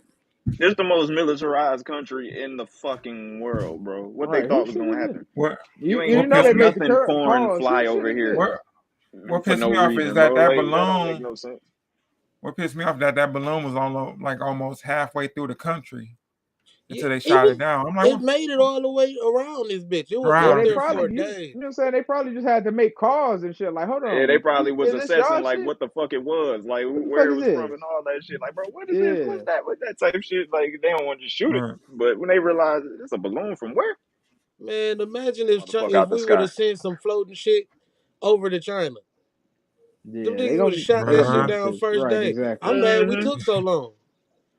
It's the most militarized country in the fucking world, bro. What they Right. Who thought was gonna shooting it? happen? What You ain't You what gonna know have they pissed me make the nothing current foreign calls. fly Who shit over is here this? what for pissed no me off is reason, that bro. that Like that don't make balloon. no sense. What pissed me off that that balloon was like almost halfway through the country Yeah, until they it shot it was. down. I'm like, It what? made it all the way around this bitch. It was Yeah, up Around they there this probably for shit. a day. you know what I'm saying, they probably just had to make calls and shit. Like, hold Yeah, they on, probably was is this assessing y'all like shit? what the fuck it was, like What the fuck where it is was from this? and all that shit. Like, bro, what is this? What's Yeah, that? What's that type of shit? Like, they don't want to just shoot it. Right. But when they realize it's a balloon from where? Man, imagine Motherfucker if out the we would sky. have sent some floating shit over to China. Them yeah, niggas would have shot that they're gonna shit Right. be down pissed. first Right, day. exactly. I'm mad we Mm-hmm. took so long.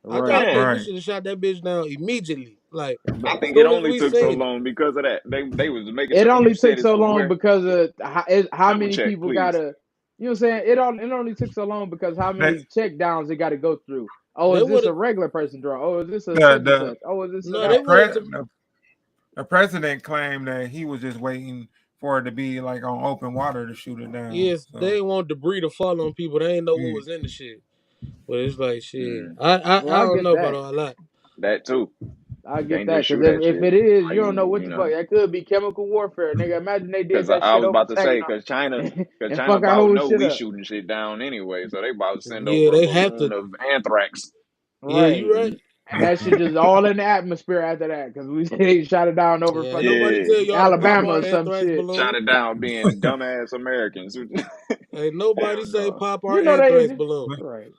I Right, think we Man, Right. should have shot that bitch down immediately. Like, but I think it soon as only we took so seen it. long because of that. They was making it sure you only said took it's so from long where. because of how Double many check, people please. gotta. You know what I'm saying? It only took so long because how They, many check downs it got to go through. Oh, They is would this a have regular person draw? Oh, is this a the such and the such? Oh, is this a no, they the, that? would have pre, the president claimed that he was just waiting for it to be like on open water to shoot it down. yes, they So didn't want debris to fall on people. They didn't know what yeah. was in the shit. But it's like shit. Mm, I Well, I don't get know about that. all that. that too. I You get can't that just because shoot at if shit. it is, Like you don't know what you the fuck. know, That could be chemical warfare, nigga. Imagine they did because that I shit was over about to say, Saginaw because China, because and China fuck our about whole know shit we up. shooting shit down anyway, so they about to send Yeah, over a they have balloon to. of anthrax. Yeah, Right. you right. And that shit just all in the atmosphere after that because we they shot it down over Yeah, ain't nobody Yeah, tell y'all to pop Alabama our or some anthrax shit. shot balloon. it down, being dumbass Americans. Ain't nobody Hell say no. pop our You know anthrax they balloon. But right.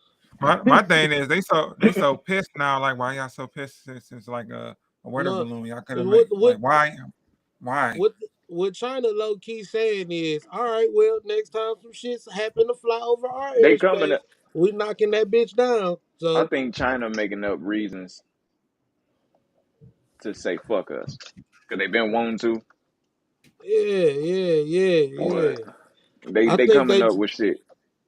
my thing is they so pissed now. Like why y'all so pissed since it's like a weather No, balloon? Y'all could cause have made what like what why? what what China low key saying is, all right, well, next time some shits happen to fly over our They coming. airspace, we knocking that bitch down. I So think China making up reasons to say fuck us because they've been wanting to, yeah, yeah, yeah, but yeah. they I they think coming they, up with shit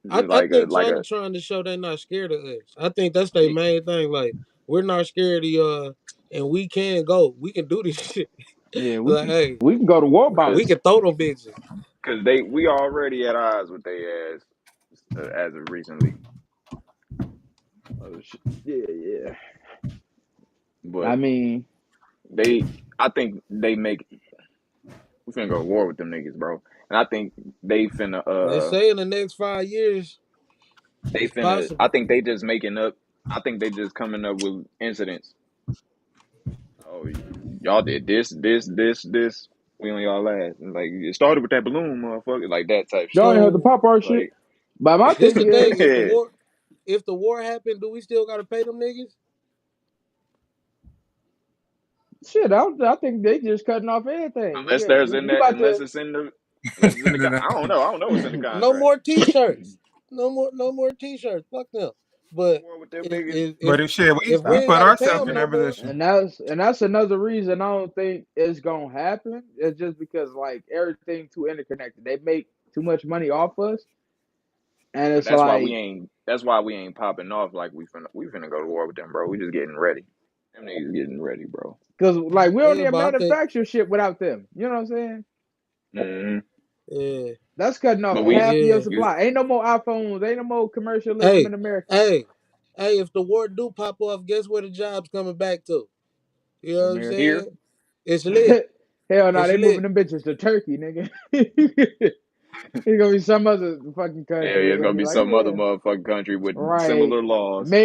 I, just I like a think like China a. trying to show they not scared of us. I think that's their main thing. Like we're not scared of y'all, and we can go. We can do this shit. Yeah, Like, hey, we can go to war about we it. can throw them bitches. Because we already at odds with they ass as of recently, Oh shit. Yeah, yeah. but I mean, they I think they make we finna go to war with them niggas, bro. And I think they finna They say in the next 5 years, they it's finna I possible. think they just making up I think they just coming up with incidents. Oh, y'all did this. We on y'all ass. And like it started with that balloon, motherfucker, like that type y'all shit. ain't have to So pop our shit. Like But my this thing the thing. is, If the war happened, do we still gotta pay them niggas? shit, I think they just cutting off everything, unless nigga. there's in You that about to unless it's in the I don't know what's in the No contract. more T-shirts. No more T-shirts. Fuck them. But War with them if niggas. if if, But if shit, we if we we stop. ain't put gotta pay ourselves them in no that more, position. And that's another reason I don't think it's gonna happen. It's just because like everything too interconnected. They make too much money off us, and But it's like that's why we ain't popping off like we finna go to war with them, bro. We just getting ready. Them niggas getting ready, bro. because like we don't yeah. even But I think manufacture shit without them. You know what I'm saying? hmm yeah, That's cutting off But we half of your yeah. you supply. Ain't no more iPhones. Ain't no more commercialism Hey, in America. hey, hey. If the war do pop off, guess where the jobs coming back to? You know what I'm America. here. saying? It's lit. Hell no, It's they moving lit. them bitches to Turkey, nigga. It's gonna be some other fucking Yeah, country. yeah, They're it's gonna gonna be be like, some other yeah, motherfucking country with right, similar laws.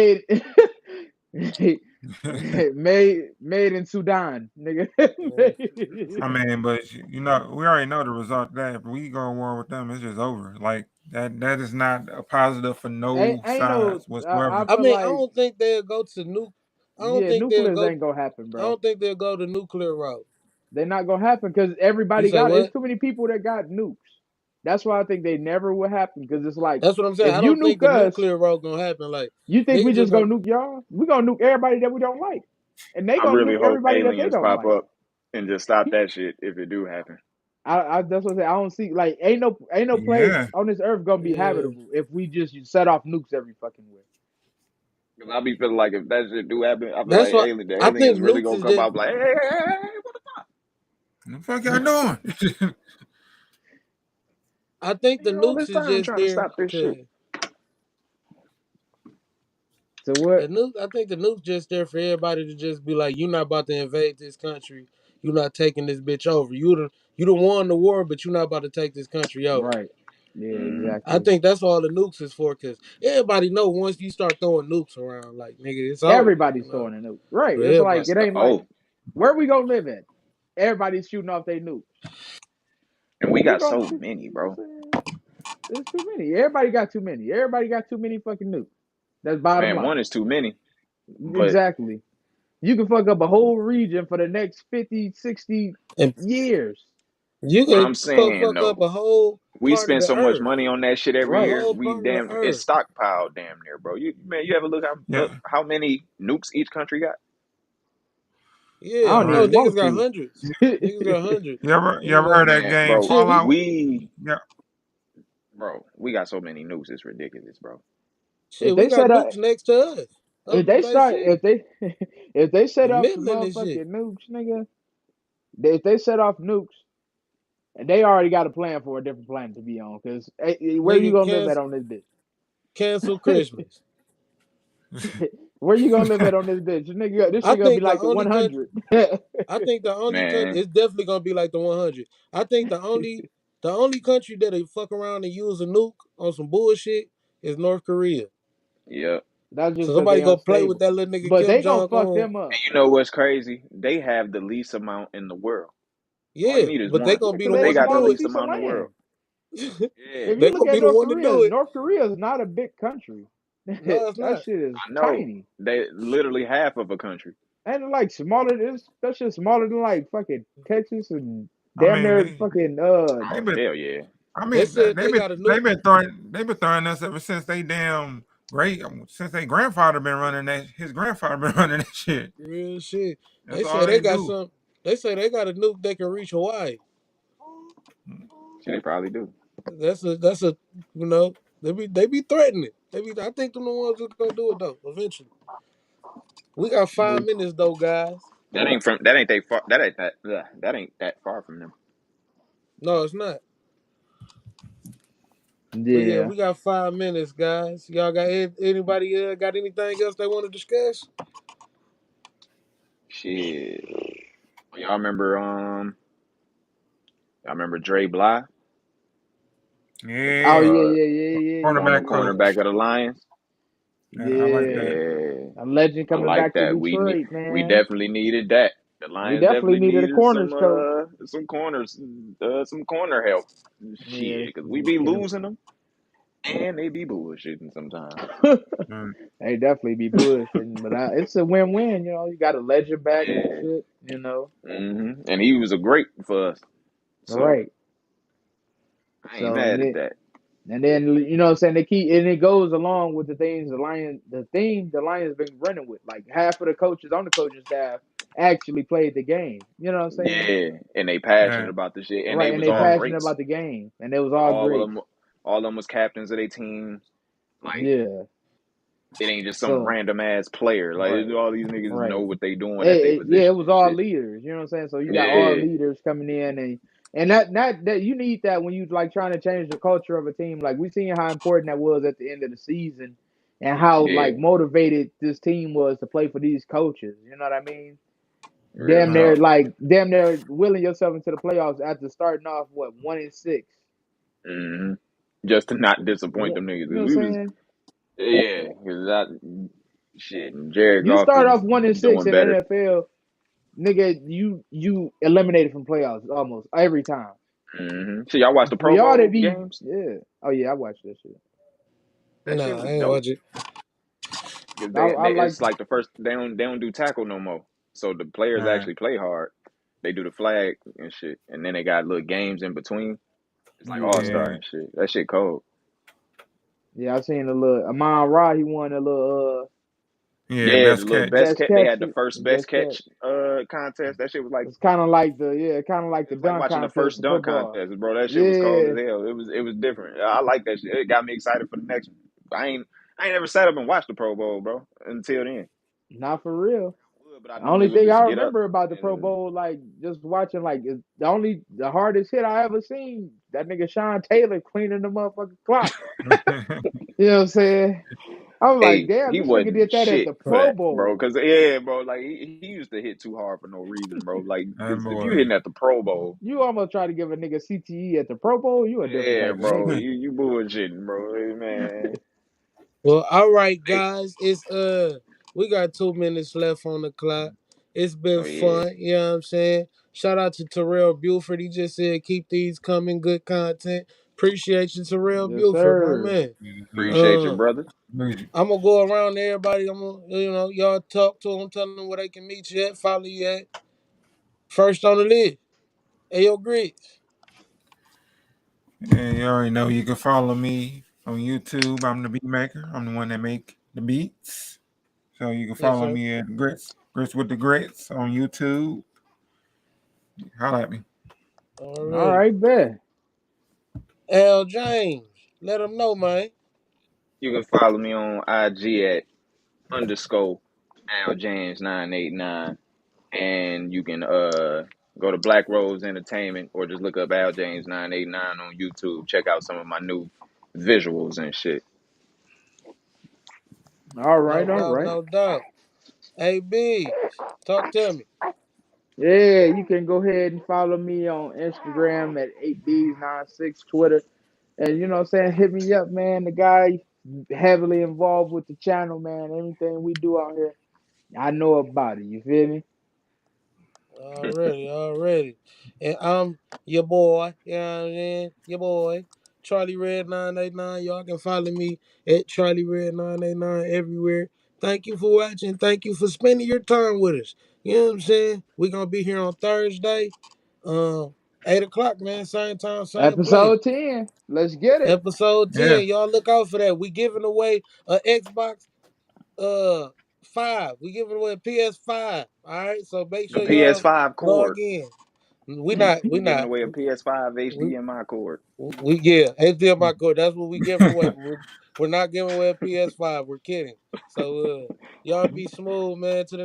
made, made in Sudan, nigga. Yeah. I mean, but we already know the result of that. If we go to war with them, it's just over. Like that is not a positive for ain't no ain't no. sides I whatsoever. I feel mean, I like don't think they'll go to nuke. I don't yeah, think they'll nuclears go. ain't gonna happen, I bro. don't think they'll go the nuclear route. They're not gonna happen because You everybody say got it. It's what? too many people that got nukes. That's why I think they never will happen. Because it's like That's what I'm saying. if I you don't think nuke the us, nuclear route gonna happen. Like you think we niggas are just gonna gonna. nuke y'all? We gonna nuke everybody that we don't like, and they I gonna really nuke hope everybody that they aliens don't pop like. up and just stop that shit if it do happen. I that's what I say. I don't see like ain't no place Yeah, on this earth gonna be Yeah, habitable if we just set off nukes every fucking way. Cause I be feeling like if that shit do happen, I feel that's like what the I think. aliens really Nukes gonna is come just out like, hey, what the fuck y'all doing? I think the nigga, all nukes this is time just trying to there stop this shit. to So what? the nuke. I think the nukes just there for everybody to just be like, you're not about to invade this country. You're not taking this bitch over. You the won the war, but you're not about to take this country over. Right. Yeah. Mm-hmm. I Exactly. think that's all the nukes is for, cause everybody know once you start throwing nukes around, like nigga, it's over. Everybody's throwing a nuke. Right. For It's like everybody. it ain't like Oh, where we gonna live at. Everybody's shooting off their nukes. and we We got gonna so shoot. many, You know bro. what I'm saying? There's too many. Everybody got too many. Everybody got too many fucking nukes. That's bottom Man, one line. is too many. But Exactly. You can fuck up a whole region for the next 50, 60 And years. you what can I'm saying fuck up though, a whole we part of spend the so much earth. money on that shit every A Right. year. whole We part of the damn it's earth. stockpiled damn near, bro. You ever look Yeah, how many nukes each country got? I Yeah. don't Oh, right. even niggas want got to. hundreds. Niggas got hundreds. You ever Niggas got heard that Man, game bro, shit. Fallout? we Yeah, we got so many nukes, it's ridiculous, bro. if We they got set up nukes next to us. if Up in they Bay start City. if they set In up some Midland and shit. motherfucking nukes, nigga, if they set off nukes, and they already got a plan for a different planet to be on, because where you Nigga gonna live at on this cancel Christmas. bitch? Where you gonna live at on this bitch? This I shit gonna be think the like the only country. 100. I think the only country. Man, It's definitely gonna be like the 100. I think the only country that'll fuck around and use a nuke on some bullshit is North Korea. yep. That's just So because somebody they go play with unstable. that little nigga But Kim they gonna Jong fuck Un. them up. And you know what's crazy? They have the least amount in the world. All you Yeah, need is but they one. gonna Yeah, be because the they They the one to got the do smallest it. least piece of amount in the world. land. Yeah, If They you look gonna be at the one to do it. North Korea is not a big country. No, it's That not. shit is I know. tiny. They literally half of a country. And like smaller, that shit smaller than like fucking Texas and I damn mean, near fucking they Oh been hell yeah. I They mean, said they got a nuke. they been throwing us ever since they damn great since they grandfather been running that his grandfather been running that shit. Real shit. That's They all say they they got do. some. They say they got a nuke that can reach Hawaii. They probably do. That's a they be threatening. I think them the ones that's gonna do it though. Eventually, we got 5 minutes though, guys. That ain't they far that ain't that ugh, that ain't that far from them. No, it's not. But yeah, yeah. we got 5 minutes, guys. Y'all got anybody got anything else they want to discuss? Shit. Y'all remember Dre Bly? Oh Yeah, yeah, Uh yeah, yeah, yeah, former cornerback yeah, yeah. cornerback coach. of the Lions. I like Yeah. that. Yeah. A legend I coming like back to that. Detroit, We man. definitely needed that. The We Lions definitely definitely needed a needed corners coach. some corners some corner help. Yeah, Shit, because we be losing them and they be bullshitting sometimes. Mm. they definitely be bullshitting, but it's a win-win. You know, you got a legend back and Yeah. shit. You know, And he was a great for us. So right? I ain't So mad at that. and then you know what I'm saying, they keep and it goes along with the things the Lions been running with. Like half of the coaches on the coaching staff actually played the game. You know what I'm saying? Yeah. And they passionate Yeah, about the shit. And they Right, and was they all yeah. passionate greats. about the game, and they was all All of great. them all of them was captains of their teams. Like Yeah. it ain't just some So random ass player. Like right, all these niggas know right. what they doing at their Yeah, it position was and all shit. leaders. You know what I'm saying? So you got all Yeah. leaders coming in, and that you need that when you like trying to change the culture of a team. Like we seen how important that was at the end of the season, and how like Yeah. motivated this team was to play for these coaches. You know what I mean? Real Uh, talk. Damn near willing yourself into the playoffs after starting off what 1-6. hmm Just to not disappoint You them niggas. know what Cause I'm we was, saying? yeah, cause I, shit, Jared You Goff start is off 1-6 doing in the better. NFL, nigga. You eliminated from playoffs almost every time. So y'all watch the For Pro y'all to Bowl be, games? yeah. Oh yeah, I watched that shit. That shit Nah, I was ain't dope. watch it. Cause I like. it's like the first they don't do tackle no more. So the players uh, actually play hard. They do the flag and shit, and then they got little games in between. It's like All Yeah, Star yeah, and shit. That shit cold. yeah. I seen a little Amon Ra. He won a little yeah. Yeah, the Best little catch. best best catch. They catch, had the first best best catch. catch contest. That shit was like It's kind of like it the was like dunk watching the contest first in dunk football. contest, bro. That shit was cold as Yeah, hell. It was different. I like that shit. It got me excited for the next one. I ain't ever sat up and watched the Pro Bowl, bro. Until then, not for real. but I The normally only would thing just I get up remember about the Pro and Bowl, like just watching, like is the hardest hit I ever seen. That nigga Sean Taylor cleaning the motherfucking clock. You know what I'm saying? I'm like, hey, damn, he this nigga wasn't did that at shit the for Pro that, bro. Bowl. Cause yeah, bro, like he used to hit too hard for no reason, bro. Like, That cause if you boy. hitting at the Pro Bowl, You almost try to give a nigga CTE at the Pro Bowl. You a different yeah, type of bro, nigga. you bullshitting, bro. Hey, man, Well, all right, hey, guys. We got 2 minutes left on the clock. It's been oh yeah, fun. You know what I'm saying? Shout out to Terrell Buford. He just said keep these coming. Good content. Appreciate you, Terrell Yes, Buford, my sir. man. Mhm. appreciate you, Uh, brother. I'm gonna go around to everybody. I'm gonna, y'all talk to them, tell them where they can meet you at, follow you at. First on the list, Ayo Grits. And you already know you can follow me on YouTube. I'm the beat maker. I'm the one that make the beats. So you can Yes, follow sir. me at Grits with the Grits on YouTube. Holla at me. All Already. right, bet. Al James. Let them know, man. You can follow me on IG at underscore Al James 989, and you can go to Black Rose Entertainment or just look up Al James 989 on YouTube. Check out some of my new visuals and shit. All No right, all doubt, right. no doubt. Hey, B, talk to me. Yeah, you can go ahead and follow me on Instagram at 8Bs96, Twitter. And you know what I'm saying? Hit me up, man. The guy heavily involved with the channel, man. Anything we do out here, I know about it. You feel me? Already, already. And I'm your boy, you know what I mean? Your boy, Charlie Red 989. Y'all can follow me at Charlie Red 989 everywhere. Thank you for watching. Thank you for spending your time with us. You know what I'm saying? We're gonna be here on Thursday. Um, 8 o'clock, man. Same time, same place. Episode 10. Let's get it. Episode Yeah. 10. Y'all look out for that. We giving away a Xbox uh 5. We giving away a PS5. All right. So make A sure y'all PS5 log cord. in. We not. We We giving not. away a PS5 We, HDMI cord. we yeah. HDMI code. That's what we giving away. But we're not giving away a PS5. We're kidding. So y'all be smooth, man. To the